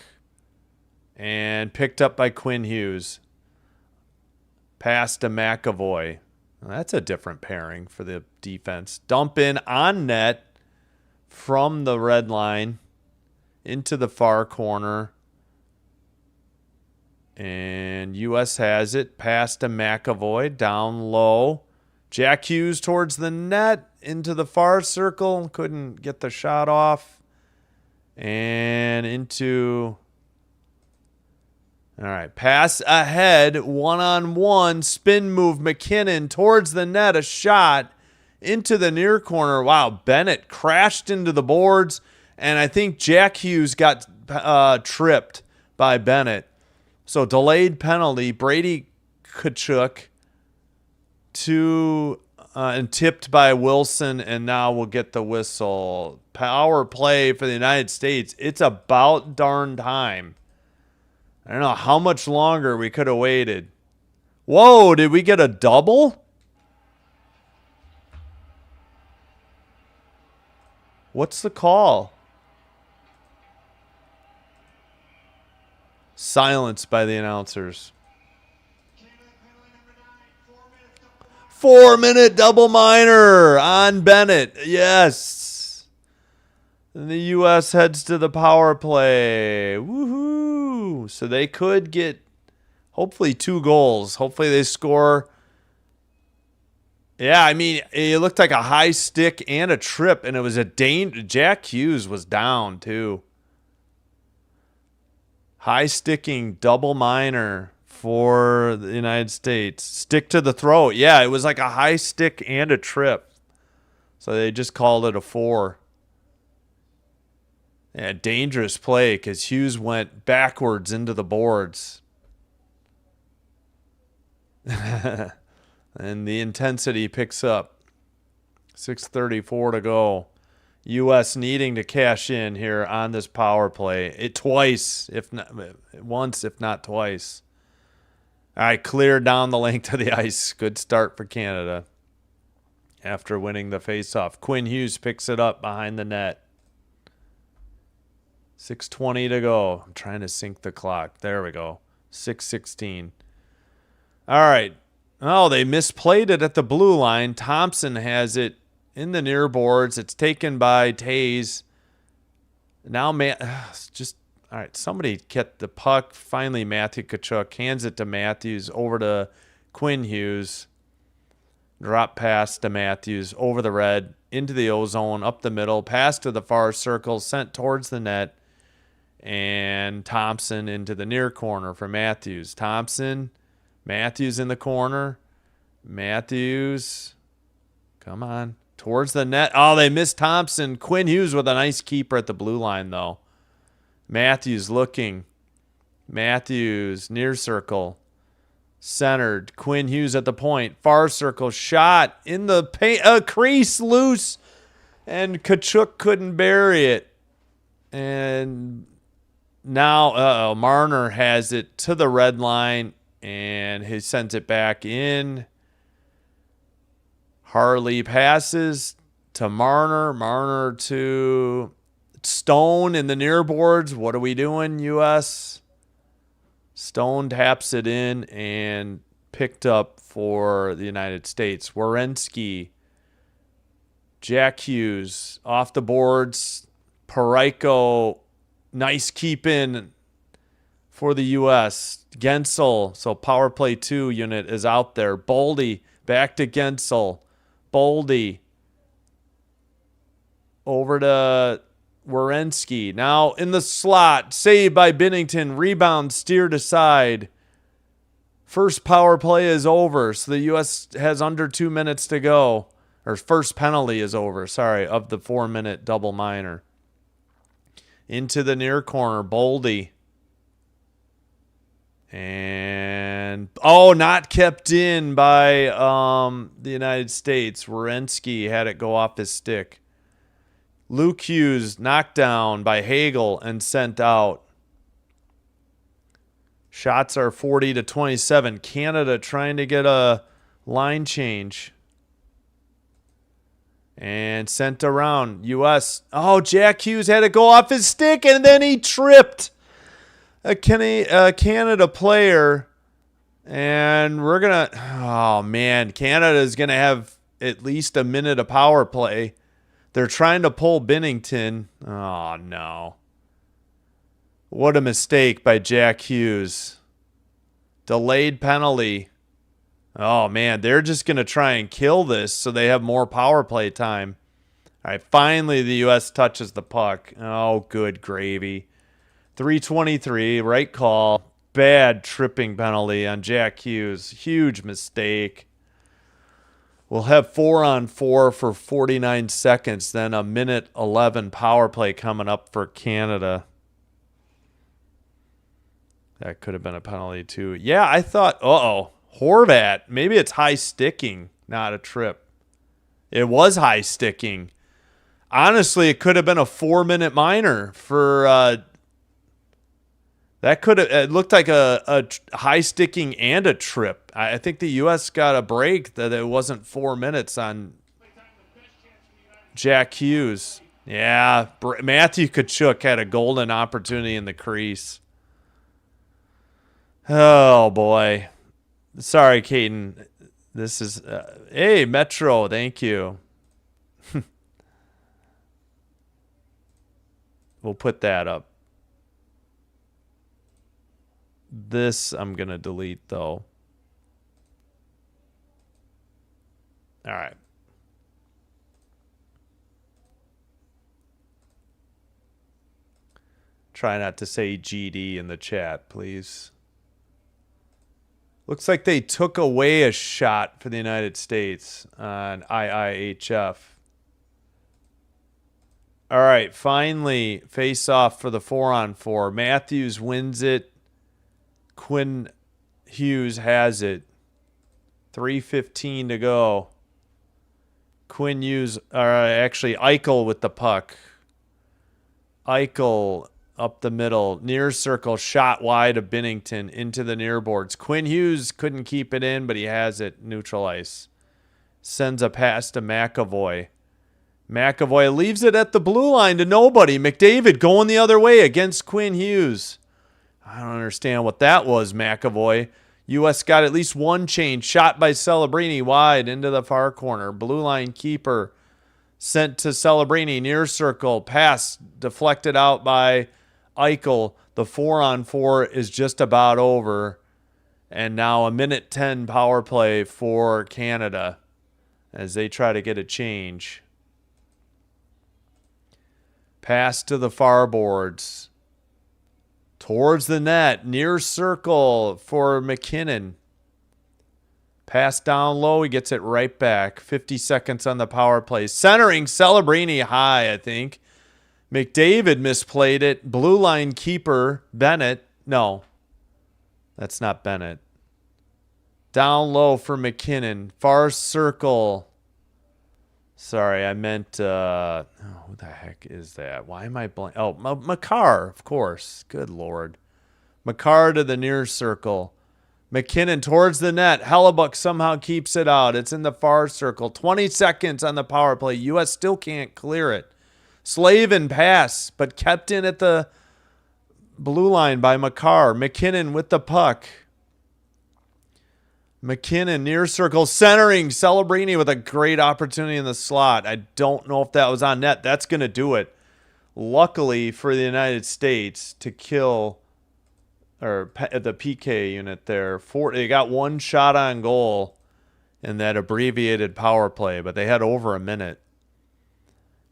And picked up by Quinn Hughes. Pass to McAvoy. Well, that's a different pairing for the defense. Dump in on net from the red line into the far corner. And U.S. has it. Pass to McAvoy down low. Jack Hughes towards the net into the far circle. Couldn't get the shot off. And into... All right, pass ahead, one-on-one, spin move, McKinnon towards the net, a shot into the near corner. Wow, Bennett crashed into the boards, and I think Jack Hughes got tripped by Bennett. So delayed penalty, Brady Tkachuk and tipped by Wilson, and now we'll get the whistle. Power play for the United States. It's about darn time. I don't know how much longer we could have waited. Whoa, did we get a double? What's the call? Silence by the announcers. 4-minute double minor on Bennett. Yes. And the U.S. heads to the power play. Woohoo. So they could get hopefully 2 goals. Hopefully they score. Yeah, I mean, it looked like a high stick and a trip, and it was a danger. Jack Hughes was down, too. High sticking double minor for the United States. Stick to the throat. Yeah, it was like a high stick and a trip. So they just called it a 4. Yeah, dangerous play because Hughes went backwards into the boards. And the intensity picks up. 6:34 to go. U.S. needing to cash in here on this power play. Once, if not twice. All right, clear down the length of the ice. Good start for Canada after winning the faceoff. Quinn Hughes picks it up behind the net. 6:20 to go. I'm trying to sync the clock. There we go. 6:16. All right. Oh, they misplayed it at the blue line. Thompson has it in the near boards. It's taken by Taze. Now, all right, somebody get the puck. Finally, Matthew Tkachuk hands it to Matthews over to Quinn Hughes. Drop pass to Matthews over the red, into the O-zone, up the middle, pass to the far circle, sent towards the net, and Thompson into the near corner for Matthews. Matthews in the corner. Matthews, come on, towards the net. Oh, they missed Thompson. Quinn Hughes with a nice keeper at the blue line, though. Matthews looking. Matthews, near circle. Centered. Quinn Hughes at the point. Far circle. Shot in the paint. Crease loose. And Kachuk couldn't bury it. And now Marner has it to the red line. And he sends it back in. Harley passes to Marner. Marner to Stone in the near boards. What are we doing, U.S.? Stone taps it in and picked up for the United States. Werenski, Jack Hughes off the boards. Parayko, nice keep in for the U.S. Gensel, so power play 2 unit is out there. Boldy back to Gensel. Boldy over to Werenski. Now in the slot. Saved by Binnington. Rebound steered aside. First power play is over. So the U.S. has under 2 minutes to go. Or first penalty is over. Sorry. Of the 4-minute double minor. Into the near corner. Boldy. And not kept in by the United States. Werenski had it go off his stick. Luke Hughes knocked down by Hagel and sent out. Shots are 40-27. Canada trying to get a line change. And sent around. U.S. Jack Hughes had to go off his stick and then he tripped a Canada player. And we're going to... Canada's going to have at least a minute of power play. They're trying to pull Binnington. Oh, no. What a mistake by Jack Hughes. Delayed penalty. Oh, man. They're just going to try and kill this so they have more power play time. All right. Finally, the U.S. touches the puck. Oh, good gravy. 3:23. Right call. Bad tripping penalty on Jack Hughes. Huge mistake. We'll have 4-on-4 for 49 seconds, then a minute 11 power play coming up for Canada. That could have been a penalty too. Yeah, I thought, Horvat, maybe it's high sticking, not a trip. It was high sticking. Honestly, it could have been a 4-minute minor for that could have. It looked like a high sticking and a trip. I think the U.S. got a break that it wasn't 4 minutes on Jack Hughes. Yeah, Matthew Kachuk had a golden opportunity in the crease. Oh boy, sorry, Caden. This is hey Metro, thank you. We'll put that up. This I'm going to delete, though. All right. Try not to say GD in the chat, please. Looks like they took away a shot for the United States on IIHF. All right, finally, face off for the 4-on-4. Matthews wins it. Quinn Hughes has it. 3:15 to go. Quinn Hughes, actually Eichel with the puck. Eichel up the middle, near circle, shot wide of Binnington into the near boards. Quinn Hughes couldn't keep it in, but he has it, neutral ice. Sends a pass to McAvoy. McAvoy leaves it at the blue line to nobody. McDavid going the other way against Quinn Hughes. I don't understand what that was, McAvoy. U.S. got at least one change. Shot by Celebrini wide into the far corner. Blue line keeper sent to Celebrini. Near circle. Pass deflected out by Eichel. The 4-on-4 is just about over. And now a minute 10 power play for Canada. as they try to get a change. Pass to the far boards. Towards the net. Near circle for McKinnon. Pass down low. He gets it right back. 50 seconds on the power play. Centering Celebrini high, I think. McDavid misplayed it. Blue line keeper, Bennett. No, that's not Bennett. Down low for McKinnon. Far circle. Sorry, I meant, who the heck is that? Why am I blank? Oh, Makar, of course. Good Lord. Makar to the near circle. McKinnon towards the net. Hellebuck somehow keeps it out. It's in the far circle. 20 seconds on the power play. U.S. still can't clear it. Slavin pass, but kept in at the blue line by Makar. McKinnon with the puck. McKinnon near circle centering. Celebrini with a great opportunity in the slot. I don't know if that was on net. That's going to do it. Luckily for the United States to kill or the PK unit there. They got one shot on goal in that abbreviated power play, but they had over a minute.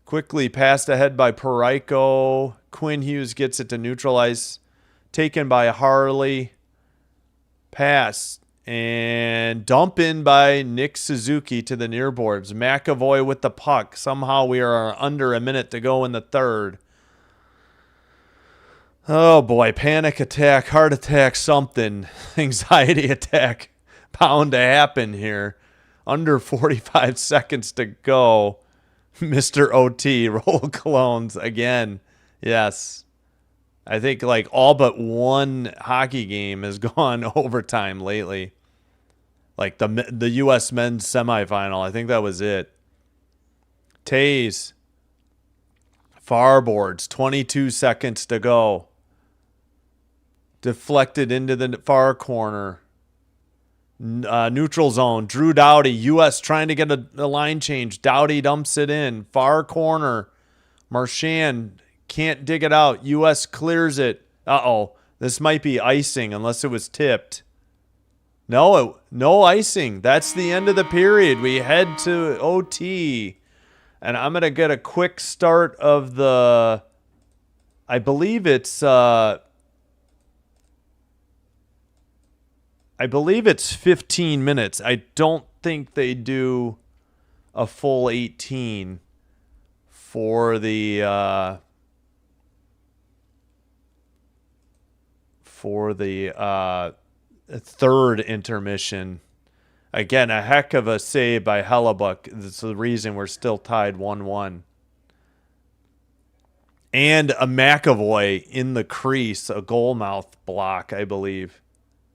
Quickly passed ahead by Parayko. Quinn Hughes gets it to neutralize. Taken by Harley. Pass. And dump in by Nick Suzuki to the near boards. McAvoy with the puck. Somehow we are under a minute to go in the third. Oh boy, panic attack, heart attack, something. Anxiety attack bound to happen here. Under 45 seconds to go. Mr. OT, roll colognes again. Yes. I think like all but one hockey game has gone overtime lately. Like the U.S. men's semifinal. I think that was it. Tays. Far boards. 22 seconds to go. Deflected into the far corner. Neutral zone. Drew Doughty. U.S. trying to get a line change. Doughty dumps it in. Far corner. Marchand can't dig it out. U.S. clears it. Uh-oh. This might be icing unless it was tipped. No icing. That's the end of the period. We head to OT. And I'm going to get a quick start of the... I believe it's 15 minutes. I don't think they do a full 18 for the third intermission. Again, a heck of a save by Hellebuck. That's the reason we're still tied 1-1. And a McAvoy in the crease, a goal mouth block, I believe,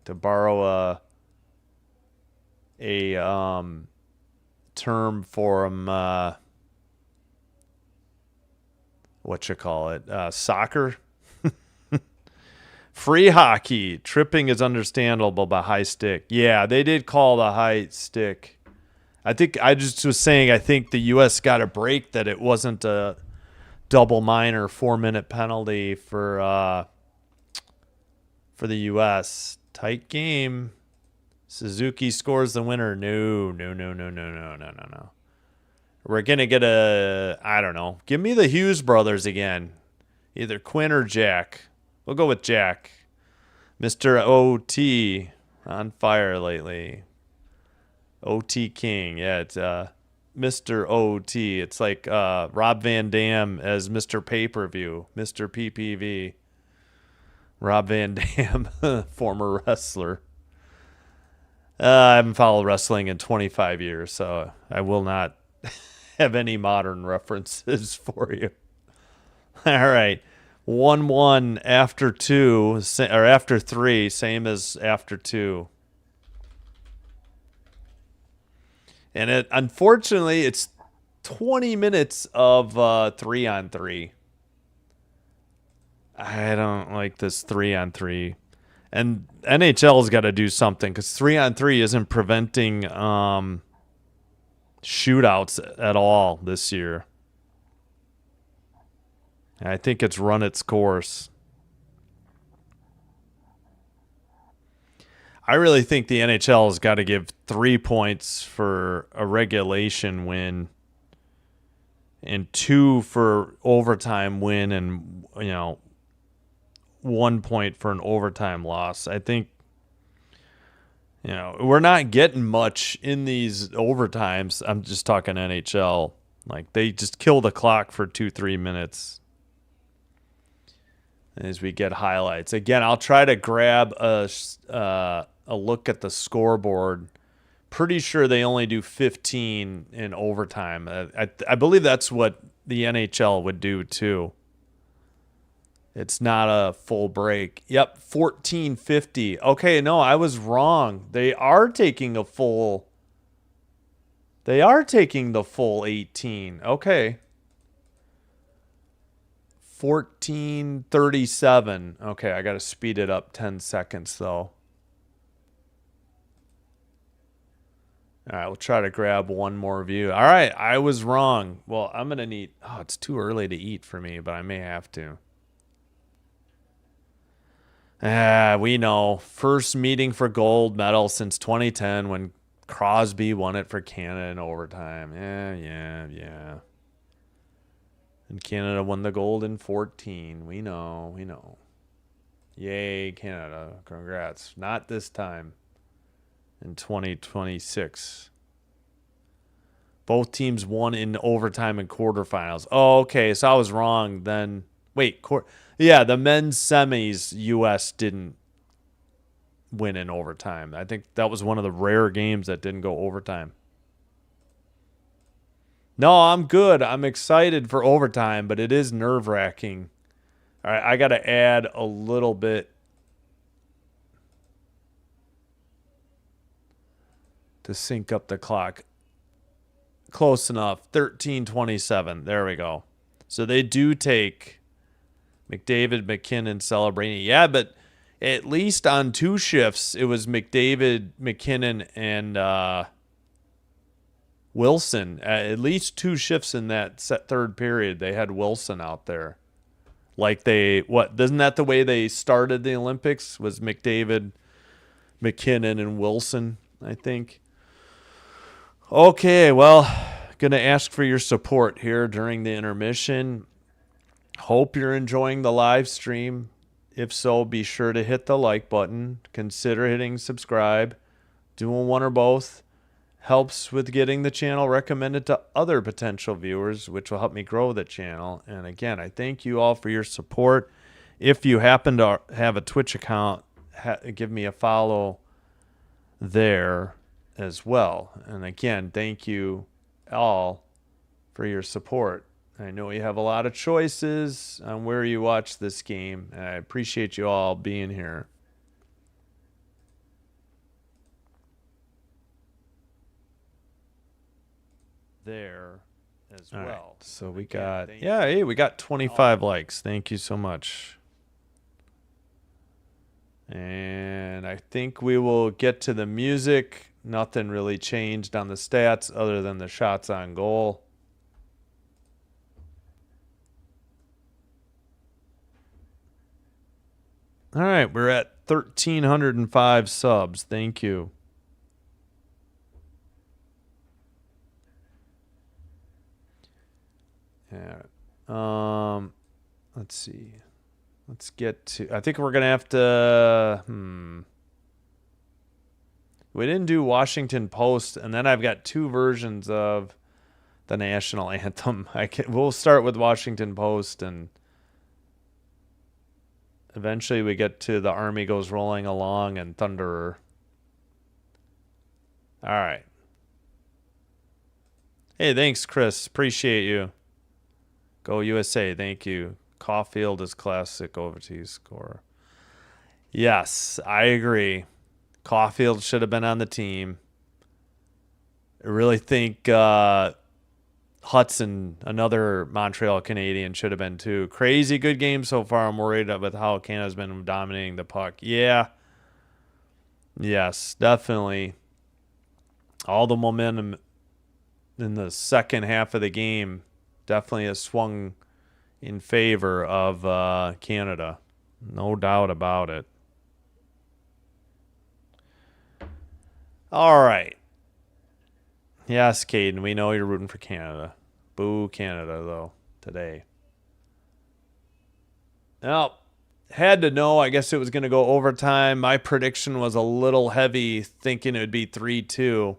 to borrow a term from soccer. Free hockey. Tripping is understandable by high stick. Yeah, they did call the high stick. I think I just was saying I think the U.S. got a break that it wasn't a double minor 4-minute penalty for the U.S. Tight game. Suzuki scores the winner. No. We're going to get I don't know. Give me the Hughes brothers again. Either Quinn or Jack. We'll go with Jack. Mr. OT on fire lately. OT King. Yeah, it's Mr. OT. It's like Rob Van Dam as Mr. Pay-Per-View. Mr. PPV. Rob Van Dam, former wrestler. I haven't followed wrestling in 25 years, so I will not have any modern references for you. All right. 1-1 after 2, or after 3, same as after 2. And unfortunately, it's 20 minutes of 3-on-3. I don't like this 3-on-3. And NHL's got to do something because 3-on-3 isn't preventing shootouts at all this year. I think it's run its course. I really think the NHL has got to give 3 points for a regulation win and 2 for overtime win and, 1 point for an overtime loss. I think, we're not getting much in these overtimes. I'm just talking NHL. Like, they just kill the clock for 2-3 minutes as we get highlights. Again, I'll try to grab a look at the scoreboard. Pretty sure they only do 15 in overtime. I believe that's what the NHL would do too. It's not a full break. Yep, 14:50. Okay, no, I was wrong. They are taking the full 18. Okay. 14:37. Okay, I got to speed it up 10 seconds though. All right, we'll try to grab one more view. All right, I was wrong. Well, I'm going to need... Oh, it's too early to eat for me, but I may have to. We know. First meeting for gold medal since 2010 when Crosby won it for Canada in overtime. Yeah. And Canada won the gold in 14. We know. Yay, Canada. Congrats. Not this time. In 2026. Both teams won in overtime and quarterfinals. Oh, okay. So I was wrong then. Wait, the men's semis, U.S. didn't win in overtime. I think that was one of the rare games that didn't go overtime. No, I'm good. I'm excited for overtime, but it is nerve-wracking. All right, I got to add a little bit to sync up the clock. Close enough. 13:27. There we go. So they do take McDavid, McKinnon, Celebrini. Yeah, but at least on 2 shifts, it was McDavid, McKinnon, and Wilson. At least 2 shifts in that third period, they had Wilson out there. Like isn't that the way they started the Olympics? Was McDavid, McKinnon, and Wilson, I think. Okay, well, going to ask for your support here during the intermission. Hope you're enjoying the live stream. If so, be sure to hit the like button. Consider hitting subscribe. Doing one or both helps with getting the channel recommended to other potential viewers, which will help me grow the channel. And again, I thank you all for your support. If you happen to have a Twitch account, give me a follow there as well. And again, thank you all for your support. I know you have a lot of choices on where you watch this game, and I appreciate you all being here. There as well. Right, so we got, we got 25 likes. Thank you so much. And I think we will get to the music. Nothing really changed on the stats other than the shots on goal. All right, we're at 1,305 subs. Thank you. Yeah. Let's see. Let's get to... I think we're going to have to... We didn't do Washington Post, and then I've got 2 versions of the national anthem. We'll start with Washington Post, and eventually we get to The Army Goes Rolling Along and Thunderer. All right. Hey, thanks, Chris. Appreciate you. Go USA. Thank you. Caulfield is classic overseas scorer. Yes, I agree. Caulfield should have been on the team. I really think Hudson, another Montreal Canadian, should have been too. Crazy good game so far. I'm worried with how Canada's been dominating the puck. Yeah. Yes, definitely. All the momentum in the second half of the game definitely has swung in favor of Canada. No doubt about it. All right. Yes, Caden, we know you're rooting for Canada. Boo Canada, though, today. Well, had to know. I guess it was going to go overtime. My prediction was a little heavy, thinking it would be 3-2.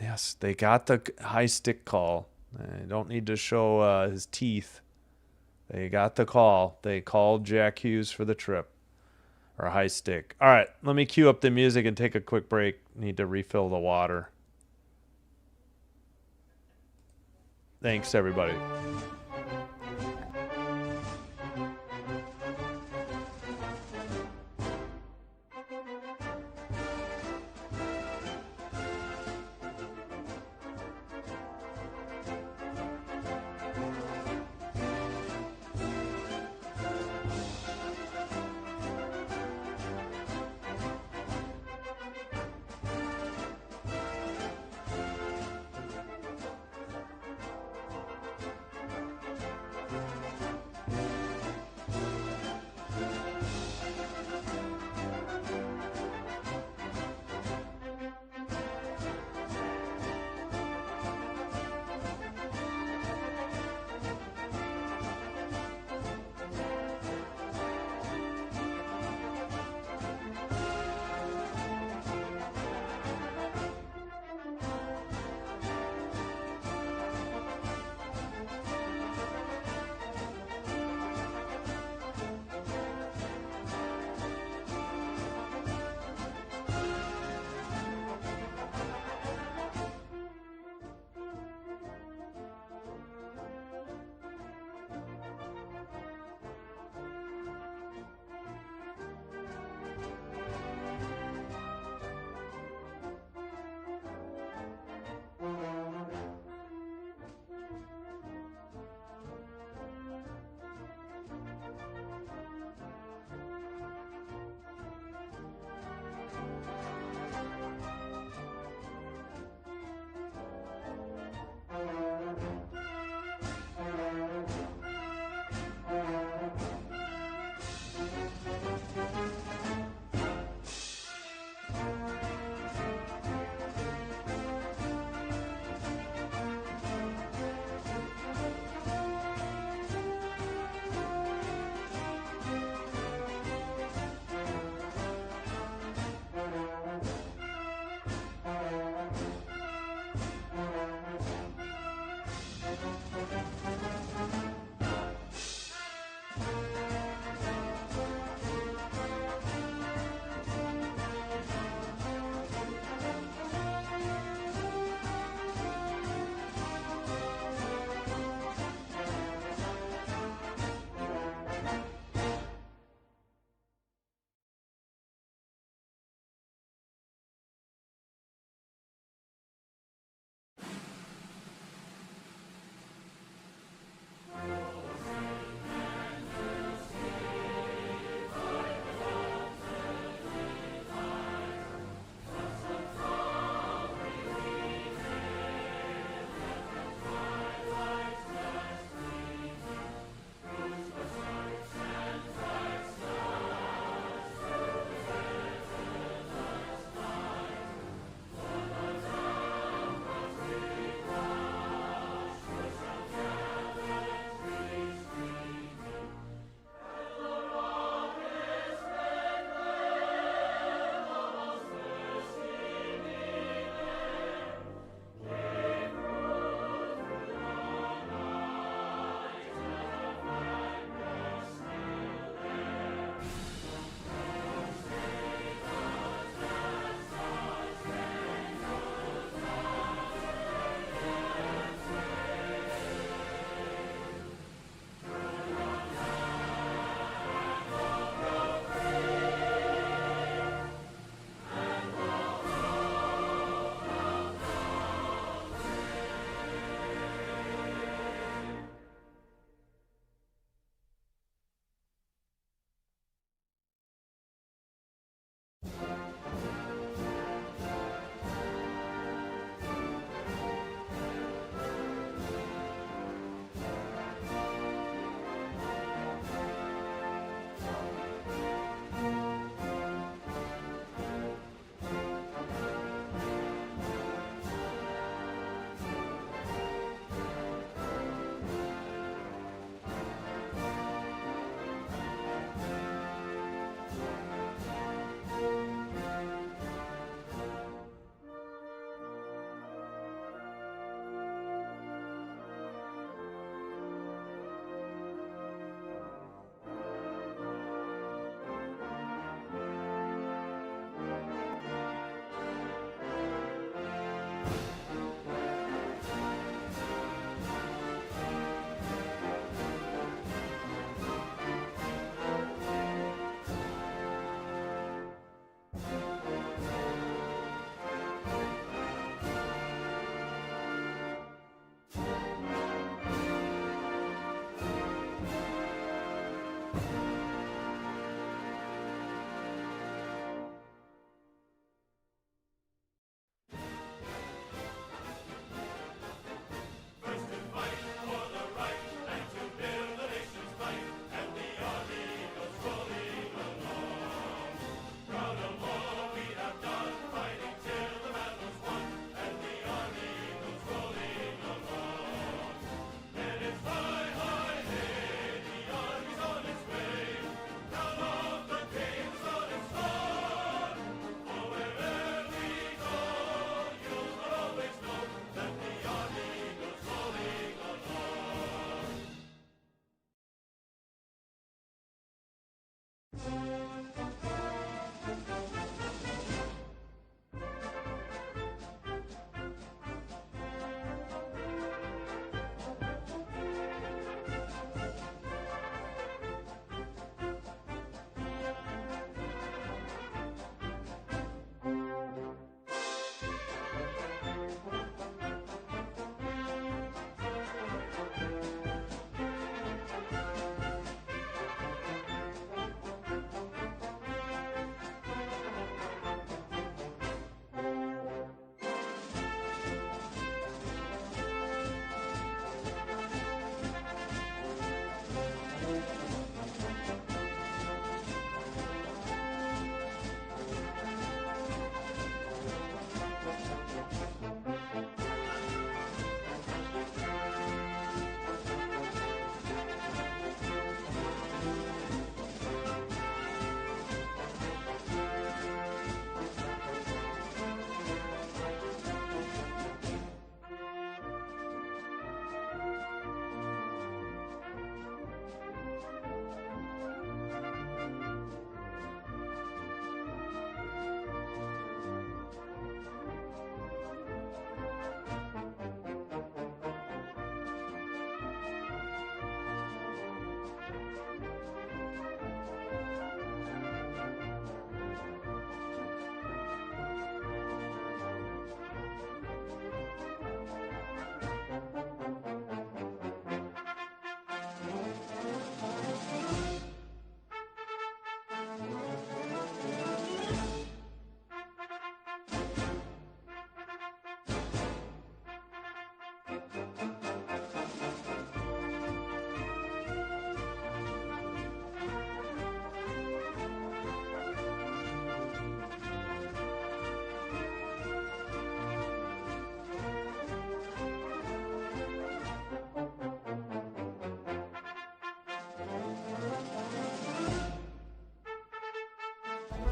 Yes, they got the high stick call. I don't need to show his teeth. They got the call. They called Jack Hughes for the trip. Or high stick. All right, let me cue up the music and take a quick break. Need to refill the water. Thanks, everybody.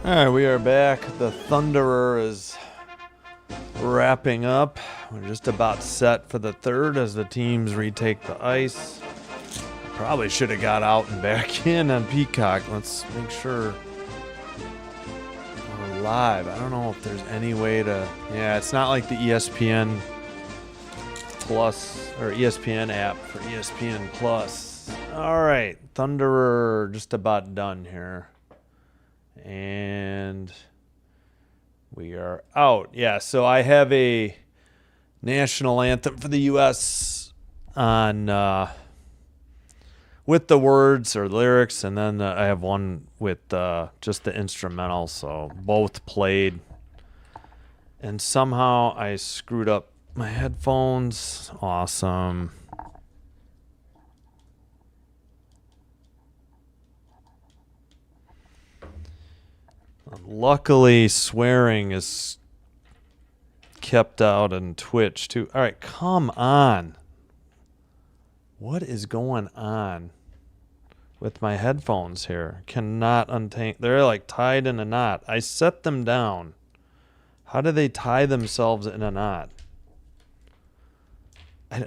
All right, we are back. The Thunderer is wrapping up. We're just about set for the third as the teams retake the ice. Probably should have got out and back in on Peacock. Let's make sure we're live. I don't know if there's any way to... Yeah, it's not like the ESPN Plus or ESPN app for ESPN Plus. All right, Thunderer just about done here. And we are out. Yeah, so I have a national anthem for the U.S. on with the words or lyrics, and then I have one with just the instrumental. So both played, and somehow I screwed up my headphones. Awesome. Luckily, swearing is kept out on Twitch, too. All right, come on. What is going on with my headphones here? Cannot untangle. They're like tied in a knot. I set them down. How do they tie themselves in a knot?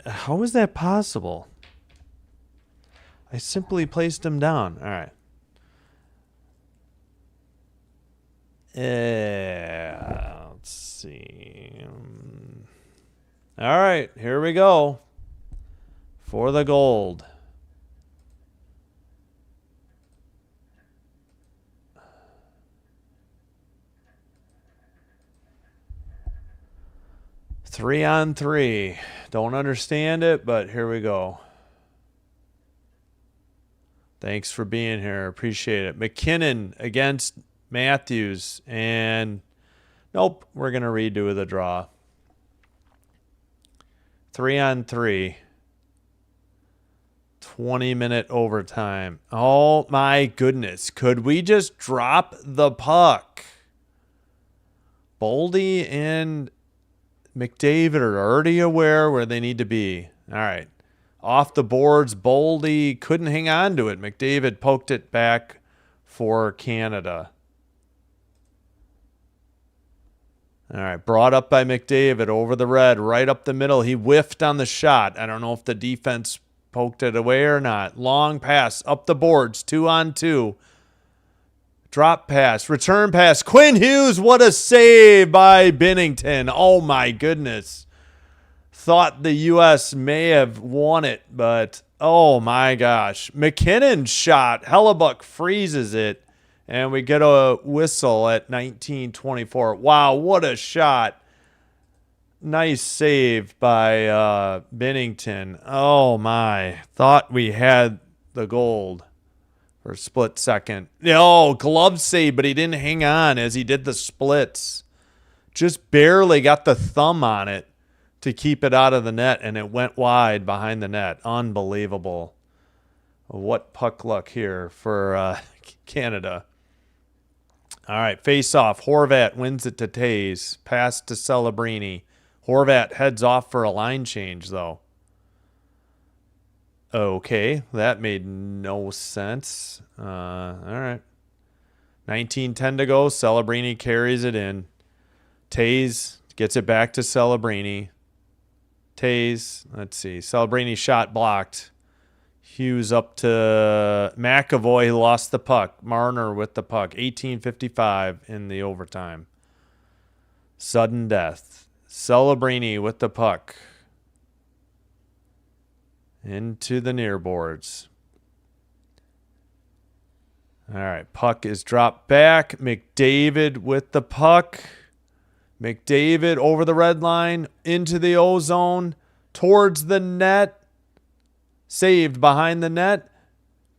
How is that possible? I simply placed them down. All right. Let's see. All right, here we go. For the gold. Three on three. Don't understand it, but here we go. Thanks for being here. Appreciate it. McKinnon against Matthews, and nope, we're going to redo the draw. 3 on 3. 20-minute overtime. Oh my goodness. Could we just drop the puck? Boldy and McDavid are already aware where they need to be. All right. Off the boards, Boldy couldn't hang on to it. McDavid poked it back for Canada. All right, brought up by McDavid over the red, right up the middle. He whiffed on the shot. I don't know if the defense poked it away or not. Long pass up the boards, 2 on 2. Drop pass, return pass. Quinn Hughes, what a save by Binnington. Oh, my goodness. Thought the U.S. may have won it, but oh, my gosh. McKinnon's shot. Hellebuck freezes it. And we get a whistle at 19:24. Wow, what a shot. Nice save by Binnington. Oh, my. Thought we had the gold for a split second. Oh, glove save, but he didn't hang on as he did the splits. Just barely got the thumb on it to keep it out of the net, and it went wide behind the net. Unbelievable. What puck luck here for Canada. All right, face-off. Horvat wins it to Tays. Pass to Celebrini. Horvat heads off for a line change, though. Okay, that made no sense. All right. 19:10 to go. Celebrini carries it in. Tays gets it back to Celebrini. Tays, let's see. Celebrini shot blocked. Hughes up to McAvoy, who lost the puck. Marner with the puck. 18:55 in the overtime. Sudden death. Celebrini with the puck. Into the near boards. All right, puck is dropped back. McDavid with the puck. McDavid over the red line. Into the O-zone. Towards the net. Saved behind the net.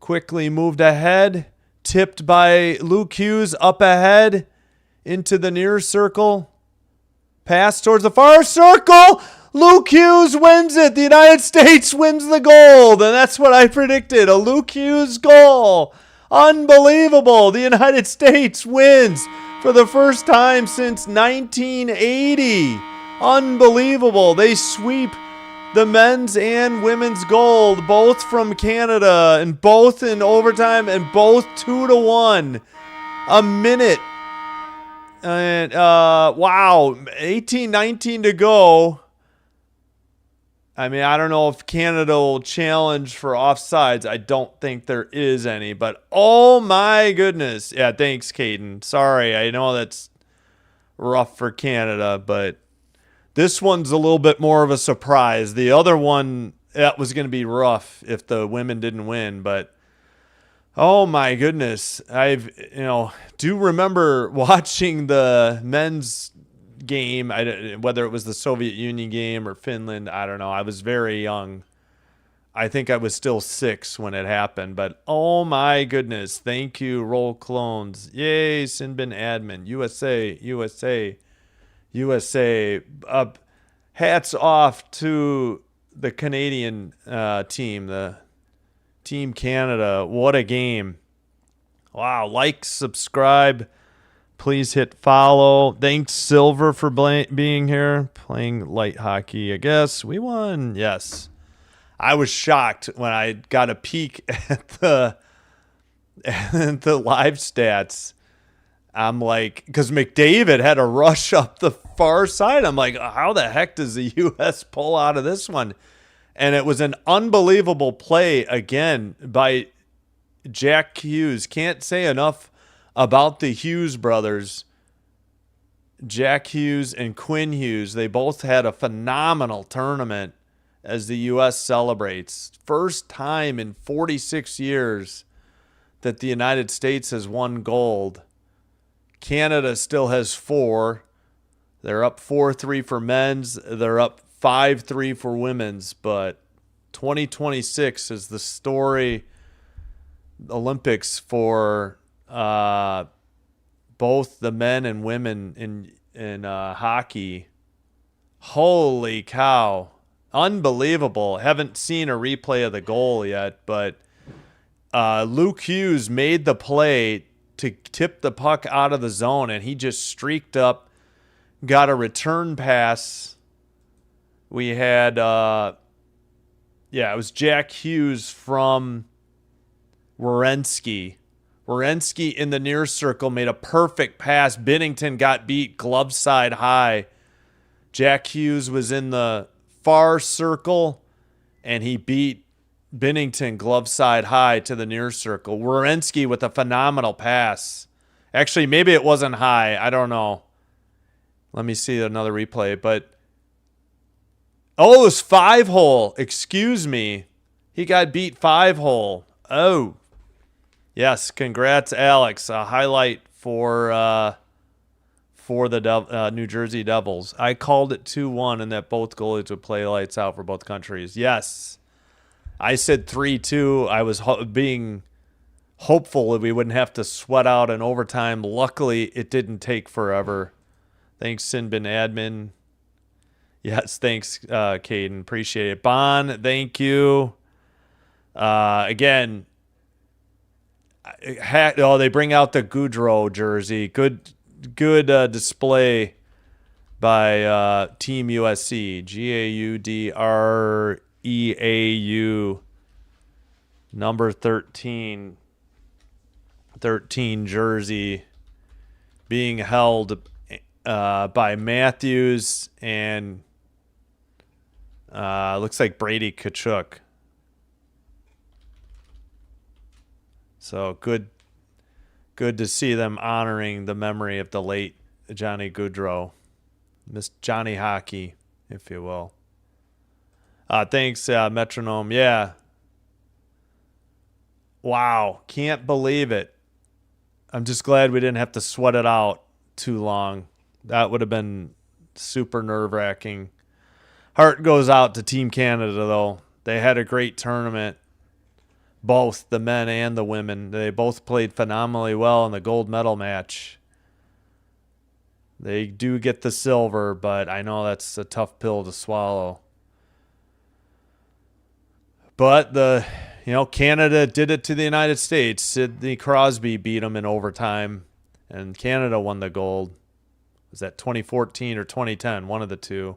Quickly moved ahead. Tipped by Luke Hughes up ahead. Into the near circle. Pass towards the far circle. Luke Hughes wins it. The United States wins the gold. And that's what I predicted. A Luke Hughes goal. Unbelievable. The United States wins for the first time since 1980. Unbelievable. They sweep the men's and women's gold, both from Canada, and both in overtime, and both 2-1. A minute And wow, 18-19 to go. I mean, I don't know if Canada will challenge for offsides. I don't think there is any, but oh my goodness. Yeah, thanks, Caden. Sorry, I know that's rough for Canada, but this one's a little bit more of a surprise. The other one, that was going to be rough if the women didn't win, but oh my goodness. Do remember watching the men's game, whether it was the Soviet Union game or Finland, I don't know. I was very young. I think I was still 6 when it happened, but oh my goodness. Thank you, Roll Clones. Yay, Sinbin Admin. USA, USA, USA. Hats off to the Canadian team, the Team Canada. What a game. Wow. Like, subscribe. Please hit follow. Thanks, Silver, for being here. Playing light hockey, I guess. We won. Yes. I was shocked when I got a peek at the live stats. I'm like, because McDavid had a rush up the far side. I'm like, how the heck does the U.S. pull out of this one? And it was an unbelievable play again by Jack Hughes. Can't say enough about the Hughes brothers. Jack Hughes and Quinn Hughes. They both had a phenomenal tournament as the U.S. celebrates. First time in 46 years that the United States has won gold. Canada still has 4. They're up 4-3 for men's. They're up 5-3 for women's. But 2026 is the story Olympics for both the men and women in hockey. Holy cow. Unbelievable. Haven't seen a replay of the goal yet, but Luke Hughes made the play to tip the puck out of the zone, and he just streaked up, got a return pass. We had, it was Jack Hughes from Werenski. Werenski in the near circle made a perfect pass. Binnington got beat glove side high. Jack Hughes was in the far circle, and he beat Binnington glove side high to the near circle. Werenski with a phenomenal pass. Actually, maybe it wasn't high. I don't know. Let me see another replay. But it was 5-hole. Excuse me. He got beat 5-hole. Oh. Yes, congrats, Alex. A highlight for the New Jersey Devils. I called it 2-1 and that both goalies would play lights out for both countries. Yes. I said 3-2. I was being hopeful that we wouldn't have to sweat out in overtime. Luckily, it didn't take forever. Thanks, Sinbin Admin. Yes, thanks, Caden. Appreciate it. Bon, thank you. Again, they bring out the Goudreau jersey. Good display by Team USC. Gaudreau, number 13 jersey being held by Matthews and looks like Brady Tkachuk. So good to see them honoring the memory of the late Johnny Goudreau. Miss Johnny Hockey, if you will. Thanks, Metronome. Yeah. Wow. Can't believe it. I'm just glad we didn't have to sweat it out too long. That would have been super nerve-wracking. Heart goes out to Team Canada, though. They had a great tournament. Both the men and the women. They both played phenomenally well in the gold medal match. They do get the silver, but I know that's a tough pill to swallow. But Canada did it to the United States. Sidney Crosby beat them in overtime, and Canada won the gold. Was that 2014 or 2010? One of the two.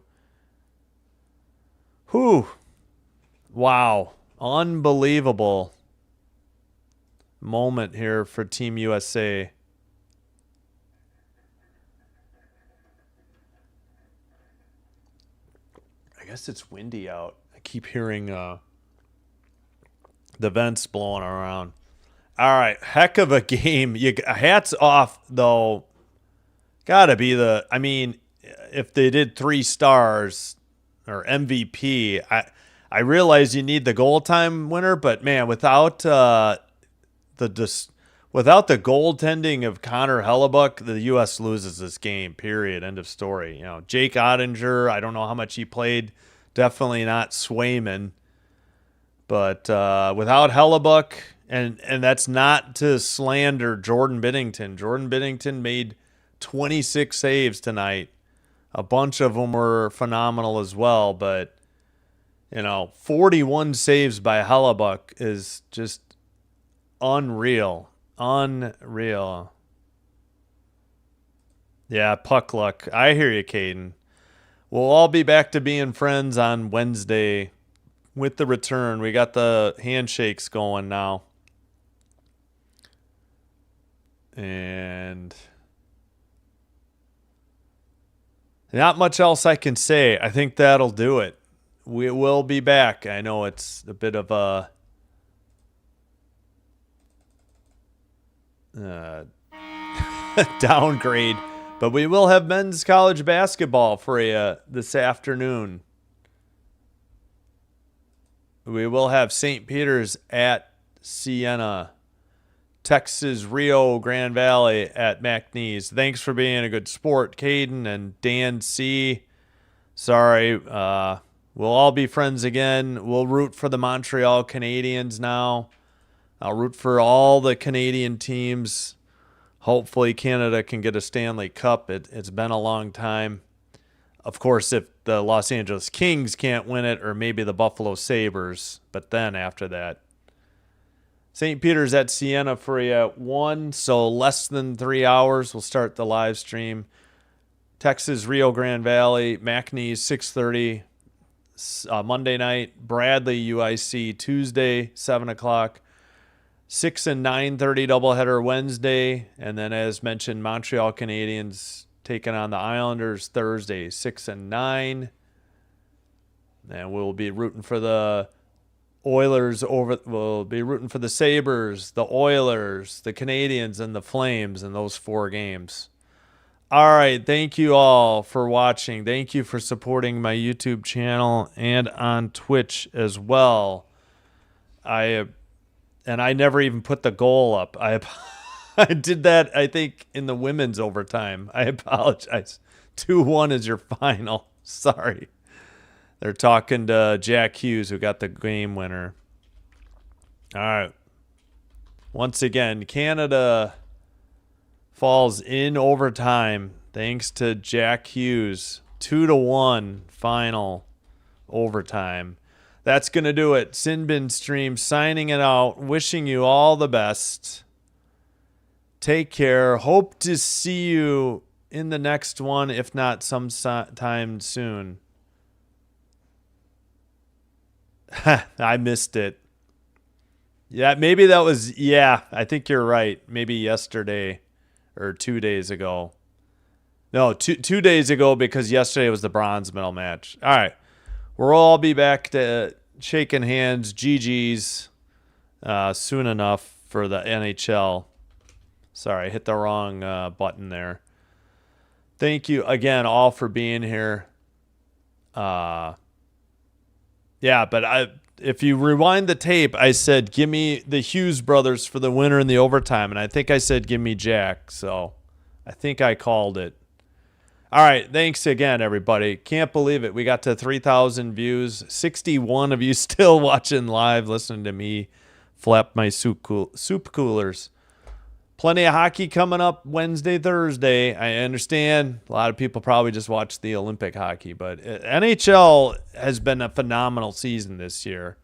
Whew. Wow. Unbelievable moment here for Team USA. guess it's windy out. I keep hearing the vents blowing around. All right, heck of a game. Hats off, though. Gotta be I mean, if they did 3 stars or MVP, I realize you need the goal time winner, but man, without the goaltending of Connor Hellebuck, the U.S. loses this game. Period. End of story. Jake Ottinger, I don't know how much he played. Definitely not Swayman. But without Hellebuck, and that's not to slander Jordan Binnington. Jordan Binnington made 26 saves tonight. A bunch of them were phenomenal as well. But, 41 saves by Hellebuck is just unreal. Unreal. Yeah, puck luck. I hear you, Caden. We'll all be back to being friends on Wednesday with the return. We got the handshakes going now. And not much else I can say. I think that'll do it. We will be back. I know it's a bit of a downgrade, but we will have men's college basketball for you this afternoon. We will have St. Peter's at Siena, Texas Rio Grande Valley at McNeese. Thanks for being a good sport, Caden and Dan C. Sorry, we'll all be friends again. We'll root for the Montreal Canadiens now. I'll root for all the Canadian teams. Hopefully Canada can get a Stanley Cup. It's been a long time. Of course, if the Los Angeles Kings can't win it, or maybe the Buffalo Sabres. But then after that, St. Peter's at Siena for you at 1, so less than 3 hours. We'll start the live stream. Texas Rio Grande Valley, McNeese 6:30 Monday night. Bradley UIC Tuesday 7 o'clock. 6 and 9:30 doubleheader Wednesday, and then as mentioned, Montreal Canadiens taking on the Islanders Thursday 6 and 9. And we'll be rooting for the Oilers we'll be rooting for the Sabres, the Oilers, the Canadiens, and the Flames in those 4 games. All right, thank you all for watching. Thank you for supporting my YouTube channel and on Twitch as well. I never even put the goal up. I did that, I think, in the women's overtime. I apologize. 2-1 is your final. Sorry. They're talking to Jack Hughes, who got the game winner. All right. Once again, Canada falls in overtime thanks to Jack Hughes. 2-1 final overtime. That's going to do it. Sinbin Stream signing it out. Wishing you all the best. Take care. Hope to see you in the next one, if not sometime soon. I missed it. Yeah, maybe that was, I think you're right. Maybe yesterday or 2 days ago. No, 2 days ago, because yesterday was the bronze medal match. All right. We'll all be back to shaking hands, GG's, soon enough for the NHL. Sorry, I hit the wrong button there. Thank you again all for being here. But if you rewind the tape, I said, give me the Hughes brothers for the winner in the overtime. And I think I said, give me Jack. So I think I called it. All right. Thanks again, everybody. Can't believe it. We got to 3,000 views. 61 of you still watching live, listening to me flap my soup coolers. Plenty of hockey coming up Wednesday, Thursday. I understand a lot of people probably just watch the Olympic hockey, but NHL has been a phenomenal season this year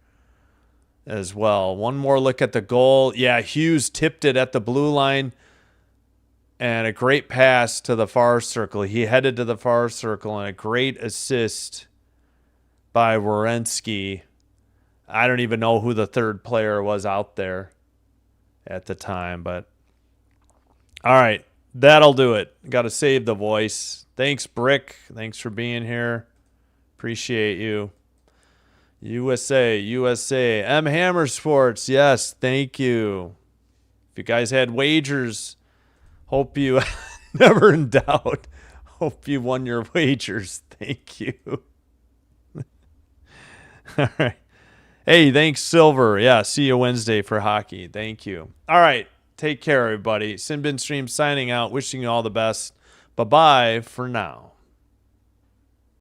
as well. One more look at the goal. Yeah, Hughes tipped it at the blue line, and a great pass to the far circle. He headed to the far circle, and a great assist by Werenski. I don't even know who the third player was out there at the time, but all right, that'll do it. Got to save the voice. Thanks, Brick. Thanks for being here. Appreciate you. USA, USA. M Hammer Sports. Yes, thank you. If you guys had wagers, hope you never in doubt. Hope you won your wagers. Thank you. All right. Hey, thanks, Silver. Yeah, see you Wednesday for hockey. Thank you. All right. Take care, everybody. Sinbin Stream signing out. Wishing you all the best. Bye-bye for now.